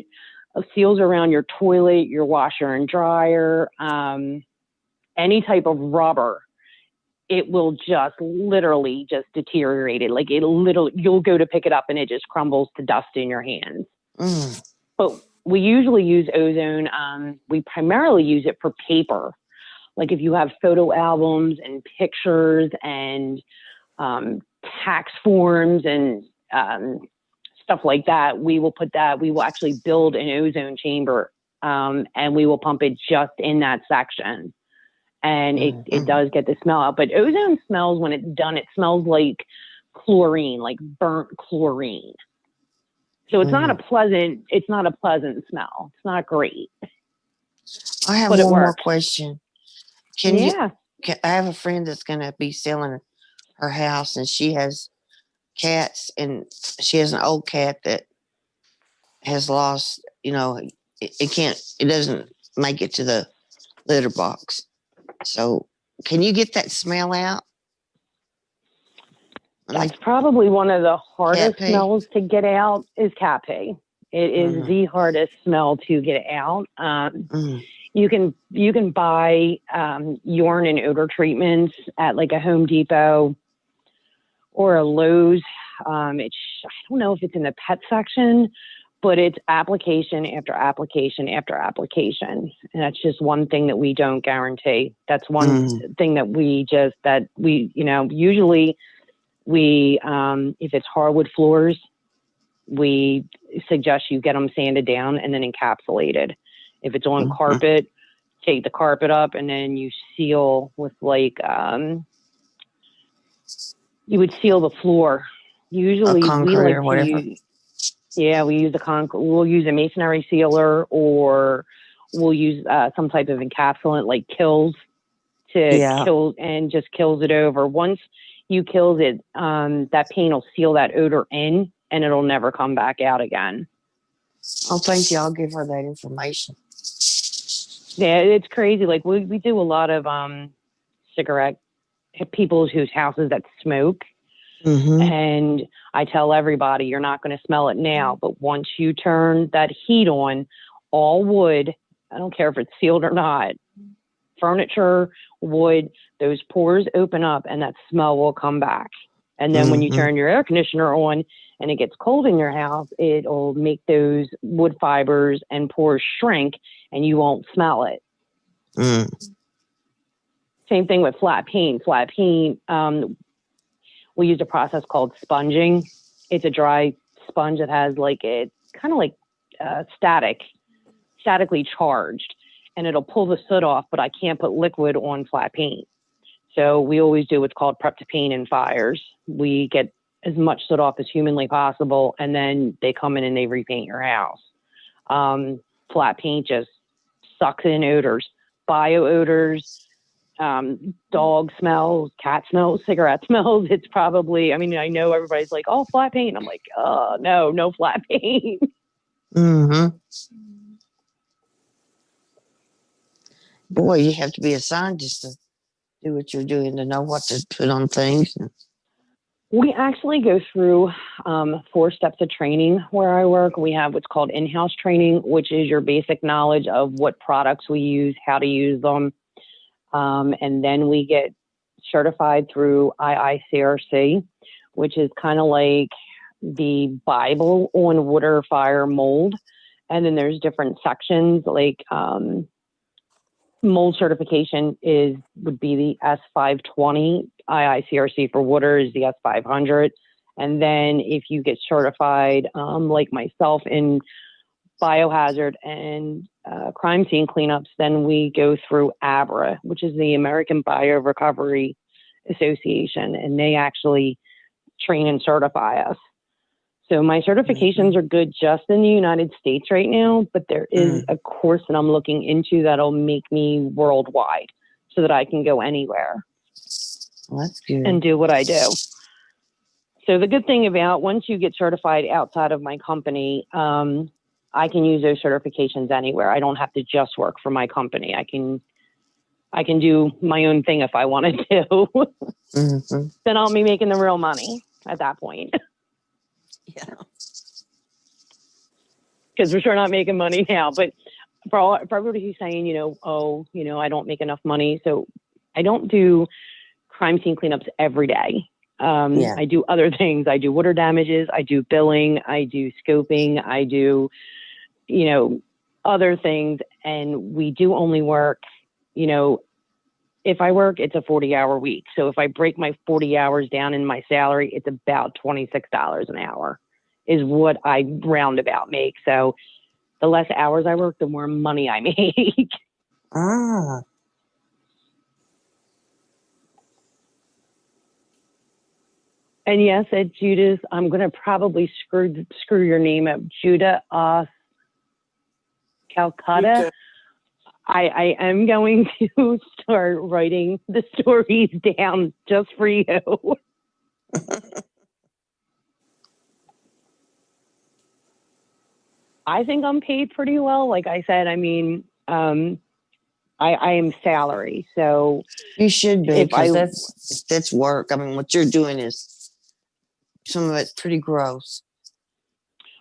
your toilet, your washer and dryer, any type of rubber. It will just literally just deteriorate it. Like you'll go to pick it up and it just crumbles to dust in your hands. But we usually use ozone. We primarily use it for paper. Like if you have photo albums and pictures and tax forms and stuff like that, we will actually build an ozone chamber and we will pump it just in that section. And it does get the smell out. But ozone smells, when it's done, it smells like chlorine, like burnt chlorine. So it's not a pleasant smell. It's not great. I have one more question. I have a friend that's going to be selling her house, and she has cats, and she has an old cat that has lost, it doesn't make it to the litter box. So can you get that smell out? That's probably one of the hardest smells to get out is cat pee. It is the hardest smell to get out. You can buy urine and odor treatments at like a Home Depot or a Lowe's. I don't know if it's in the pet section, but it's application after application after application. And that's just one thing that we don't guarantee. That's one thing that usually if it's hardwood floors, we suggest you get them sanded down and then encapsulated. If it's on carpet, take the carpet up and then you seal with you would seal the floor. Usually concrete or whatever. We use we'll use a masonry sealer, or we'll use some type of encapsulant like Kills to kill and just kills it over. Once you kills it, that paint will seal that odor in and it'll never come back out again. Oh, thank you. I'll give her that information. Yeah, it's crazy. Like we do a lot of cigarette people whose houses that smoke. And I tell everybody, you're not going to smell it now, but once you turn that heat on, all wood, I don't care if it's sealed or not, furniture, wood, those pores open up and that smell will come back. And then when you turn your air conditioner on and it gets cold in your house, it'll make those wood fibers and pores shrink and you won't smell it. Same thing with flat paint. We use a process called sponging. It's a dry sponge that has it's kind of like statically charged, and it'll pull the soot off, but I can't put liquid on flat paint. So we always do what's called prep to paint and fires. We get as much soot off as humanly possible, and then they come in and they repaint your house. Flat paint just sucks in odors, bio odors, dog smells, cat smells, cigarette smells. It's probably, I mean, I know everybody's like, oh, flat paint. I'm like, no flat paint. Mm-hmm. Boy, you have to be a scientist to do what you're doing to know what to put on things. We actually go through 4 steps of training where I work. We have what's called in-house training, which is your basic knowledge of what products we use, how to use them. And then we get certified through IICRC, which is kind of like the Bible on water, fire, mold. And then there's different sections like mold certification would be the S520. IICRC for water is the S500. And then if you get certified, like myself, in biohazard and crime scene cleanups, then we go through ABRA, which is the American Bio Recovery Association, and they actually train and certify us. So my certifications are good just in the United States right now, but there is a course that I'm looking into that'll make me worldwide so that I can go anywhere. Well, that's good. And do what I do. So the good thing about once you get certified outside of my company, I can use those certifications anywhere. I don't have to just work for my company. I can do my own thing if I wanted to. Then I'll be making the real money at that point. Yeah. Because we're sure not making money now. But for everybody who's saying, I don't make enough money. So I don't do crime scene cleanups every day. I do other things. I do water damages. I do billing. I do scoping. I do, other things. And we do only work, if I work, it's a 40-hour week. So if I break my 40 hours down in my salary, it's about $26 an hour is what I roundabout make. So the less hours I work, the more money I make. Ah. And yes, at Judah's, I'm going to probably screw your name up. Judah Calcutta. I am going to start writing the stories down just for you. I think I'm paid pretty well. Like I said, I mean, I am salary. So you should be, because that's work. I mean, what you're doing is, some of it's pretty gross.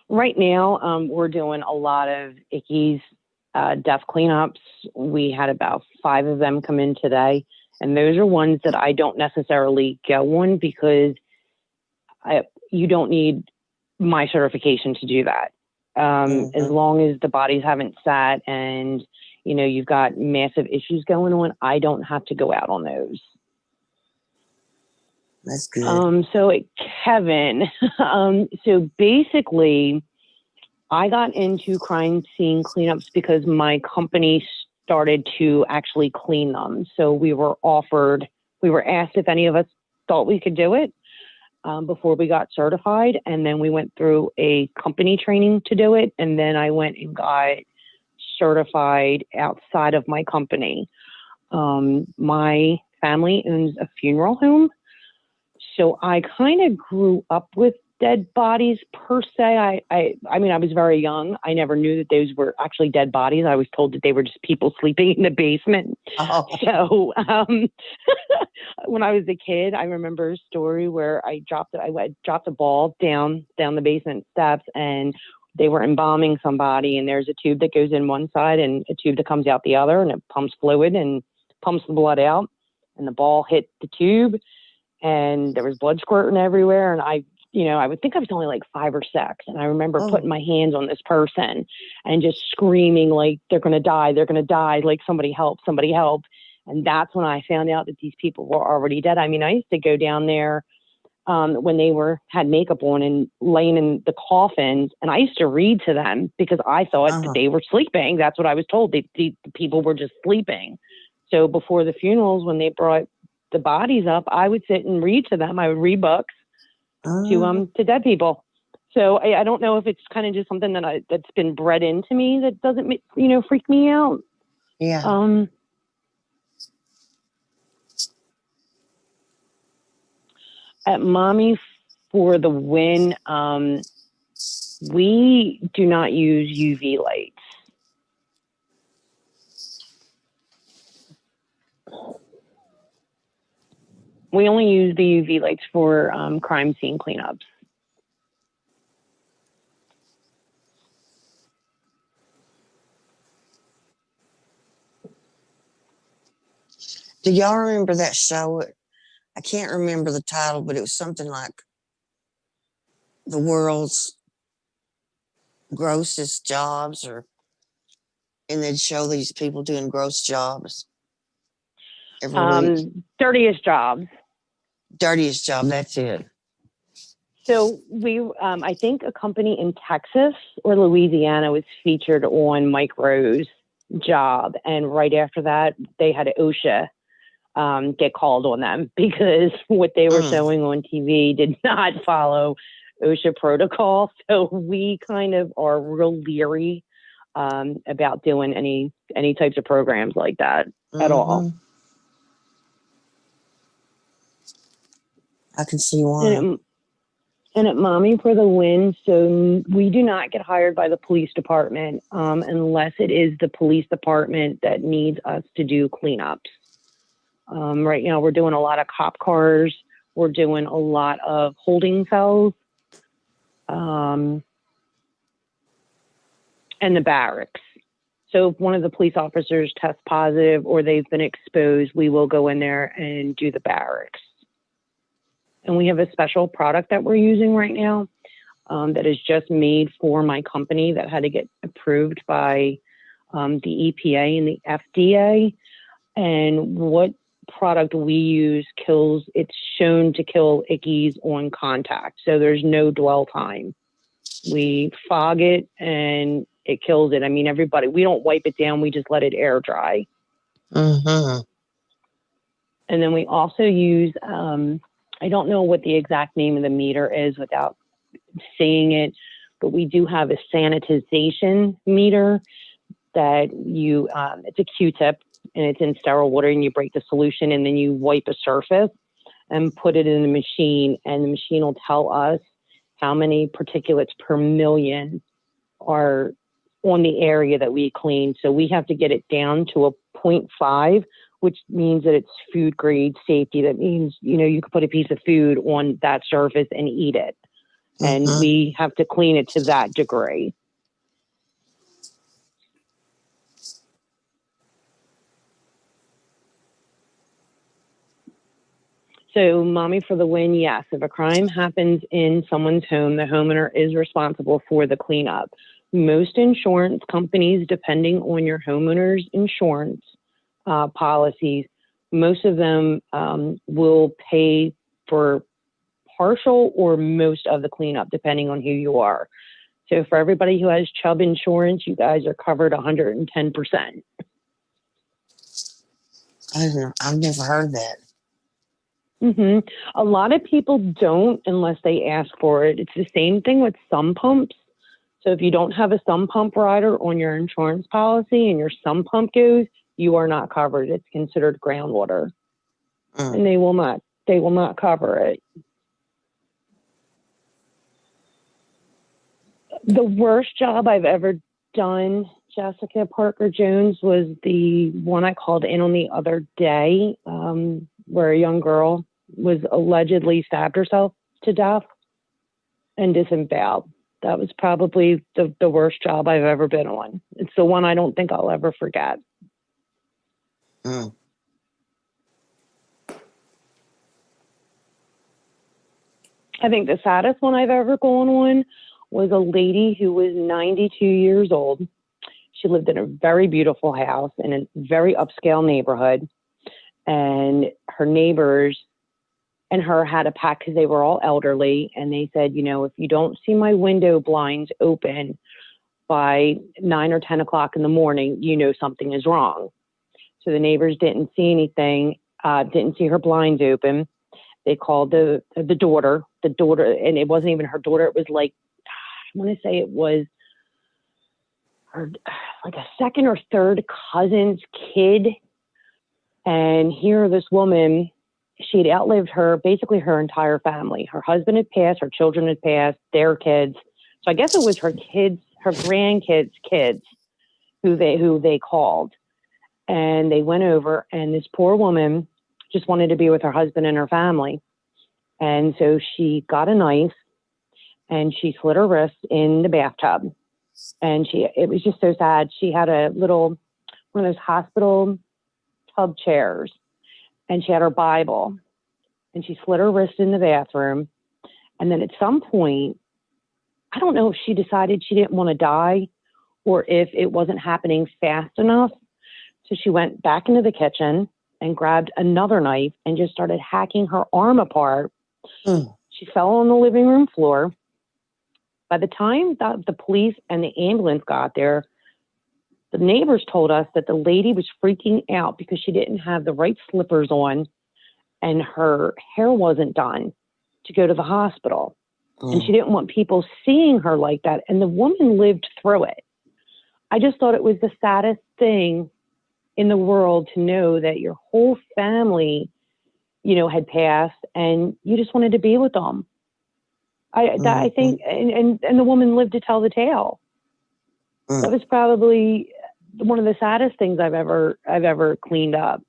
Right now, we're doing a lot of Icky's death cleanups. We had about 5 of them come in today. And those are ones that I don't necessarily go on because you don't need my certification to do that. As long as the bodies haven't sat and, you've got massive issues going on, I don't have to go out on those. That's good. So Kevin, so basically I got into crime scene cleanups because my company started to actually clean them. So we were asked if any of us thought we could do it before we got certified. And then we went through a company training to do it. And then I went and got certified outside of my company. My family owns a funeral home. So I kind of grew up with dead bodies per se. I mean, I was very young. I never knew that those were actually dead bodies. I was told that they were just people sleeping in the basement. Oh. So when I was a kid, I remember a story where I dropped a ball down the basement steps, and they were embalming somebody, and there's a tube that goes in one side and a tube that comes out the other, and it pumps fluid and pumps the blood out, and the ball hit the tube. And there was blood squirting everywhere. And I would think I was only like 5 or 6. And I remember putting my hands on this person and just screaming like, they're going to die. Like, somebody help. And that's when I found out that these people were already dead. I mean, I used to go down there when they had makeup on and laying in the coffins. And I used to read to them because I thought that they were sleeping. That's what I was told. The people were just sleeping. So before the funerals, when they brought the bodies up, I would sit and read to them. I would read books to dead people. So I don't know if it's kind of just something that's been bred into me that doesn't, freak me out. Yeah. At Mommy for the Win, we do not use UV lights. We only use the UV lights for crime scene cleanups. Do y'all remember that show? I can't remember the title, but it was something like the world's grossest jobs, and they'd show these people doing gross jobs every week. Dirtiest jobs. Dirtiest job, that's it. So I think a company in Texas or Louisiana was featured on Mike Rowe's job. And right after that, they had OSHA get called on them because what they were showing on TV did not follow OSHA protocol. So we kind of are real leery about doing any types of programs like that at all. I can see why. And at Mommy for the Win, so we do not get hired by the police department unless it is the police department that needs us to do cleanups. Right now, we're doing a lot of cop cars. We're doing a lot of holding cells and the barracks. So if one of the police officers tests positive or they've been exposed, we will go in there and do the barracks. And we have a special product that we're using right now that is just made for my company that had to get approved by the EPA and the FDA. And what product we use it's shown to kill ickies on contact. So there's no dwell time. We fog it and it kills it. I mean, we don't wipe it down. We just let it air dry. Mm-hmm. And then we also use, I don't know what the exact name of the meter is without saying it, but we do have a sanitization meter that it's a Q-tip and it's in sterile water and you break the solution and then you wipe a surface and put it in the machine and the machine will tell us how many particulates per million are on the area that we clean. So we have to get it down to a 0.5, which means that it's food grade safety. That means, you could put a piece of food on that surface and eat it. And we have to clean it to that degree. So Mommy for the Win, yes. If a crime happens in someone's home, the homeowner is responsible for the cleanup. Most insurance companies, depending on your homeowner's insurance policies, most of them will pay for partial or most of the cleanup, depending on who you are. So for everybody who has Chubb insurance, you guys are covered 110%. I've never heard that. A lot of people don't unless they ask for it. It's the same thing with sump pumps. So if you don't have a sump pump rider on your insurance policy and your sump pump goes, you are not covered. It's considered groundwater, and they will not cover it. The worst job I've ever done, Jessica Parker Jones, was the one I called in on the other day, where a young girl was allegedly stabbed herself to death and disemboweled. That was probably the worst job I've ever been on. It's the one I don't think I'll ever forget. I think the saddest one I've ever gone on was a lady who was 92 years old. She lived in a very beautiful house in a very upscale neighborhood. And her neighbors and her had a pact because they were all elderly. And they said, if you don't see my window blinds open by 9 or 10 o'clock in the morning, something is wrong. So the neighbors didn't see anything. didn't see her blinds open. They called the daughter, and it wasn't even her daughter. It was like, I want to say it was her, like a second or third cousin's kid. And here, this woman, she had outlived basically her entire family. Her husband had passed, her children had passed, their kids. So I guess it was her kids, her grandkids' kids, who they called. And they went over, and this poor woman just wanted to be with her husband and her family. And so she got a knife and she slit her wrist in the bathtub. And it was just so sad. She had one of those hospital tub chairs, and she had her Bible, and she slit her wrist in the bathroom. And then at some point, I don't know if she decided she didn't want to die or if it wasn't happening fast enough. So she went back into the kitchen and grabbed another knife and just started hacking her arm apart. She fell on the living room floor. By the time that the police and the ambulance got there, the neighbors told us that the lady was freaking out because she didn't have the right slippers on and her hair wasn't done to go to the hospital. And she didn't want people seeing her like that. And the woman lived through it. I just thought it was the saddest thing in the world to know that your whole family, had passed and you just wanted to be with them. I think, and the woman lived to tell the tale. That was probably one of the saddest things I've ever cleaned up.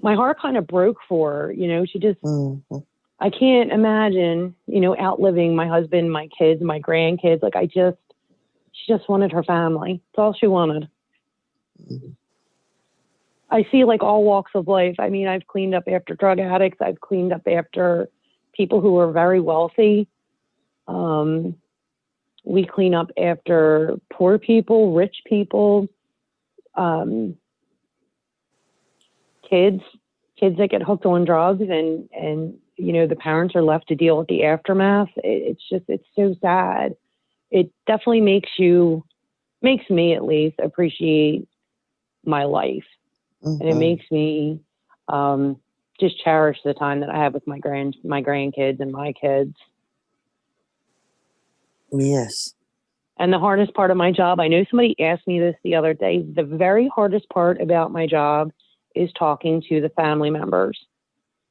My heart kind of broke for her, she just, I can't imagine, outliving my husband, my kids, my grandkids. Like she just wanted her family. That's all she wanted. I see like all walks of life. I mean, I've cleaned up after drug addicts. I've cleaned up after people who are very wealthy. We clean up after poor people, rich people, kids that get hooked on drugs and the parents are left to deal with the aftermath. It's so sad. It definitely makes me at least appreciate my life. And it makes me just cherish the time that I have with my grandkids and my kids. Yes. And the hardest part of my job, I know somebody asked me this the other day, the very hardest part about my job is talking to the family members.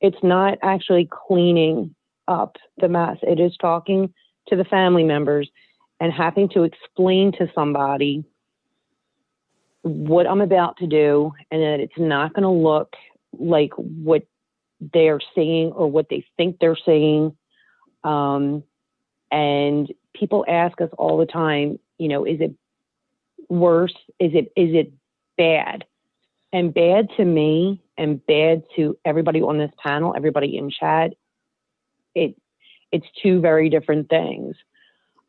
It's not actually cleaning up the mess. It is talking to the family members and having to explain to somebody what I'm about to do and that it's not going to look like what they're saying or what they think they're saying. And people ask us all the time, is it worse? Is it bad? And bad to me and bad to everybody on this panel, everybody in chat, it's two very different things.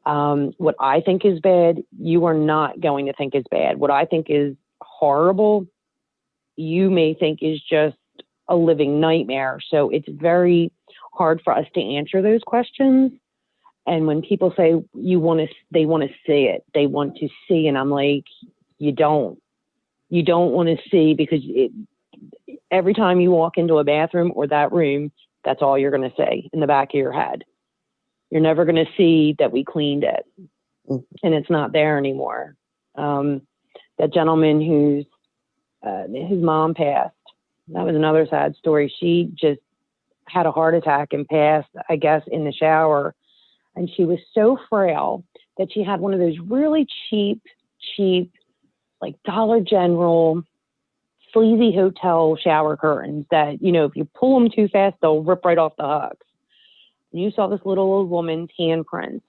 What I think is bad, you are not going to think is bad. What I think is horrible, you may think is just a living nightmare. So it's very hard for us to answer those questions. And when people say they want to see it, they want to see, and I'm like, you don't want to see, because every time you walk into a bathroom or that room, that's all you're going to say in the back of your head. You're never going to see that we cleaned it, and it's not there anymore. That gentleman whose mom passed, that was another sad story. She just had a heart attack and passed, I guess, in the shower. And she was so frail that she had one of those really cheap, like Dollar General, sleazy hotel shower curtains that, if you pull them too fast, they'll rip right off the hooks. You saw this little old woman's handprints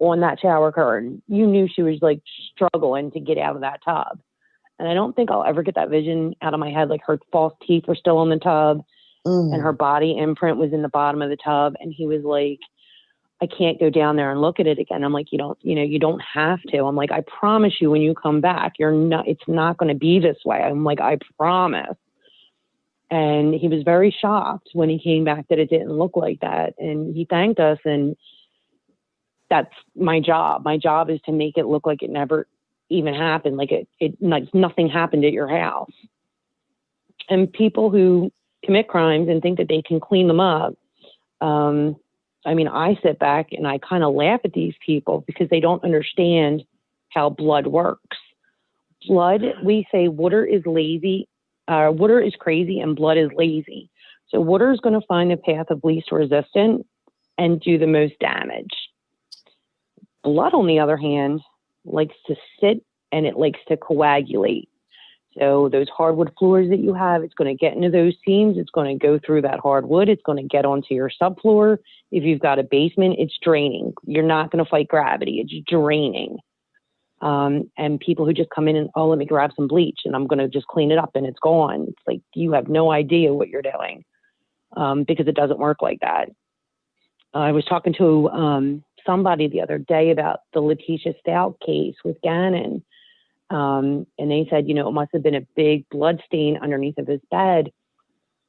on that shower curtain. You knew she was like struggling to get out of that tub. And I don't think I'll ever get that vision out of my head. Like, her false teeth were still in the tub and her body imprint was in the bottom of the tub. And he was like, I can't go down there and look at it again. I'm like, you don't have to. I'm like, I promise you, when you come back, it's not going to be this way. I'm like, I promise. And he was very shocked when he came back that it didn't look like that. And he thanked us. And that's my job. My job is to make it look like it never even happened. Like like nothing happened at your house. And people who commit crimes and think that they can clean them up. I mean, I sit back and I kind of laugh at these people because they don't understand how blood works. Blood, we say water is lazy, water is crazy and blood is lazy. So water is going to find the path of least resistance and do the most damage. Blood, on the other hand, likes to sit and it likes to coagulate. So those hardwood floors that you have, it's going to get into those seams. It's going to go through that hardwood. It's going to get onto your subfloor. If you've got a basement, it's draining. You're not going to fight gravity. It's draining. And people who just come in and, oh, let me grab some bleach and I'm going to just clean it up and it's gone. It's like, you have no idea what you're doing, because it doesn't work like that. I was talking to somebody the other day about the Letitia Stout case with Gannon. And they said, it must have been a big blood stain underneath of his bed.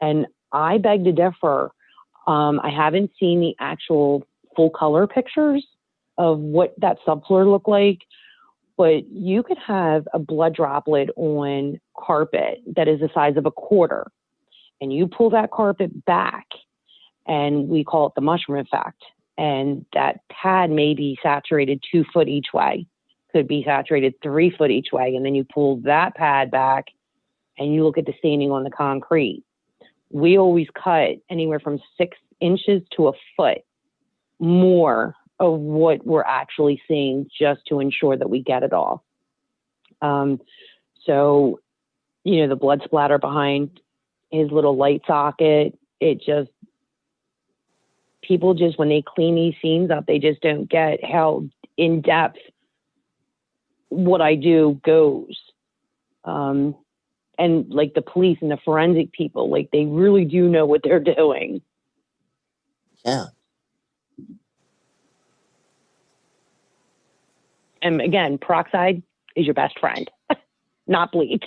And I beg to differ. I haven't seen the actual full color pictures of what that subfloor looked like, but you could have a blood droplet on carpet that is the size of a quarter, and you pull that carpet back, and we call it the mushroom effect. And that pad may be saturated 2 foot each way. Could be saturated 3 foot each way. And then you pull that pad back and you look at the staining on the concrete. We always cut anywhere from 6 inches to a foot more of what we're actually seeing just to ensure that we get it off. So, the blood splatter behind his little light socket, people just, when they clean these scenes up, they just don't get how in depth what I do goes. And like the police and the forensic people, like they really do know what they're doing. Yeah. And again, peroxide is your best friend, not bleach.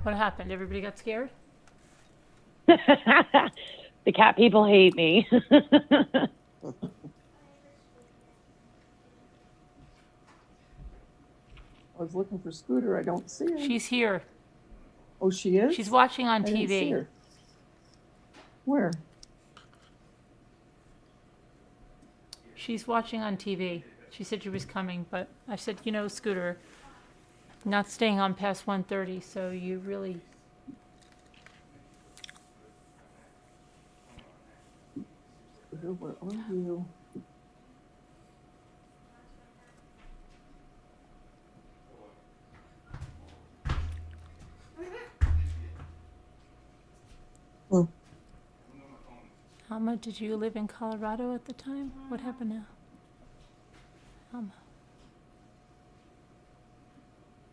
What happened? Everybody got scared? The cat people hate me. I was looking for Scooter. I don't see her. She's here. Oh, she is? She's watching on I didn't see TV. her. Where? She's watching on TV. She said she was coming, but I said, Scooter, not staying on past 1:30, so you really... Scooter, where are you? Alma, did you live in Colorado at the time? What happened now? Alma.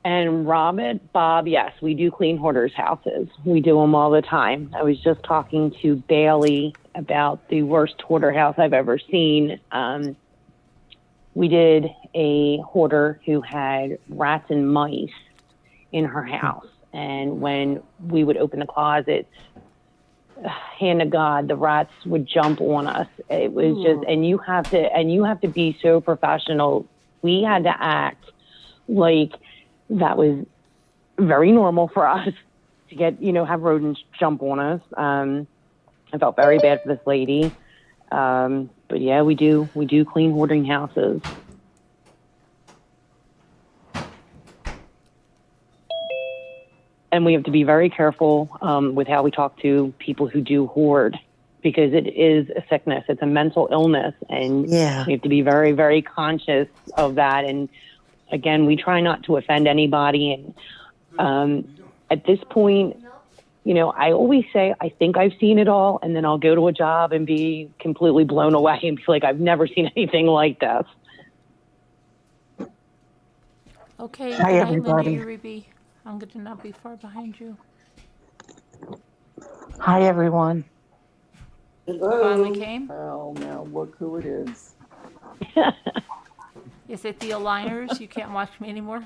And Bob, yes, we do clean hoarders' houses. We do them all the time. I was just talking to Bailey about the worst hoarder house I've ever seen. We did a hoarder who had rats and mice in her house. And when we would open the closet, hand to God, the rats would jump on us. It was just, and you have to be so professional. We had to act like that was very normal for us to get, have rodents jump on us. I felt very bad for this lady. But yeah, we do clean hoarding houses. And we have to be very careful with how we talk to people who do hoard, because it is a sickness. It's a mental illness. And we have to be very, very conscious of that. And again, we try not to offend anybody. And at this point, I always say, I think I've seen it all. And then I'll go to a job and be completely blown away and be like, I've never seen anything like this. Okay. Hi, good night, everybody. Linda Uribe. I'm going to not be far behind you. Hi, everyone. Hello. Finally came? Oh, now look who it is. Is it the aligners? You can't watch me anymore?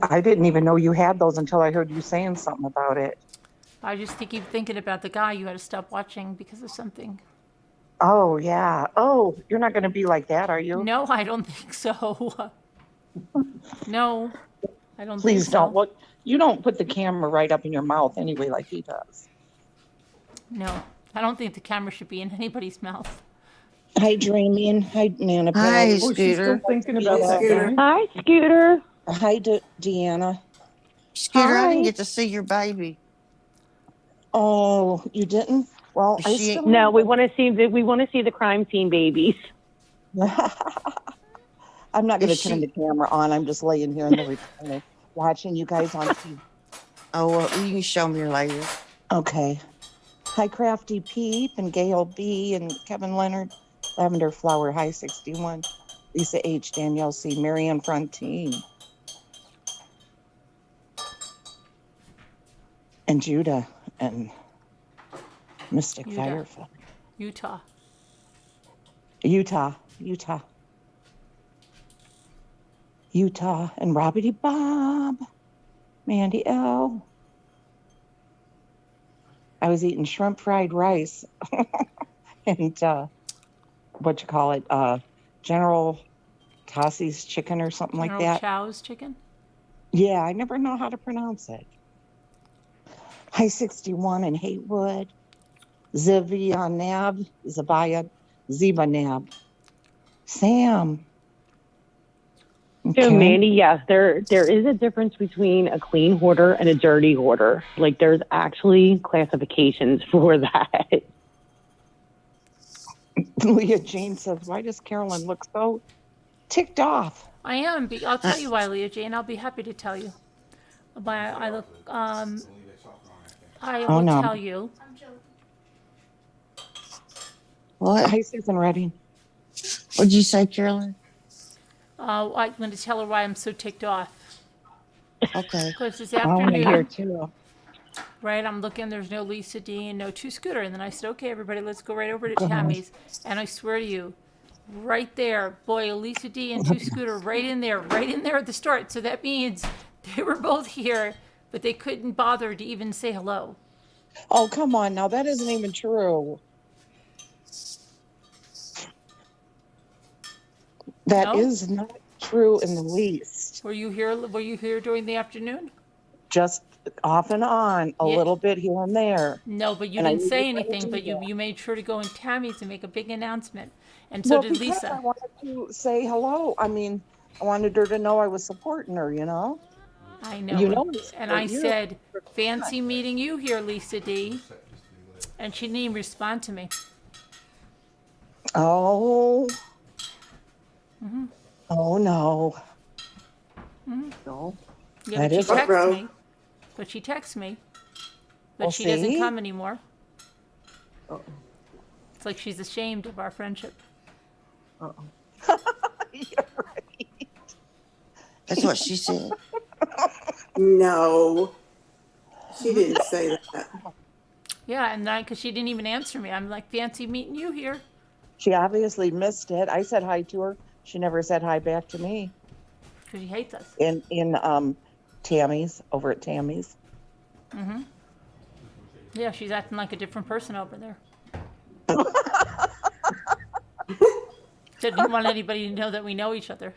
I didn't even know you had those until I heard you saying something about it. I just keep thinking about the guy you had to stop watching because of something. Oh, yeah. Oh, you're not going to be like that, are you? No, I don't think so. No, I don't Please think don't so. look. You don't put the camera right up in your mouth anyway, like he does. No, I don't think the camera should be in anybody's mouth. Hi, Dreaming. Hi, Nana. Hi, Oh, she's still Scooter. thinking Hey, about that Scooter. guy. Hi, Scooter. Hi, Deanna. Scooter, I didn't Hi. get to see your baby. Oh, you didn't? Well, I She- still. No, we want to see the crime scene babies. I'm not going Is to turn she- the camera on. I'm just laying here in the recliner watching you guys on TV. Oh, well, you can show me her later. Okay. Hi, Crafty Peep and Gail B and Kevin Leonard. Lavender Flower, Hi 61. Lisa H, Danielle C, Marianne Frontine. And Judah and Mystic Judah. Firefly. Utah. Utah and Robbie Bob. Mandy L. I was eating shrimp fried rice and General Tossie's chicken or something like General that. Chow's chicken. Yeah, I never know how to pronounce it. Hi 61 in Haywood. Zibanab, Zibanab. Sam. So, Mandy, yes, there is a difference between a clean hoarder and a dirty hoarder. Like, there's actually classifications for that. Leah Jane says, why does Carolyn look so ticked off? I am. I'll tell you why, Leah Jane. I'll be happy to tell you. I look. I Oh, will no. tell you. I'm joking. What? Hi, Susan Redding. What'd you say, Carolyn? I'm going to tell her why I'm so ticked off. Okay. Because this I want to hear afternoon, too. right, I'm looking, there's no Lisa D and no Two Scooter. And then I said, okay, everybody, let's go right over to Go ahead. Tammy's. And I swear to you, right there, boy, Lisa D and Two Scooter right in there at the start. So that means they were both here, but they couldn't bother to even say hello. Oh, come on now. That isn't even true. That is No? not true in the least. Were you here during the afternoon? Just off and on, a Yeah. little bit here and there. No, but you And I didn't say usually don't anything, do but that. you made sure to go in Tammy's and make a big announcement. And so did because I Lisa. wanted to say hello. I mean, I wanted her to know I was supporting her, you know? I know. You know, And I you- said, fancy meeting you here, Lisa D. And she didn't even respond to me. Oh. Mm-hmm. Oh, no. No. Yeah, That but she is- texts Ruh-roh. me. But she texts me. But Well, she doesn't see? come anymore. Uh-oh. It's like she's ashamed of our friendship. Uh-oh. You're right. That's what she said. No, she didn't say that. Yeah, and because she didn't even answer me. I'm like, fancy meeting you here. She obviously missed it. I said hi to her. She never said hi back to me. Because she hates us. In Tammy's, over at Tammy's. Mm-hmm. Yeah, she's acting like a different person over there. Didn't want anybody to know that we know each other.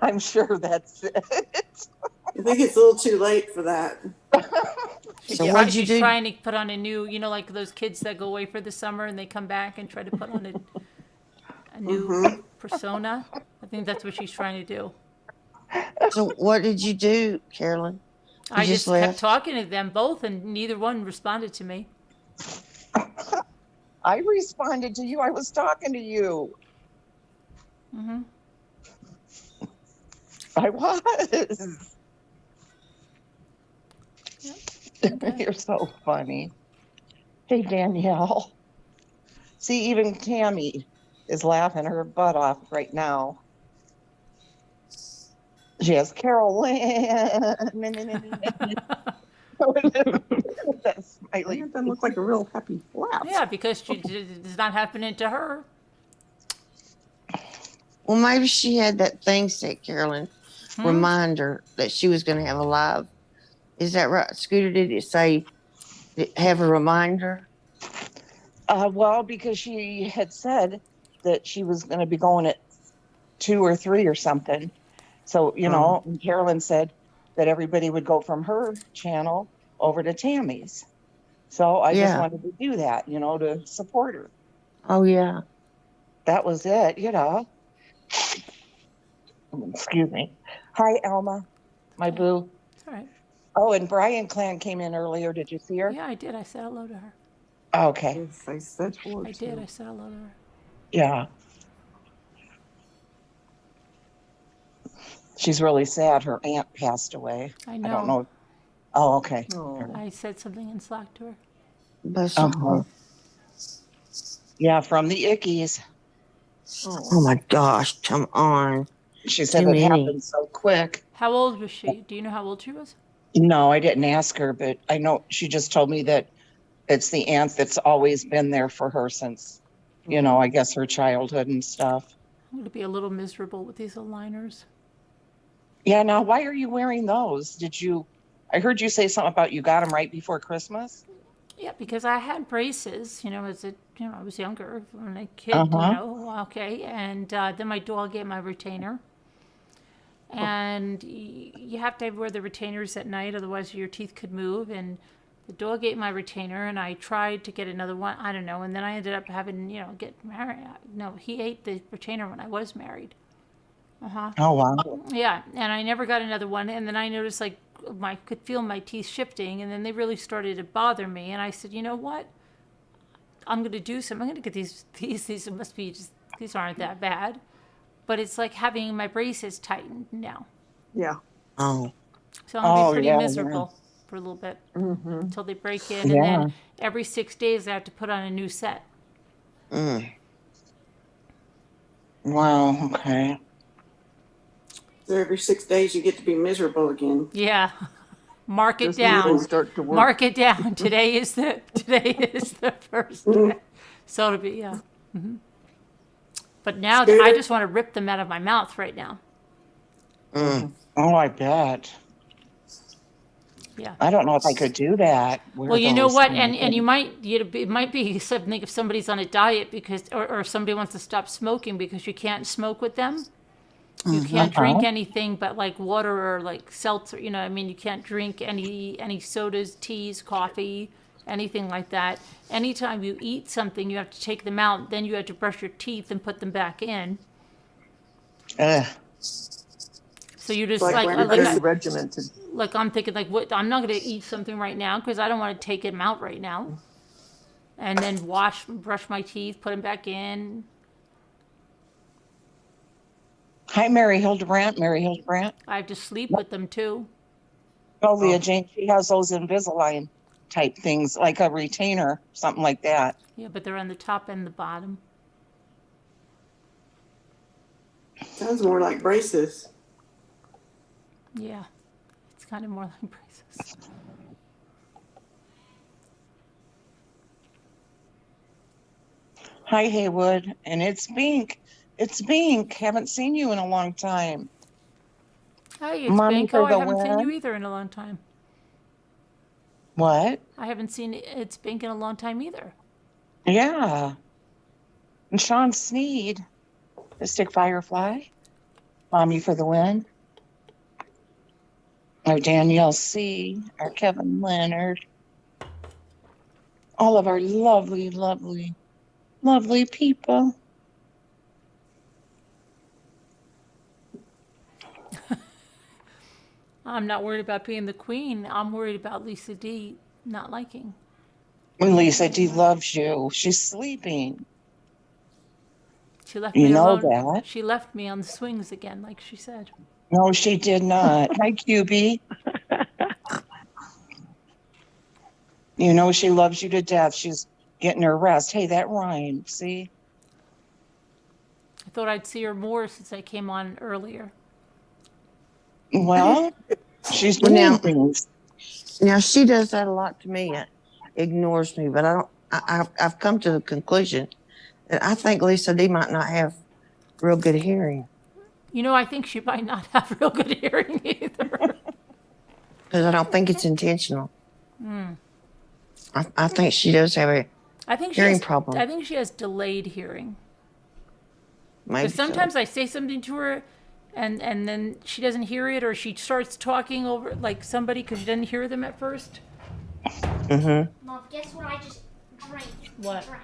I'm sure that's it. I think it's a little too late for that. So what'd you She's do? trying to put on a new, like those kids that go away for the summer and they come back and try to put on a new persona. I think that's what she's trying to do. So what did you do, Carolyn? I just just kept left? talking to them both and neither one responded to me. I responded to you. I was talking to you. Mm-hmm. I was. Okay. You're so funny. Hey, Danielle. See, even Tammy is laughing her butt off right now. She has Carolyn. That smiley. That doesn't look like a real happy laugh. Yeah, because it's not happening to her. Well, maybe she had that thing set, Carolyn, reminder that she was going to have a live. Is that right, Scooter? Did it say have a reminder? Well, because she had said that she was going to be going at 2 or 3 or something. So, and Carolyn said that everybody would go from her channel over to Tammy's. So I just wanted to do that, to support her. Oh, yeah. That was it, Excuse me. Hi, Alma, my boo. All right. Oh, and Brian Clan came in earlier. Did you see her? Yeah, I did. I said hello to her. Okay. Yes, I said hello. I did. I said hello to her. Yeah. She's really sad. Her aunt passed away. I know. I don't know. Oh, okay. I said something in Slack to her. Okay. Yeah, from the Ickies. Oh my gosh, come on. She said it happened so quick. How old was she? Do you know how old she was? No, I didn't ask her, but I know she just told me that it's the aunt that's always been there for her since, I guess her childhood and stuff. I'm going to be a little miserable with these aligners. Yeah, now why are you wearing those? I heard you say something about you got them right before Christmas? Yeah, because I had braces, I was younger when a kid, okay. And then my dog gave my retainer. And you have to wear the retainers at night, otherwise your teeth could move. And the dog ate my retainer, and I tried to get another one. I don't know. And then I ended up having, get married. No, he ate the retainer when I was married. Oh, wow. Yeah, and I never got another one. And then I noticed, I could feel my teeth shifting, and then they really started to bother me. And I said, you know what? I'm going to do something. I'm going to get these. These must be just, these aren't that bad. But it's like having my braces tightened now. Yeah. Oh. So I'm going to be pretty miserable for a little bit until they break in. And then every 6 days I have to put on a new set. Wow, okay. So every 6 days you get to be miserable again. Yeah. Mark it Just down. start to work. Mark it down. Today is the first day. So it'll be, But now I just want to rip them out of my mouth right now. Oh, I bet. Yeah. I don't know if I could do that. Well, you know what? And you might, it might be something if somebody's on a diet or somebody wants to stop smoking because you can't smoke with them. You can't drink anything but like water or like seltzer, you can't drink any sodas, teas, coffee, anything like that. Anytime you eat something, you have to take them out. Then you have to brush your teeth and put them back in. So you're just regimented. Like I'm thinking, what? I'm not going to eat something right now because I don't want to take them out right now. And then brush my teeth, put them back in. Hi, Mary Hildebrandt. I have to sleep with them too. Oh, Leah Jane, she has those Invisalign type things, like a retainer, something like that. Yeah, but they're on the top and the bottom. Sounds more like braces. Yeah, it's kind of more like braces. Hi, Haywood. And it's Bink. Haven't seen you in a long time. Hi, it's Binko. I haven't seen you either in a long time. What? I haven't seen It's Bink in a long time either. Yeah. And Sean Sneed, Mystic Firefly, Mommy for the Win. Our Danielle C., our Kevin Leonard. All of our lovely, lovely, lovely people. I'm not worried about being the queen. I'm worried about Lisa D not liking. Lisa D loves you. She's sleeping. She left me alone. That. She left me on the swings again, like she said. No, she did not. Hi, QB. She loves you to death. She's getting her rest. Hey, that rhymed. See? I thought I'd see her more since I came on earlier. Well, she's doing things. Now she does that a lot to me. Ignores me, but I've come to the conclusion that I think Lisa D might not have real good hearing. You know, I think she might not have real good hearing either. Because I don't think it's intentional. Hmm. I think she does have a I think she hearing has, problem. I think she has delayed hearing. Maybe Because sometimes I say something to her, and then she doesn't hear it, or she starts talking over like somebody because she didn't hear them at first. Mm-hmm. Mom, guess what I just drank? What? Drank.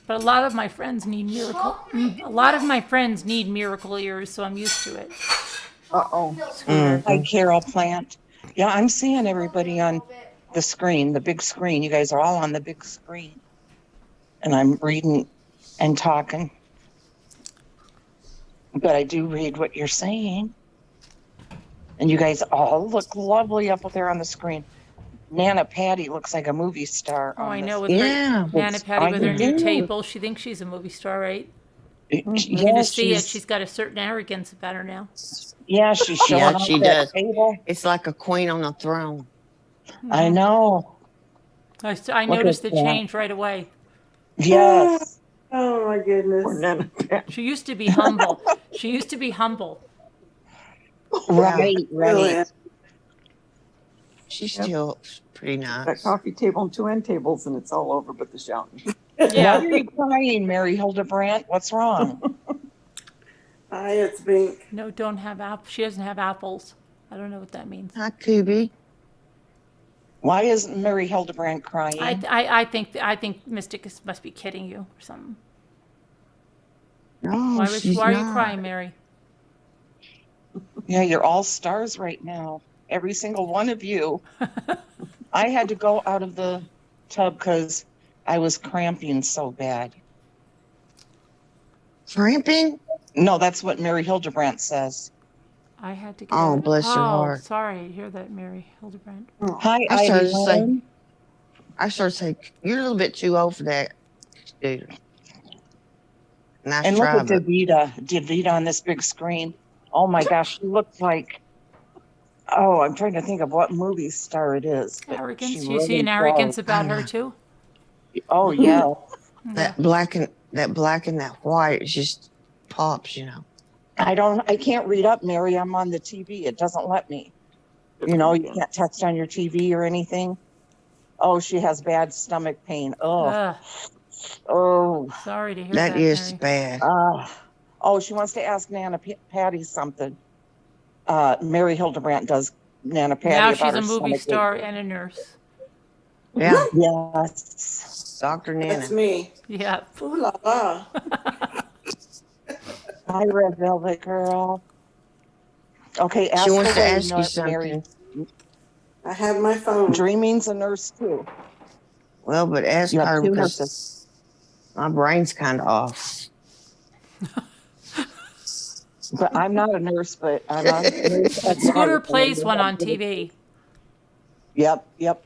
But a lot of my friends need miracle. A lot of my friends need miracle ears, so I'm used to it. Uh-oh. Scooter. Hi, Carol Plant. Yeah, I'm seeing everybody on the screen, the big screen. You guys are all on the big screen. And I'm reading and talking. But I do read what you're saying. And you guys all look lovely up there on the screen. Nana Patty looks like a movie star. Oh, on I this. know. With Yeah. Nana Patty I with her do. new table, she thinks she's a movie star, right? You Yeah, can just see it. She's got a certain arrogance about her now. yeah, she's showing Yeah, off she that does. table. It's like a queen on a throne. I know. I Look noticed the at that. change right away. Yes. Oh my goodness. Poor Nana Pat. She used to be humble. She used to be humble. Right, Really? right. She's Yep. still pretty That nice. coffee table and 2 end tables, and it's all over but the shouting. Why Yeah. are you crying, Mary Hildebrandt? What's wrong? Hi, it's Bink. No, don't have apples. She doesn't have apples. I don't know what that means. Hi, Kubi. Why isn't Mary Hildebrandt crying? I think Mystic must be kidding you or something. No, Why she's are you not. crying, Mary? Yeah, you're all stars right now. Every single one of you. I had to go out of the tub because I was cramping so bad. Cramping? No, that's what Mary Hildebrandt says. I had to get Oh, out. bless her Oh, heart. sorry to hear that, Mary Hildebrand. Hi, I started Ivy to say, Lynn. you're a little bit too old for that, dude. Nice And look try, at but Davida on this big screen. Oh my gosh, she looks like, oh, I'm trying to think of what movie star it is. but Arrogance. she You see an really arrogance does. about I her know. too? Oh yeah. that black and that white it just pops, you know. I can't read up, Mary. I'm on the TV. It doesn't let me. You know, you can't text on your TV or anything. Oh, she has bad stomach pain. Oh, Ugh, oh, sorry to hear That that, is Mary. bad. oh, she wants to ask Nana Patty something. Mary Hildebrandt does Nana Patty Now about she's her a movie stomach star and a nurse. Yeah, ache. Yes. Dr. That's Nana. me. Yeah. Ooh la la. Hi, Red Velvet Girl. Okay, ask She wants to away, ask you Mary. something. I have my phone. Dreaming's a nurse too. Well, but ask You have her two because nurses. my brain's kind of off. But I'm not a nurse, but I'm a nurse. But Scooter plays one on TV. Yep, yep.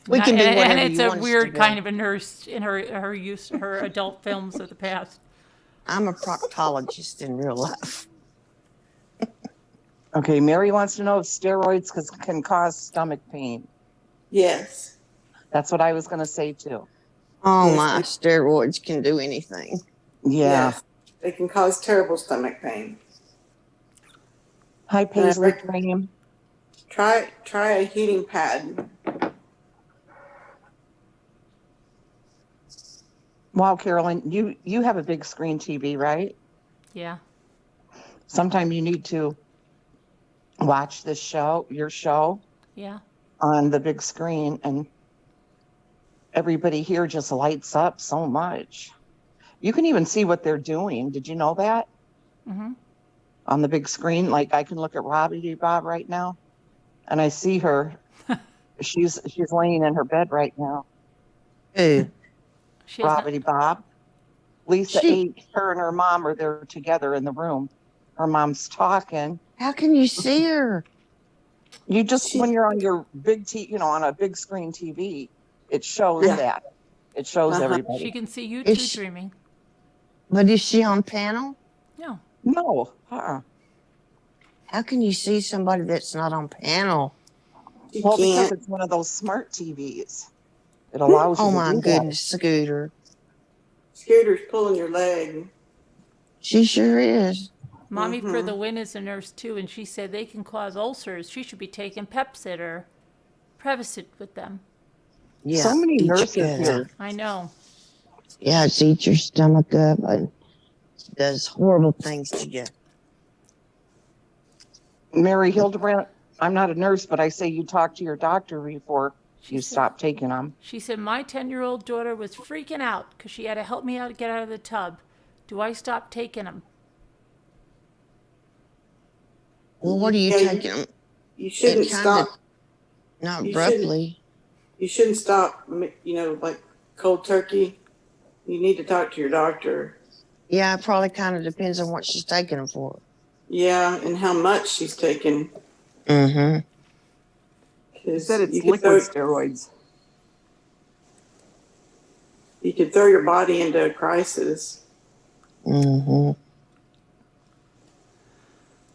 We can do And whatever it's you a want us to weird do. kind of a nurse in her adult films of the past. I'm a proctologist in real life. Okay, Mary wants to know if steroids can cause stomach pain. Yes. That's what I was going to say too. Oh Yes, my, steroids can do anything. Yeah. Yes. They can cause terrible stomach pain. Hi, Paisley Dream. Try a heating pad. Wow, Carolyn, you have a big screen TV, right? Yeah. Sometime you need to watch this show, your show, Yeah. on the big screen, and everybody here just lights up so much. You can even see what they're doing. Did you know that? Mm-hmm. On the big screen, like I can look at Robbie Bob right now, and I see her. She's laying in her bed right now. Who? She has Robbie Bob. Lisa ate. Her and her mom are there together in the room. Her mom's talking. How can you see her? You just when you're on your big on a big screen TV, it shows that. It shows everybody. She can see you too dreaming. But is she on panel? No. No. How can you see somebody that's not on panel? Well, because it's one of those smart TVs. It allows you Oh to my do goodness, Scooter. Scooter's pulling your leg. She sure is. Mommy for the Win is a nurse too, and she said they can cause ulcers. She should be taking Pepcid or Prevacid with them. Yeah. So many eat your nurses gut here. up. I know. Yeah, it's eat your stomach up and does horrible things to you. Mary Hildebrandt, I'm not a nurse, but I say you talk to your doctor before you said- stop taking them. She said my 10-year-old daughter was freaking out because she had to help me out get out of the tub. Do I stop taking them? Well, what are you Yeah, taking them? You shouldn't stop. Not You abruptly. You shouldn't stop, like cold turkey. You need to talk to your doctor. Yeah, it probably kind of depends on what she's taking them for. Yeah, and how much she's taking. Mm-hmm. You said it's liquid steroids. You could throw your body into a crisis. Mm-hmm.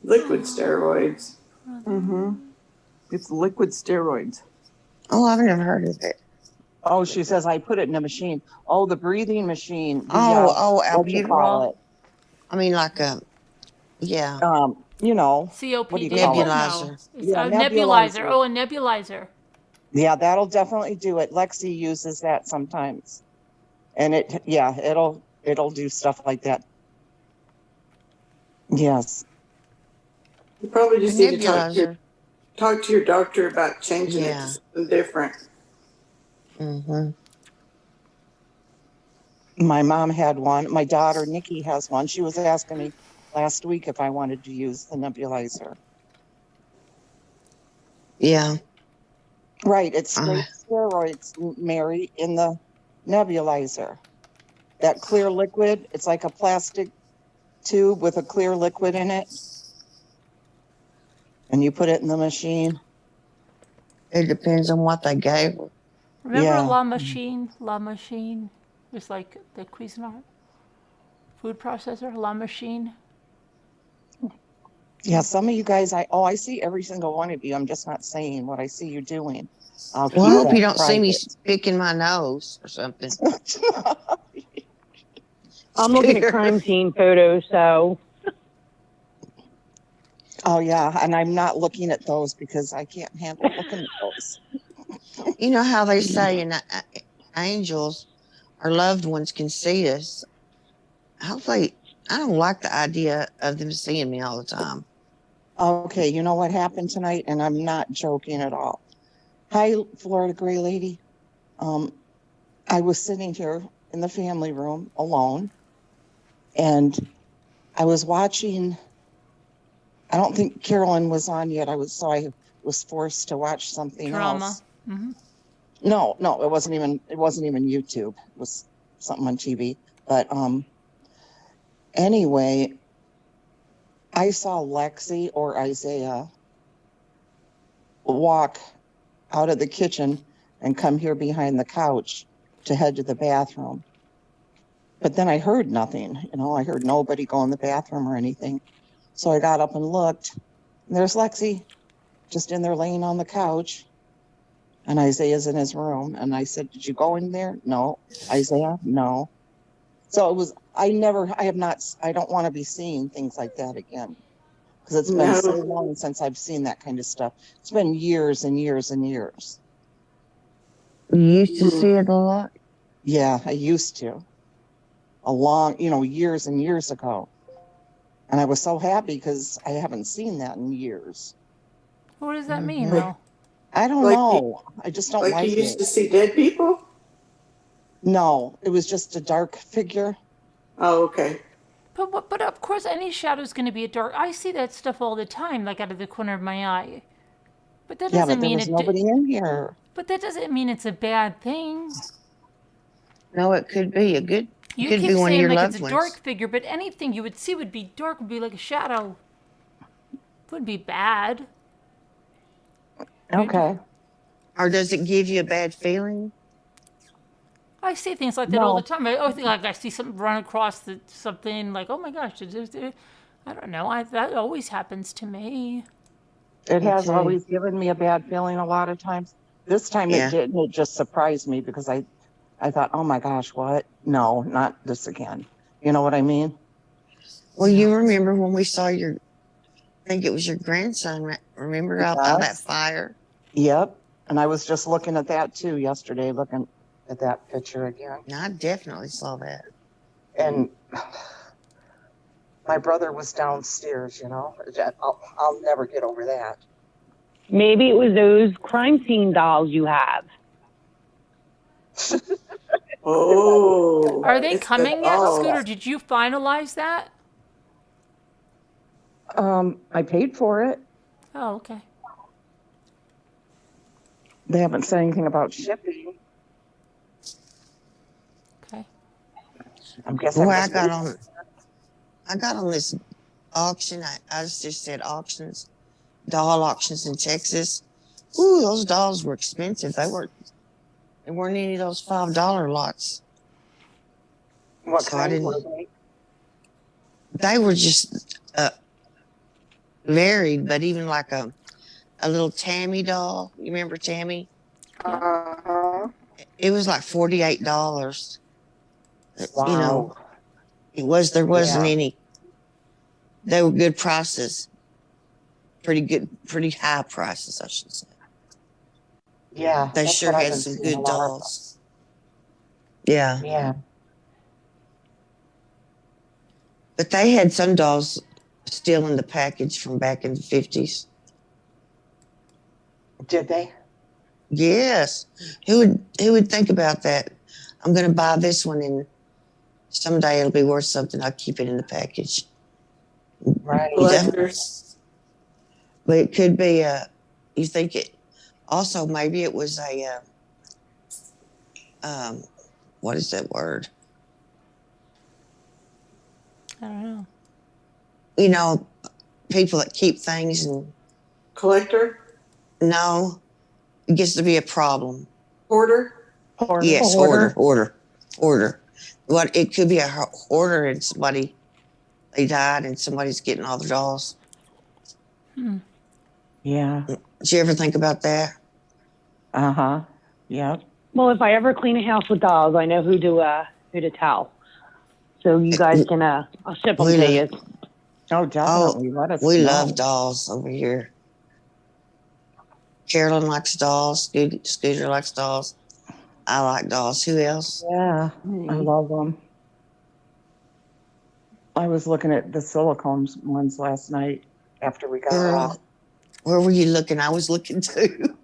Liquid steroids. Mm-hmm. It's liquid steroids. Oh, I've never heard of it. Oh, she says I put it in a machine. Oh, the breathing machine. What you call albuterol. it? I mean, like a, yeah. What do you COPD. call it? Nebulizer. No. It's Yeah, a nebulizer. Oh, a nebulizer. Yeah, that'll definitely do it. Lexi uses that sometimes, and it'll do stuff like that. Yes. You probably just need to Nebulizer. talk to your doctor about changing it to something different. Mm-hmm. My mom had one. My daughter Nikki has one. She was asking me last week if I wanted to use the nebulizer. Yeah. Right, it's straight steroids, Mary, in the nebulizer. That clear liquid, it's like a plastic tube with a clear liquid in it. And you put it in the machine. It depends on what they gave her. Remember La Machine? La Machine? It was like the Cuisinart food processor, La Machine. Yeah, some of you guys, I see every single one of you. I'm just not saying what I see you doing. Well, I hope you don't see me picking my nose or something. I'm looking at crime scene photos, so. Oh, yeah, and I'm not looking at those because I can't handle looking at those. You know how they say angels or loved ones can see us. Hopefully, I don't like the idea of them seeing me all the time. Okay, you know what happened tonight? And I'm not joking at all. Hi, Florida Gray Lady. I was sitting here in the family room alone, and I was watching. I don't think Carolyn was on yet. I was forced to watch something else. Mm-hmm. No, it wasn't even YouTube. It was something on TV. But anyway, I saw Lexi or Isaiah walk out of the kitchen and come here behind the couch to head to the bathroom. But then I heard nothing. I heard nobody go in the bathroom or anything. So I got up and looked. And there's Lexi just in there laying on the couch. And Isaiah's in his room. And I said, "Did you go in there?" "No." "Isaiah?" "No." So it was, I don't want to be seeing things like that again. Because it's been so long since I've seen that kind of stuff. It's been years and years and years. You used to see it a lot? Yeah, I used to. Years and years ago. And I was so happy because I haven't seen that in years. What does that mean, though? I don't know. I just don't like it. You used to see dead people? No, it was just a dark figure. Oh, okay. But of course, any shadow's going to be a dark. I see that stuff all the time, like out of the corner of my eye. But that doesn't mean there was nobody in here. But that doesn't mean it's a bad thing. No, it could be a good. You could keep be one of saying your like loved it's a ones. dark figure, but anything you would see would be dark, would be like a shadow. Wouldn't be bad. Okay. Or does it give you a bad feeling? I see things like that all the time. I think like I see something run across something like, oh my gosh, I don't know. That always happens to me. It has always given me a bad feeling a lot of times. This time it didn't. It just surprised me because I thought, oh my gosh, what? No, not this again. You know what I mean? Well, you remember when we saw I think it was your grandson, remember out by that Yes. fire? Yep. And I was just looking at that too yesterday, looking at that picture again. I definitely saw that. And my brother was downstairs, you know. I'll never get over that. Maybe it was those crime scene dolls you have. Oh. Are they it's the coming yet, dolls. Scooter? Did you finalize that? I paid for it. Oh, okay. They haven't said anything about shipping. Okay. I'm guessing. Boy, I got on this auction. I just said auctions, doll auctions in Texas. Ooh, those dolls were expensive. They weren't any of those $5 lots. What So I kind didn't. were they? They were just varied, but even like a little Tammy doll. You remember Tammy? Uh-huh. It was like $48. Wow. You know, there wasn't any. They were good prices. Pretty high prices, I should say. Yeah. They that's sure what I've had been some seeing a good lot of. dolls. Yeah. Yeah. But they had some dolls still in the package from back in the 50s. Did they? Yes. Who would think about that? I'm going to buy this one and someday it'll be worth something. I'll keep it in the package. Right. Collectors. But it could be you think it also maybe it was what is that word? I don't know. You know, people that keep things and Collector. no, it gets to be a problem. Hoarder. Hoarder. Yes, hoarder. What it could be a hoarder and they died and somebody's getting all the dolls. Yeah. Did you ever think about that? Uh-huh. Yep. Well, if I ever clean a house with dolls, I know who to tell. So you guys can, I'll ship them to you. Oh, definitely. Let us We know. love dolls over here. Carolyn likes dolls. Scooter likes dolls. I like dolls. Who else? Yeah, I love them. I was looking at the silicone ones last night after we got off. Where were you looking? I was looking too.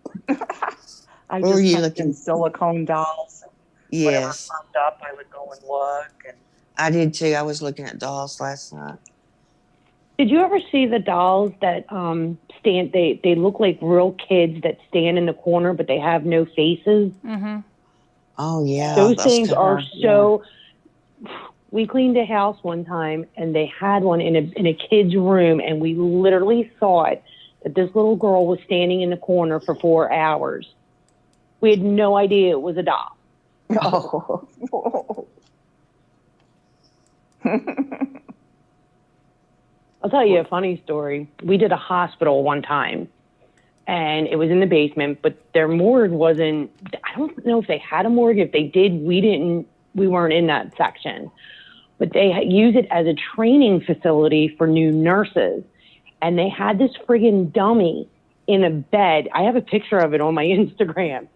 I Where were just you typed in looking? silicone dolls. Whatever Yes, popped up, I would go and look. And I did too. I was looking at dolls last night. Did you ever see the dolls that stand? They look like real kids that stand in the corner, but they have no faces. Mm-hmm. Oh yeah, Those that's things kinda- are so. We cleaned a house one time, and they had one in a kid's room, and we literally thought that this little girl was standing in the corner for 4 hours. We had no idea it was a doll. oh. I'll tell you a funny story. We did a hospital one time, and it was in the basement, but their morgue wasn't. I don't know if they had a morgue. If they did, we weren't in that section. But they use it as a training facility for new nurses. And they had this friggin' dummy in a bed. I have a picture of it on my Instagram.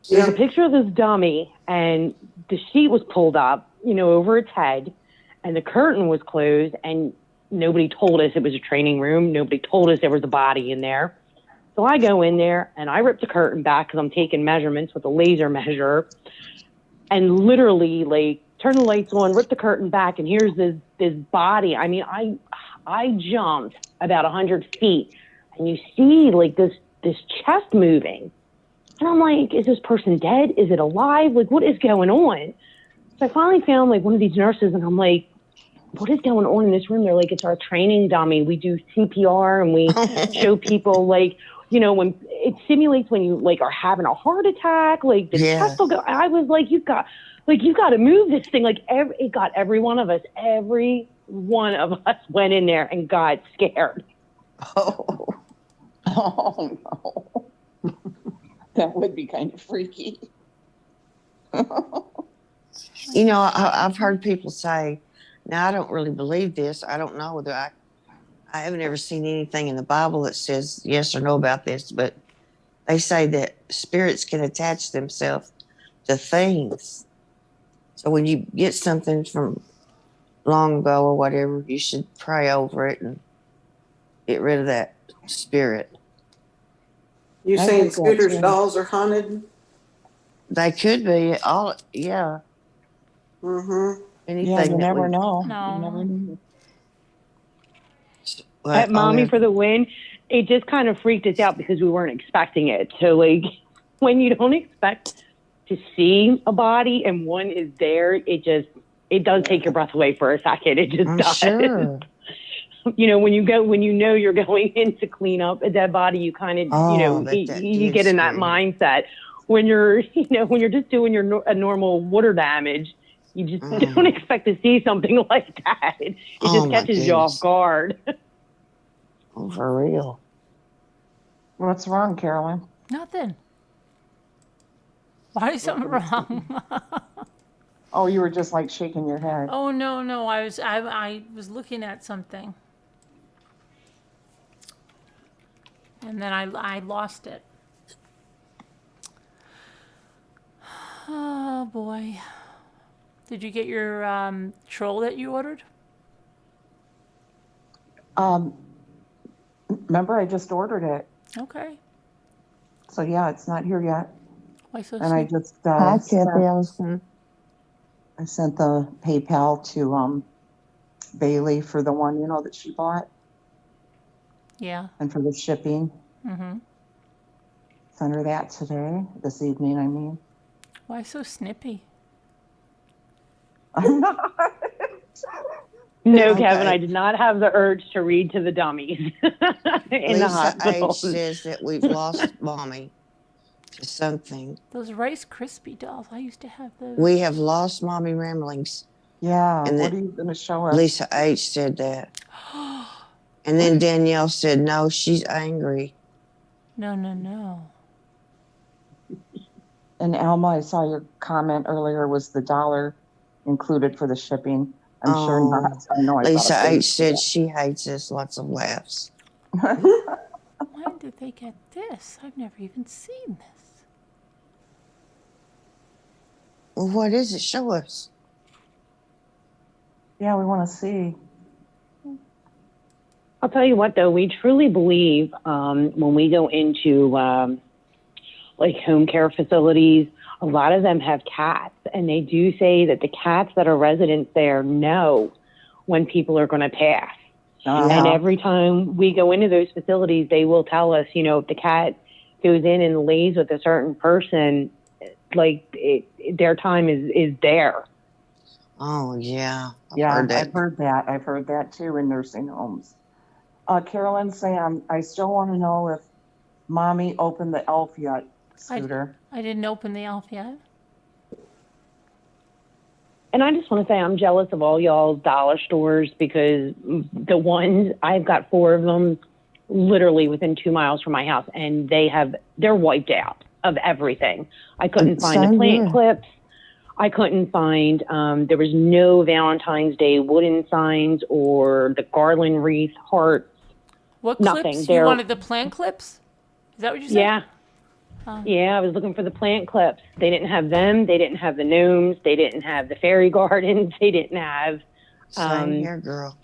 There's a picture of this dummy, and the sheet was pulled up, over its head, and the curtain was closed, and nobody told us it was a training room. Nobody told us there was a body in there. So I go in there, and I rip the curtain back because I'm taking measurements with a laser measure, and literally, turn the lights on, rip the curtain back, and here's this body. I mean, I jumped about 100 feet, and you see this chest moving. And I'm like, is this person dead? Is it alive? Like, what is going on? So I finally found one of these nurses, and I'm like, what is going on in this room? They're like, it's our training dummy. We do CPR, and we show people when it simulates when you are having a heart attack, the chest will go. I was like, you've got to move this thing. It got every one of us. Every one of us went in there and got scared. Oh no. That would be kind of freaky. I've heard people say Now, I don't really believe this. I don't know whether I haven't ever seen anything in the Bible that says yes or no about this, but they say that spirits can attach themselves to things. So when you get something from long ago or whatever, you should pray over it and get rid of that spirit. You I saying think that Scooter's too. dolls are haunted? They could be all, yeah, Mm-hmm. anything Yeah, you that never would. know. No. You never know. At Mommy yeah. for the Win, it just kind of freaked us out because we weren't expecting it. So, like, when you don't expect to see a body and one is there, it does take your breath away for a second. It just I'm does. sure. You know, when you know you're going in to clean up a dead body, you kind of, Oh, that you did get in that scare you. mindset. When you're just doing a normal water damage, you just don't expect to see something like that. It Oh, just my catches you off goodness. guard. Oh, for real. What's wrong, Carolyn? Nothing. Why is something wrong? Oh, you were just like shaking your head. Oh no, I was looking at something. And then I lost it. Oh boy. Did you get your troll that you ordered? Remember, I just ordered it. Okay. So yeah, it's not here yet. Why so And I sneaky? just Hi, Kathy Ellison. I sent the PayPal to Bailey for the one, that she bought Yeah. and for the shipping. Mm-hmm. Sent her that this evening, I mean. Why so snippy? I'm not. No, Okay. Kevin, I did not have the urge to read to the dummies in the Lisa hospital. H says that we've lost Mommy to something. Those Rice Krispie dolls. I used to have those. We have lost Mommy Ramblings. Yeah, And what that are you going to show us? Lisa H said that. And then Danielle said, no, she's angry. No. And Alma, I saw your comment earlier, was the $1 included for the shipping? I'm sure not. I know I Lisa thought H said she hates us. Lots of laughs. When did they get this? I've never even seen this. Well, what is it? Show us. Yeah, we want to see. I'll tell you what, though, we truly believe when we go into like home care facilities, a lot of them have cats, and they do say that the cats that are residents there know when people are going to pass. And every time we go into those facilities, they will tell us, if the cat goes in and lays with a certain person, like their time is there. Oh, yeah. I've heard that. I've heard that too in nursing homes. Carolyn, Sam, I still want to know if Mommy opened the elf yet, Scooter. I didn't open the elf yet. And I just want to say I'm jealous of all y'all's dollar stores because the ones, I've got 4 of them literally within 2 miles from my house, and they're wiped out of everything. I couldn't find the plant clips. I couldn't find, there was no Valentine's Day wooden signs or the garland wreath hearts. What Nothing. clips? You wanted the plant clips? Is that what you said? Yeah. Yeah, I was looking for the plant clips. They didn't have them. They didn't have the gnomes. They didn't have the fairy gardens. They didn't have. Same here, girl.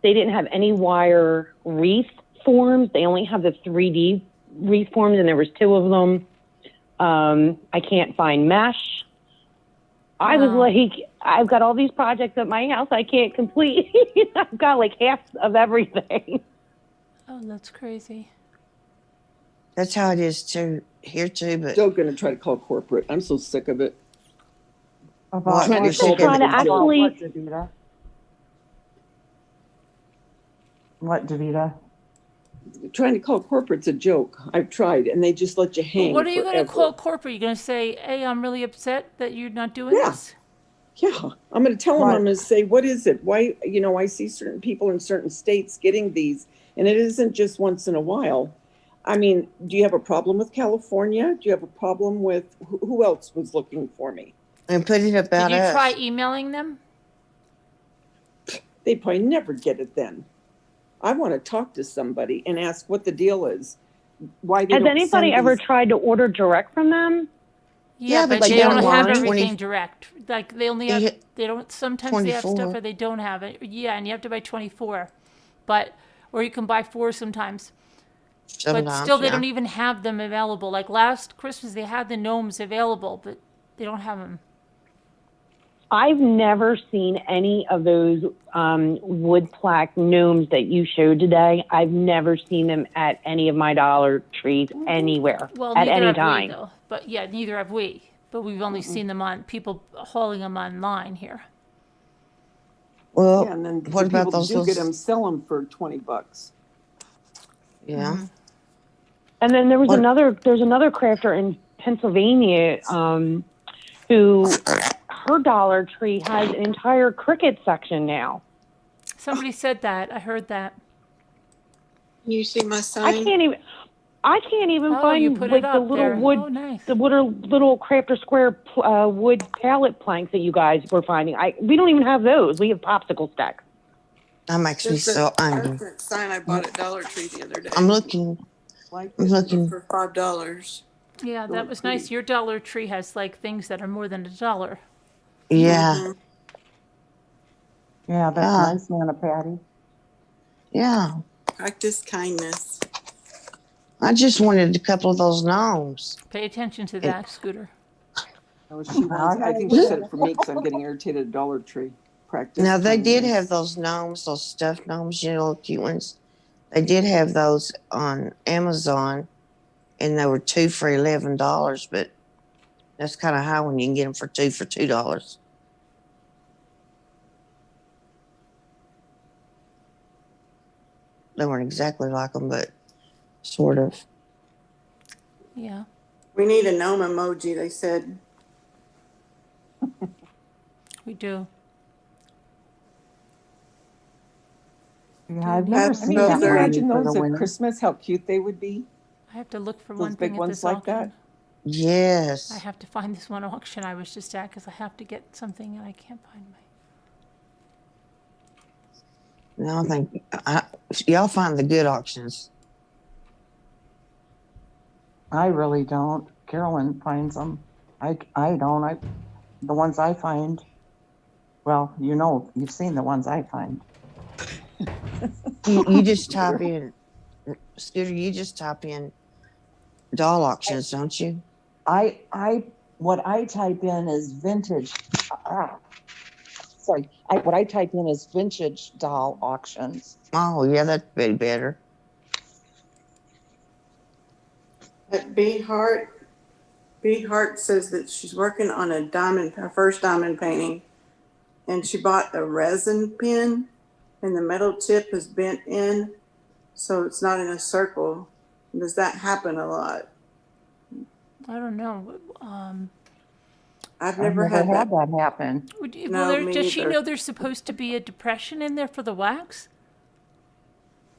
They didn't have any wire wreath forms. They only have the 3D wreath forms, and there was 2 of them. I can't find mesh. I was like, I've got all these projects at my house I can't complete. I've got like half of everything. Oh, that's crazy. That's how it is here too, but Still going to try to call corporate. I'm so sick of it. About Trying to what, sick of trying it. to actually. What, Davida? Trying to call corporate's a joke. I've tried, and they just let you hang. But what are you going to forever. call corporate? You're going to say, hey, I'm really upset that you're not doing this? Yeah, I'm going to tell them. I'm going to say, what is it? Why? I see certain people in certain states getting these, and it isn't just once in a while. I mean, do you have a problem with California? Do you have a problem with who else was looking for me? And put it about Did you us. try emailing them? They probably never get it then. I want to talk to somebody and ask what the deal is. Why they Has don't anybody send ever these- tried to order direct from them? Yeah, but but they you don't have online, everything 20 direct. Like they only You have, hit they don't, sometimes they have stuff 24. or they don't have it. Yeah, and you have to buy 24. But, or you can buy 4 sometimes. But Sometimes, still, they yeah. don't even have them available. Like last Christmas, they had the gnomes available, but they don't have them. I've never seen any of those wood plaque gnomes that you showed today. I've never seen them at any of my Dollar Trees anywhere Well, at neither any have time. we, though. But yeah, neither have we. But we've only seen them on people hauling them online here. Well, Yeah, and then what the about people those do get little? them, sell them for $20. Yeah. And then there's What- another crafter in Pennsylvania who her Dollar Tree has an entire cricket section now. Somebody said that. I heard that. You see my I sign? can't even Oh, you find put like it the up little there. wood Oh, nice. the little crafter square wood pallet planks that you guys were finding. We don't even have those. We have popsicle sticks. That makes me That's so a angry. different sign I bought at Dollar Tree the other day. I'm looking. Like I'm it. looking. For $5. Yeah, that Really was pretty. nice. Your Dollar Tree has like things that are more than $1. Yeah. Mhm. Yeah, that's Ah. nice, Nana Patty. Yeah. Practice kindness. I just wanted a couple of those gnomes. Pay attention to that, Scooter. Oh, she wants, I think she said it for me because I'm getting irritated at Dollar Tree. Practice Now they did kindness. have those gnomes, those stuffed gnomes, you know, cute ones. They did have those on Amazon, and they were 2 for $11. But that's kind of high when you can get them for $2. They weren't exactly like them, but sort of. Yeah. We need a gnome emoji, they said. We do. Yeah, I've never That's I seen mean, that can you they're- imagine for those the at winter. Christmas? How cute they would be. I have to look for Those one big thing at ones this like auction. that? Yes. I have to find this one auction I was just at because I have to get something and I can't find my. No, I think y'all find the good auctions. I really don't. Carolyn finds them. I don't. The ones I find. Well, you know, you've seen the ones I find. You just type in, Scooter, you just type in doll auctions, don't you? What I type in is vintage. What I type in is vintage doll auctions. Oh, yeah, that's better. At B Hart says that she's working on her first diamond painting, and she bought a resin pen, and the metal tip is bent in, so it's not in a circle. Does that happen a lot? I don't know. I've never had that. happen. No, me Does she neither. know there's supposed to be a depression in there for the wax?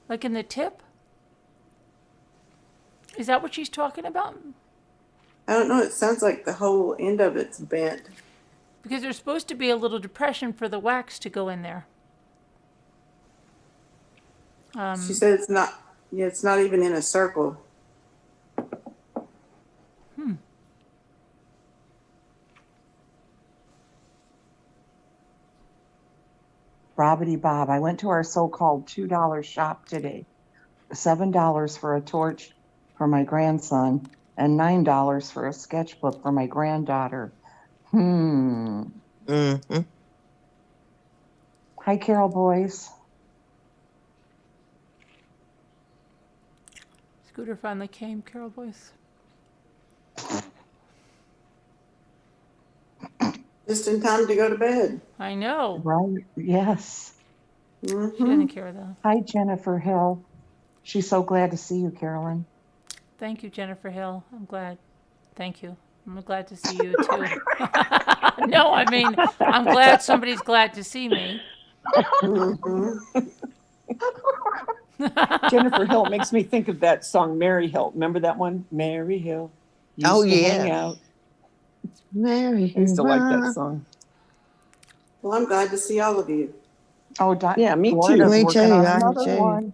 Like in the tip? Is that what she's talking about? I don't know. It sounds like the whole end of it's bent. Because there's supposed to be a little depression for the wax to go in there. She said it's not. Yeah, it's not even in a circle. Bobbity Bob, I went to our so-called $2 shop today. $7 for a torch for my grandson and $9 for a sketchbook for my granddaughter. Mm-hmm. Hi, Carol boys. Scooter finally came, Carol Boyce. Just in time to go to bed. I know. Right? Yes. She doesn't care though. Hi, Jennifer Hill. She's so glad to see you, Carolyn. Thank you, Jennifer Hill. I'm glad. Thank you. I'm glad to see you too. No, I mean, I'm glad somebody's glad to see me. Jennifer Hill makes me think of that song, Mary Hill. Remember that one? Mary Hill. Used Oh, to yeah. hang out. Mary. I used to like that song. Well, I'm glad to see all of you. Oh, Yeah, me too. Florida's Me working too, on I do another too. one.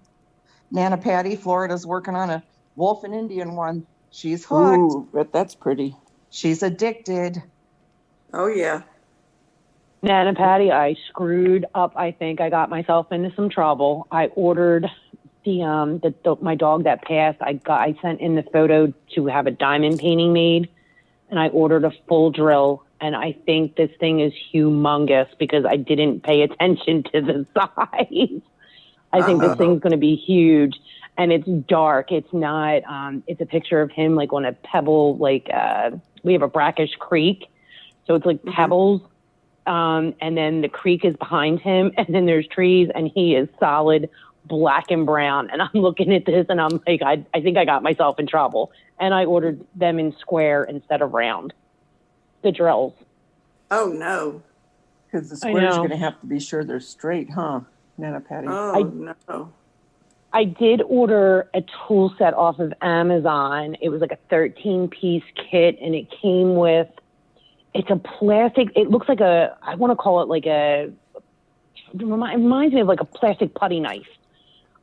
Nana Patty, Florida's working on a wolf and Indian one. She's hooked. Ooh, but that's pretty. She's addicted. Oh yeah. Nana Patty, I screwed up. I think I got myself into some trouble. I ordered my dog that passed. I sent in the photo to have a diamond painting made, and I ordered a full drill. And I think this thing is humongous because I didn't pay attention to the size. I think this thing's going to be huge, and it's dark. It's not. It's a picture of him like on a pebble. Like we have a brackish creek, so it's like pebbles. And then the creek is behind him, and then there's trees, and he is solid black and brown. And I'm looking at this, and I'm like, I think I got myself in trouble. And I ordered them in square instead of round. The drills. Oh no. Because the square's going to have to be sure they're straight, huh, Nana Patty? Oh no. I did order a tool set off of Amazon. It was like a 13-piece kit, and it came with, it's a plastic, it looks like I want to call it like it reminds me of like a plastic putty knife.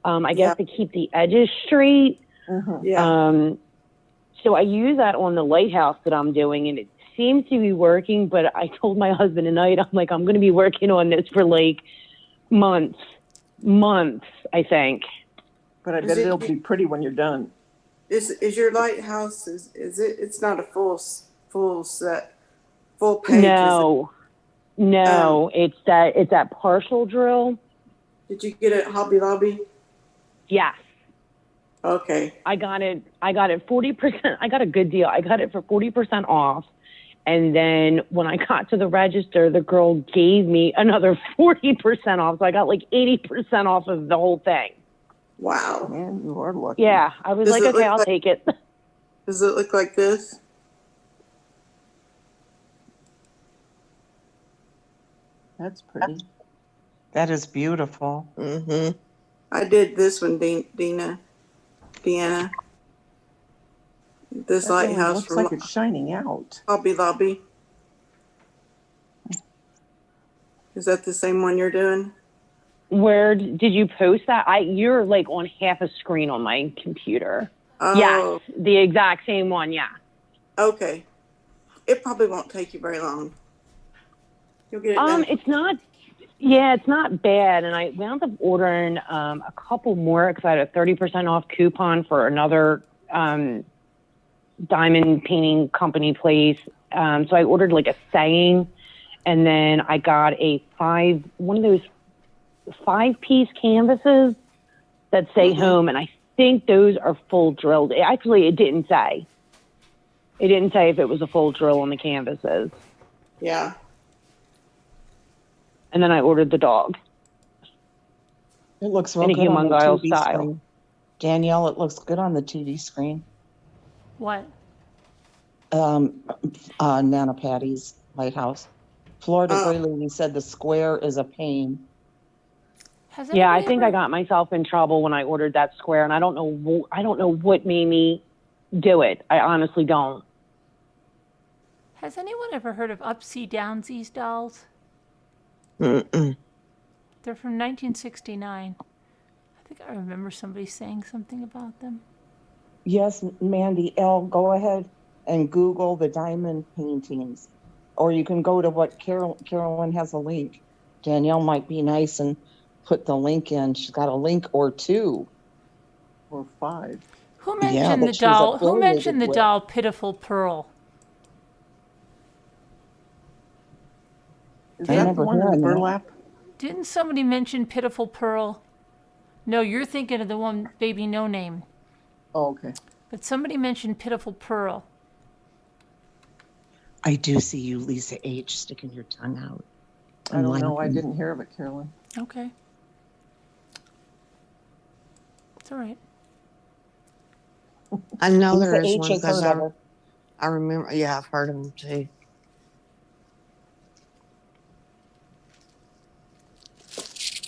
I guess to keep the edges straight. Yeah. So I use that on the lighthouse that I'm doing, and it seems to be working, but I told my husband tonight, I'm like, I'm going to be working on this for like months, I think. But I bet it'll be pretty when you're done. Is your lighthouse, is it, it's not a full set, full page? No, it's that partial drill. Did you get it at Hobby Lobby? Yes. Okay. I got it 40%. I got a good deal. I got it for 40% off. And then when I got to the register, the girl gave me another 40% off. So I got like 80% off of the whole thing. Wow. Man, you are lucky. Yeah. I was like, okay, I'll take it. Does it look like this? That's pretty. That is beautiful. Mm-hmm. I did this one, Deanna. This That really lighthouse looks from like it's shining out. Hobby Lobby. Is that the same one you're doing? Where did you post that? You're like on half a screen on my computer. Oh. Yes, the exact same one. Yeah. Okay. It probably won't take you very long. You'll get it done. It's not. Yeah, it's not bad. And I wound up ordering a couple more because I had a 30% off coupon for another diamond painting company place. So I ordered like a saying, and then I got one of those 5-piece canvases that say home, and I think those are full drilled. Actually, it didn't say. It didn't say if it was a full drill on the canvases. Yeah. And then I ordered the dog. It looks real in a good on the human TV style. screen. Danielle, it looks good on the TV screen. What? Nana Patty's lighthouse. Florida Gray Lady said the square is a pain. Yeah, I think I got myself in trouble when I ordered that square, and I don't know what made me do it. I honestly don't. Has anyone ever heard of Upsy Downsies dolls? Mm-mm. They're from 1969. I think I remember somebody saying something about them. Yes, Mandy L., go ahead and Google the diamond paintings. Or you can go to what Carolyn has a link. Danielle might be nice and put the link in. She's got a link or 2. Or 5. Who mentioned the doll? Who mentioned the doll Pitiful Pearl? Is that the one in the burlap? Didn't somebody mention Pitiful Pearl? No, you're thinking of the one, Baby No Name. Oh, okay. But somebody mentioned Pitiful Pearl. I do see you, Lisa H., sticking your tongue out. I don't know. I didn't hear of it, Carolyn. Okay. It's all right. I know there Lisa is H. one has because heard of her. I remember. Yeah, I've heard of them too.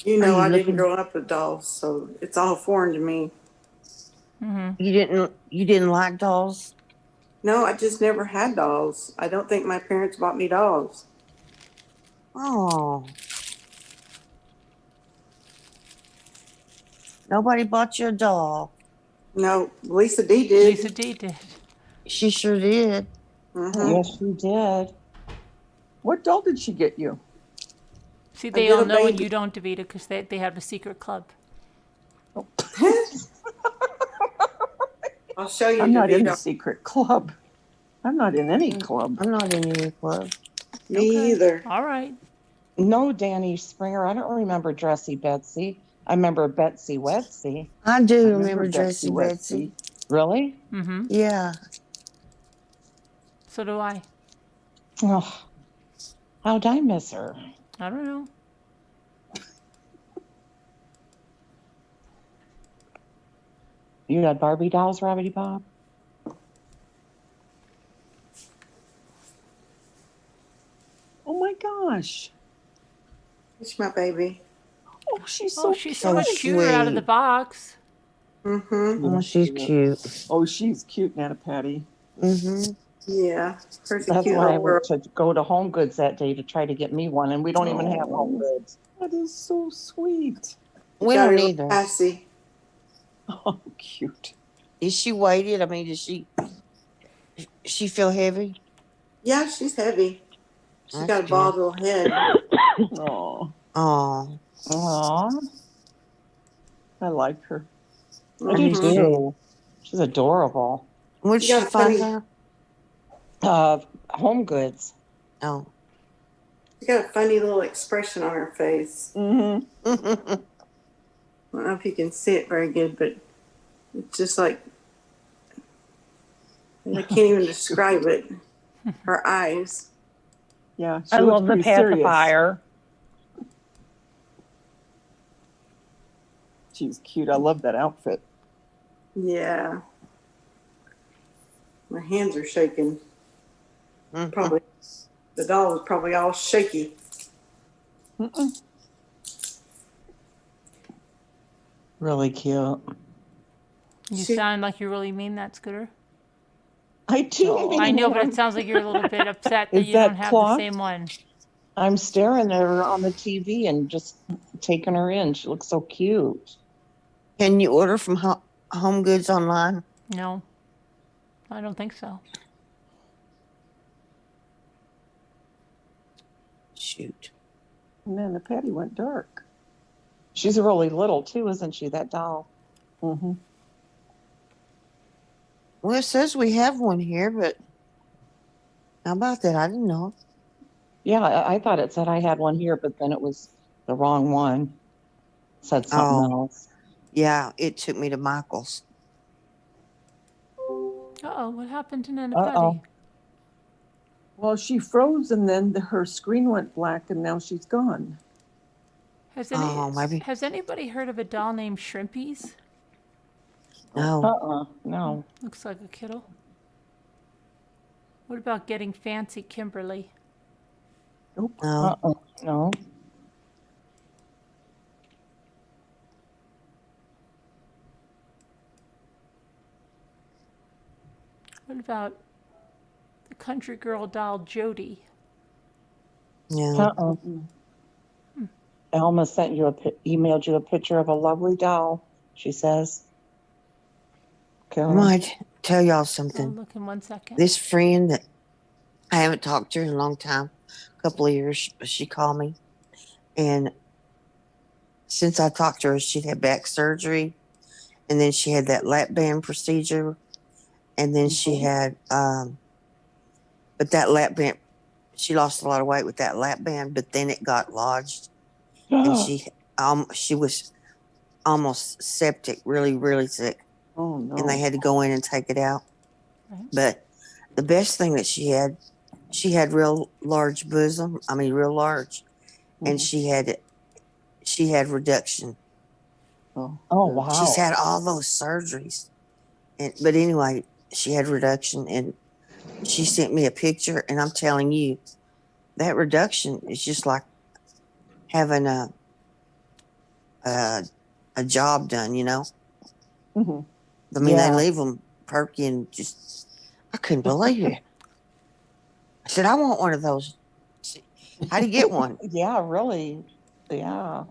You know, Are I you didn't looking- grow up with dolls, so it's all foreign to me. Mm-hmm. You didn't like dolls? No, I just never had dolls. I don't think my parents bought me dolls. Oh. Nobody bought you a doll. No, Lisa D did. Lisa D did. She sure did. Mhm. Yes, she did. What doll did she get you? See, A they all little know and baby. you don't, Davita, because they have a secret club. I'll show you. I'm not in the DeVito. secret club. I'm not in any club. I'm not in any club. Me Okay. either. All right. No, Danny Springer. I don't remember Dressy Betsy. I remember Betsy Wetsy. I do I remember Betsy Dressy Betsy. Really? Mm-hmm. Yeah. So do I. Oh, how'd I miss her? I don't know. You had Barbie dolls, Rabbity Bob? Oh my gosh. It's my baby. Oh, she's Oh, so she's cute. so much cuter out of the sweet. box. Mm-hmm. Oh, she's cute. Oh, she's cute, Nana Patty. Mm-hmm. Yeah. Her's a That's cute why I little girl. went to go to Home Goods that day to try to get me one, and we don't even have Home Goods. That is so sweet. We Got don't her little either. Passy. Oh, cute. Is she weighted? I mean, does she feel heavy? Yeah, she's heavy. She's That's got a good. bald little head. Oh, Oh, Aw, I like her. I do Me Mhm. too. She's adorable. where'd You she got a find funny- her? Home Goods. Oh. She's got a funny little expression on her face. Mm-hmm. I don't know if you can see it very good, but it's just like, I can't even describe it. Her eyes. Yeah, she I looks love the pretty serious. pacifier. She's cute. I love that outfit. Yeah. My hands are shaking. Probably, the doll is probably all shaky. Mm-mm. Really cute. You She- sound like you really mean that, Scooter. I do. Oh. I know, but it sounds like you're a little bit upset that Is you that don't have cloth? the same one. I'm staring at her on the TV and just taking her in. She looks so cute. Can you order from Home Goods online? No, I don't think so. Shoot. And then the patty went dark. She's really little too, isn't she, that doll? Mm-hmm. Well, it says we have one here, but how about that? I didn't know. Yeah, I thought it said I had one here, but then it was the wrong one. It said something Oh. else. Yeah, it took me to Michael's. Uh-oh, what happened to Nana Uh-oh. Patty? Well, she froze and then her screen went black and now she's gone. Has anybody heard of a doll named Shrimpies? No. No. Looks like a kiddo. What about getting fancy Kimberly? Nope. No. No. What about the country girl doll Jody? Yeah. Alma sent you emailed you a picture of a lovely doll, she says. I Carolyn. might tell y'all I'll something. look in 1 second. This friend that I haven't talked to in a long time, a couple of years, she called me. And since I talked to her, she'd had back surgery. And then she had that lap band procedure. And then she had, but that lap band, she lost a lot of weight with that lap band, but then it got lodged. And she was almost septic, really, really sick. Oh, no. And they had to go in and take it out. Right. But the best thing that she had real large bosom. I mean, real large, and she had reduction. Oh, wow. She's had all those surgeries, but anyway, she had reduction, and she sent me a picture. And I'm telling you, that reduction is just like having a job done. You know. Mm-hmm. I mean, Yeah. they leave them perky and just, I couldn't believe it. I said, I want one of those. How do you get one? Yeah, really. Yeah.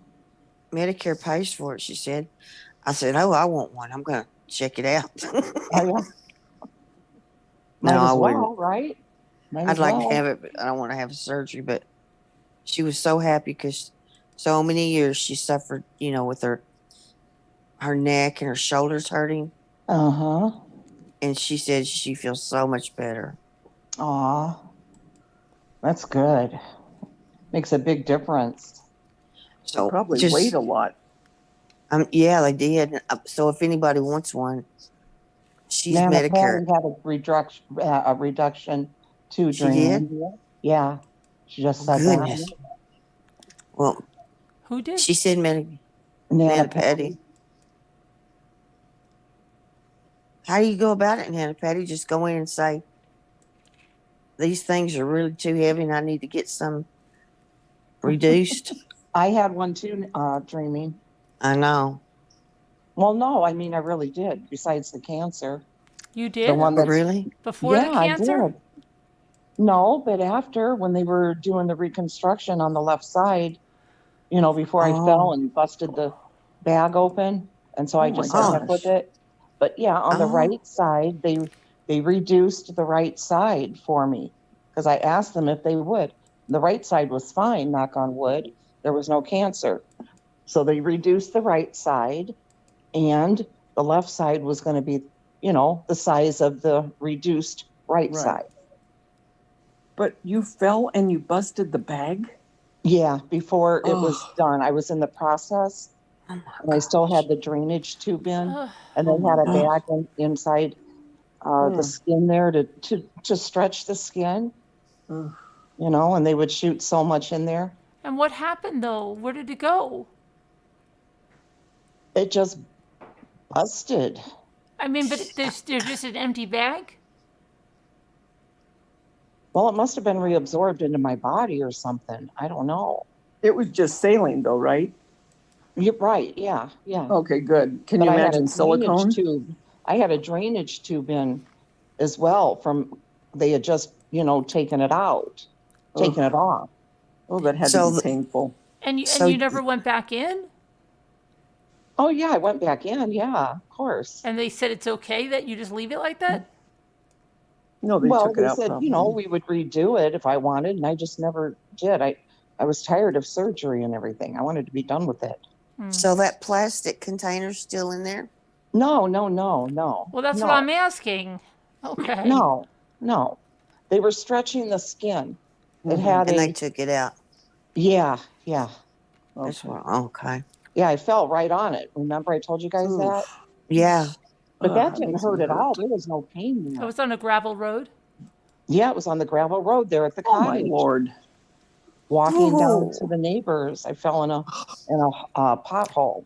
Medicare pays for it, she said. I said, "Oh, I want one. I'm gonna check it out." Oh, yeah. No, Might I as wouldn't. well, right? Might I'd as like to well. have it, but I don't want to have surgery. But she was so happy because so many years she suffered, with her neck and her shoulders hurting, Uh-huh. and she said she feels so much better. Aw, that's good. Makes a big difference. They So probably just weighed a lot. yeah, they did. So if anybody wants one, she's Nana Medicare. Patty had a reduction too She during did. India. Yeah, she just Oh, said that. goodness. Well, Who did? she said Nana Nana Patty. Patty. How do you go about it, Nana Patty? Just go in and say, these things are really too heavy and I need to get some reduced. I had one too, dreaming. I know. Well, no, I mean, I really did, besides the cancer. You The did? one Oh, that's, really? Before the yeah, I cancer? did. No, but after, when they were doing the reconstruction on the left side, before I fell Oh. and busted the bag open. And so Oh I my just said, heck with gosh. it. But yeah, on the Oh. right side, they reduced the right side for me because I asked them if they would. The right side was fine, knock on wood. There was no cancer. So they reduced the right side, and the left side was going to be, the size of the reduced right Right. side. But you fell and you busted the bag? Yeah, before it was Oh. done. I was in the process, Oh, my and I still gosh. had the drainage tube in, Ugh. and they Oh my had a gosh. bag inside the Mm. skin there to stretch the skin, Ugh. and they would shoot so much in there. And what happened though? Where did it go? It just busted. I mean, but there's just an empty bag? Well, it must have been reabsorbed into my body or something. I don't know. It was just saline though, right? You're right. Yeah, yeah. Okay, good. Can But you I had a imagine drainage silicone? tube. I had a drainage tube in as well from they had just, taken it out, taken it off. Oh, that had So to be painful. And So- you never went back in? Oh yeah, I went back in. Yeah, of course. And they said it's okay that you just leave it like that? No, they Well, took it they out said, probably. we would redo it if I wanted, and I just never did. I was tired of surgery and everything. I wanted to be done with it. So that plastic container's still in there? No. Well, that's what no, I'm asking. Okay. No. They were stretching the skin. It Mhm. had And they took it out. yeah. That's Okay. why. Okay. Yeah, I fell right on it. Remember I told you guys Oof. that? Yeah. But Ugh, that that didn't makes hurt me at all. hurt. There was no pain It there. was on a gravel road? Yeah, it was on the gravel road there at the Oh my cottage. Lord. Walking down Oh. to the neighbors, I fell in a pothole.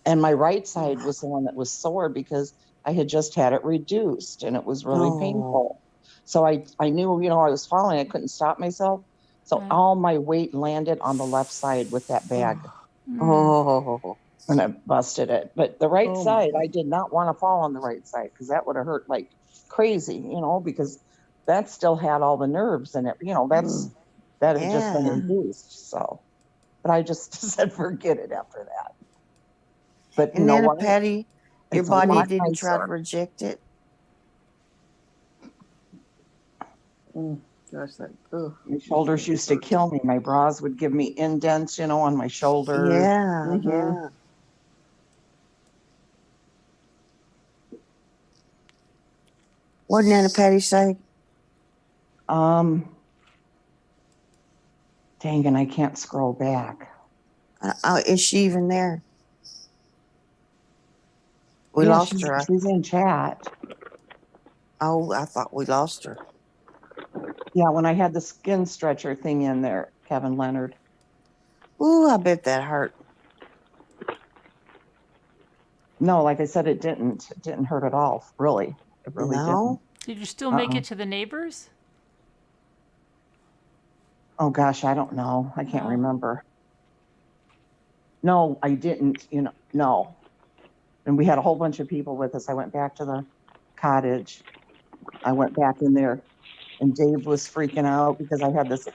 And my right side was the one that was sore because I had just had it reduced and it was really Oh. painful. So I knew, I was falling. I couldn't stop myself. So Right. all my weight landed on the left side with that bag Oh. and I busted it. But the right Oh, my side, God. I did not want to fall on the right side because that would have hurt like crazy, because that still had all the nerves in it. That had just been Yeah. reduced. So, but I just said, forget it after that. But you And know Nana what? Patty, your It's a body lot didn't try to nicer. reject it? Gosh, that. Ugh. My shoulders used to kill me. My bras would give me indents, on my shoulders. Yeah, Mhm. yeah. What did Nana Patty say? Dang it, I can't scroll back. Is she even there? We Yeah, lost her. she's in chat. Oh, I thought we lost her. Yeah, when I had the skin stretcher thing in there, Kevin Leonard. Ooh, I bet that hurt. No, like I said, it didn't. It didn't hurt at all, really. It really No? Did you still make Uh-uh. it to the neighbors? didn't. Oh gosh, I don't know. I can't No. remember. No, I didn't, no. And we had a whole bunch of people with us. I went back to the cottage. I went back in there and Dave was freaking out because I had this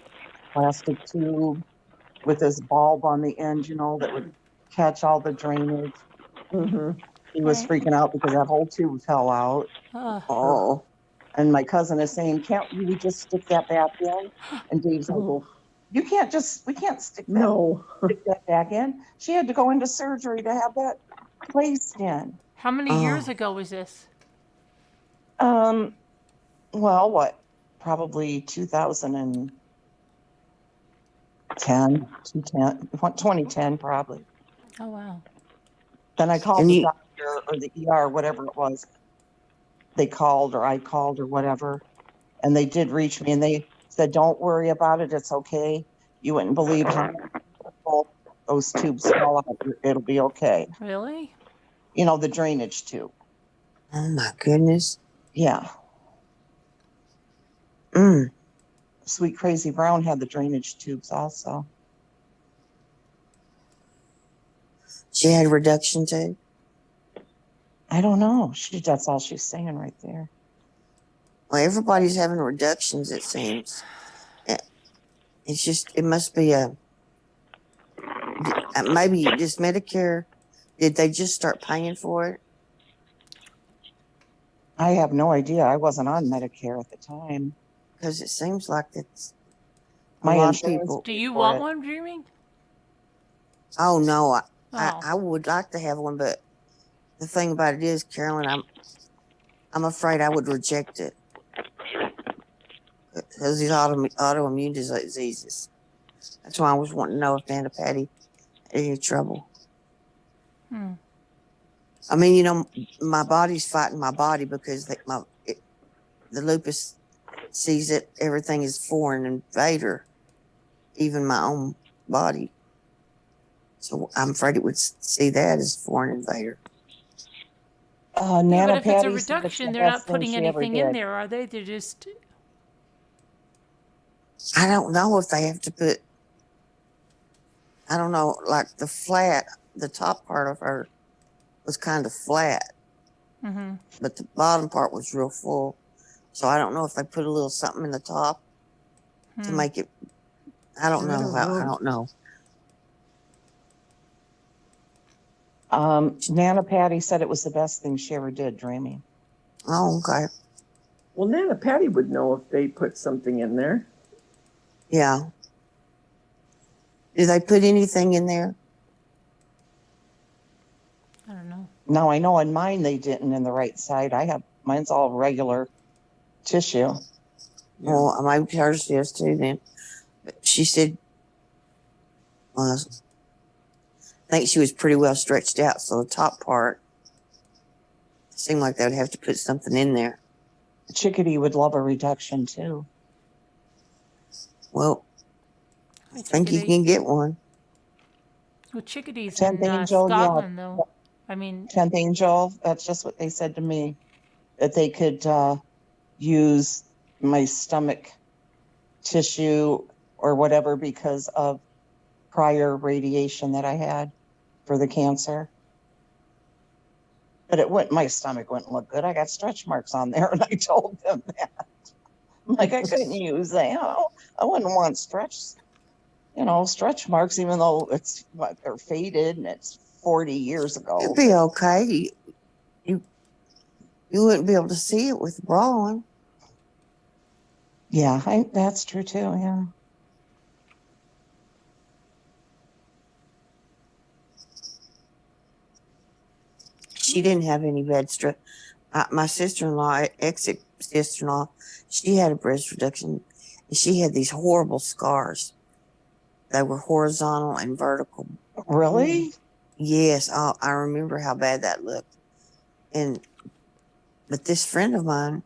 plastic tube with this bulb on the end, that would catch all the drainage. Mm-hmm. He was Right. freaking out because that whole tube fell out. Oh, And my cousin is saying, can't we just stick that back in? And Dave's like, Oh, we can't stick no. that back in. She had to go into surgery to have that placed in. How many years oh, ago was this? Um, well, what? Probably 2010, 2010, probably. Oh wow. Then I called and the you, doctor or the ER, whatever it was. They called or I called or whatever. And they did reach me and they said, don't worry about it. It's okay. You wouldn't believe how many people those tubes fall out. It'll be okay. Really? You know, the drainage tube. oh my goodness. Yeah. Mm. Sweet Crazy Brown had the drainage tubes also. She had reduction too. I don't know. That's all she's saying right there. Well, everybody's having reductions, it seems. It's just, it must be maybe just Medicare. Did they just start paying for it? I have no idea. I wasn't on Medicare at the time. Because it seems like it's a My lot of insurance people. Do paid you for want it. one, Dreaming? Oh no, Oh. I would like to have one, but the thing about it is, Carolyn, I'm afraid I would reject it because these autoimmune diseases. That's why I was wanting to know if Nana Patty had any trouble. Hmm. I mean, you know, my body's fighting my body because the lupus sees that everything is foreign invader, even my own body. So I'm afraid it would see that as foreign invader. Yeah, Nana but if it's a Patty said it's reduction, the they're not best thing putting she ever anything in did. there, are they? They're just. I don't know if they have to put. I don't know, like the top part of her was kind of flat, Mm-hmm. but the bottom part was real full. So I don't know if they put a little something in the top to make it. I don't know. I don't know. Nana Patty said it was the best thing she ever did, Dreaming. Oh, okay. Well, Nana Patty would know if they put something in there. Yeah. Did they put anything in there? I don't know. No, I know on mine they didn't in the right side. Mine's all regular tissue. Well, maybe hers is too then. But she said, I think she was pretty well stretched out. So the top part seemed like they would have to put something in there. Chickadee would love a reduction too. Well, I think you can get one. Well, Chickadee's 10th in Angel, Scotland, yeah. though. I mean, 10th Angel, that's just what they said to me, that they could use my stomach tissue or whatever because of prior radiation that I had for the cancer. But my stomach wouldn't look good. I got stretch marks on there, and I told them that. I'm like, I couldn't use that. I wouldn't want stretch marks, even though they're faded and it's 40 years ago. It'd be okay. You wouldn't be able to see it with the bra on. Yeah, that's true too. Yeah. She didn't have any bad stress. My sister-in-law, ex-sister-in-law, she had a breast reduction, and she had these horrible scars. They were horizontal and vertical. Really? Yes, I remember how bad that looked. But this friend of mine,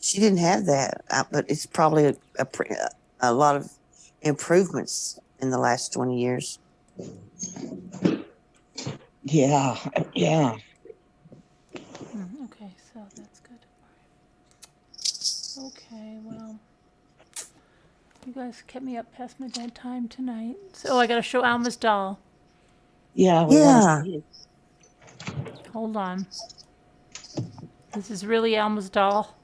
she didn't have that. But it's probably a lot of improvements in the last 20 years. Yeah. Okay, so that's good. Okay, well, you guys kept me up past my bedtime tonight. So I got to show Alma's doll. Yeah. Yeah. Hold on. This is really Alma's doll.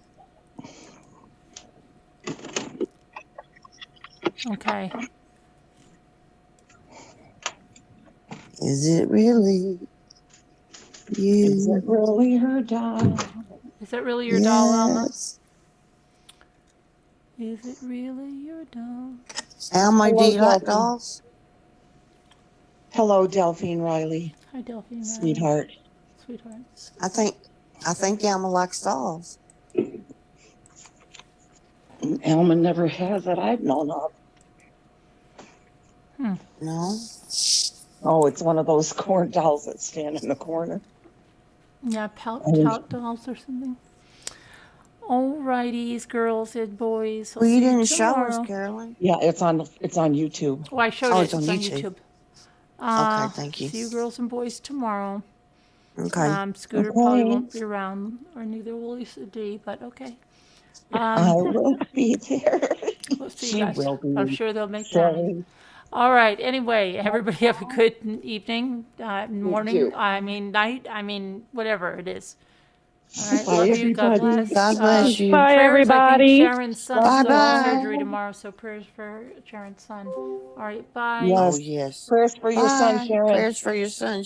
Okay. Is it really? Is it You. really her doll? Is that really your doll, Alma? Yes. Is it really your doll? Alma, do Hello, you like Delphine. dolls? Hello, Delphine Riley, Hi, Delphine. sweetheart. Sweetheart. I think Alma likes dolls. Alma never has that I've known of. No. Oh, it's one of those corn dolls that stand in the corner. Yeah, pout Oh. dolls or something. Alrighties, girls and boys. I'll Well, you see you didn't show us, tomorrow. Carolyn. Yeah, it's on YouTube. Oh, I showed Oh, it. it's on YouTube. Okay, thank you. See you girls and boys tomorrow. Okay. Scooter probably won't be around, or neither will Lisa D, but okay. I will be there. We'll see She you guys. will be. I'm sure they'll make time. Silly. All right. Anyway, everybody have a good evening, morning. too. I mean, night. I mean, whatever it is. All right. Bye, Love you. God everybody. bless. God bless you. Bye, Prayers. I everybody. think Sharon's son's Bye going to have bye. surgery tomorrow, so prayers for Sharon's son. All right. Bye. Oh Yes. yes. Prayers for your son, Bye. Sharon. Prayers for your son.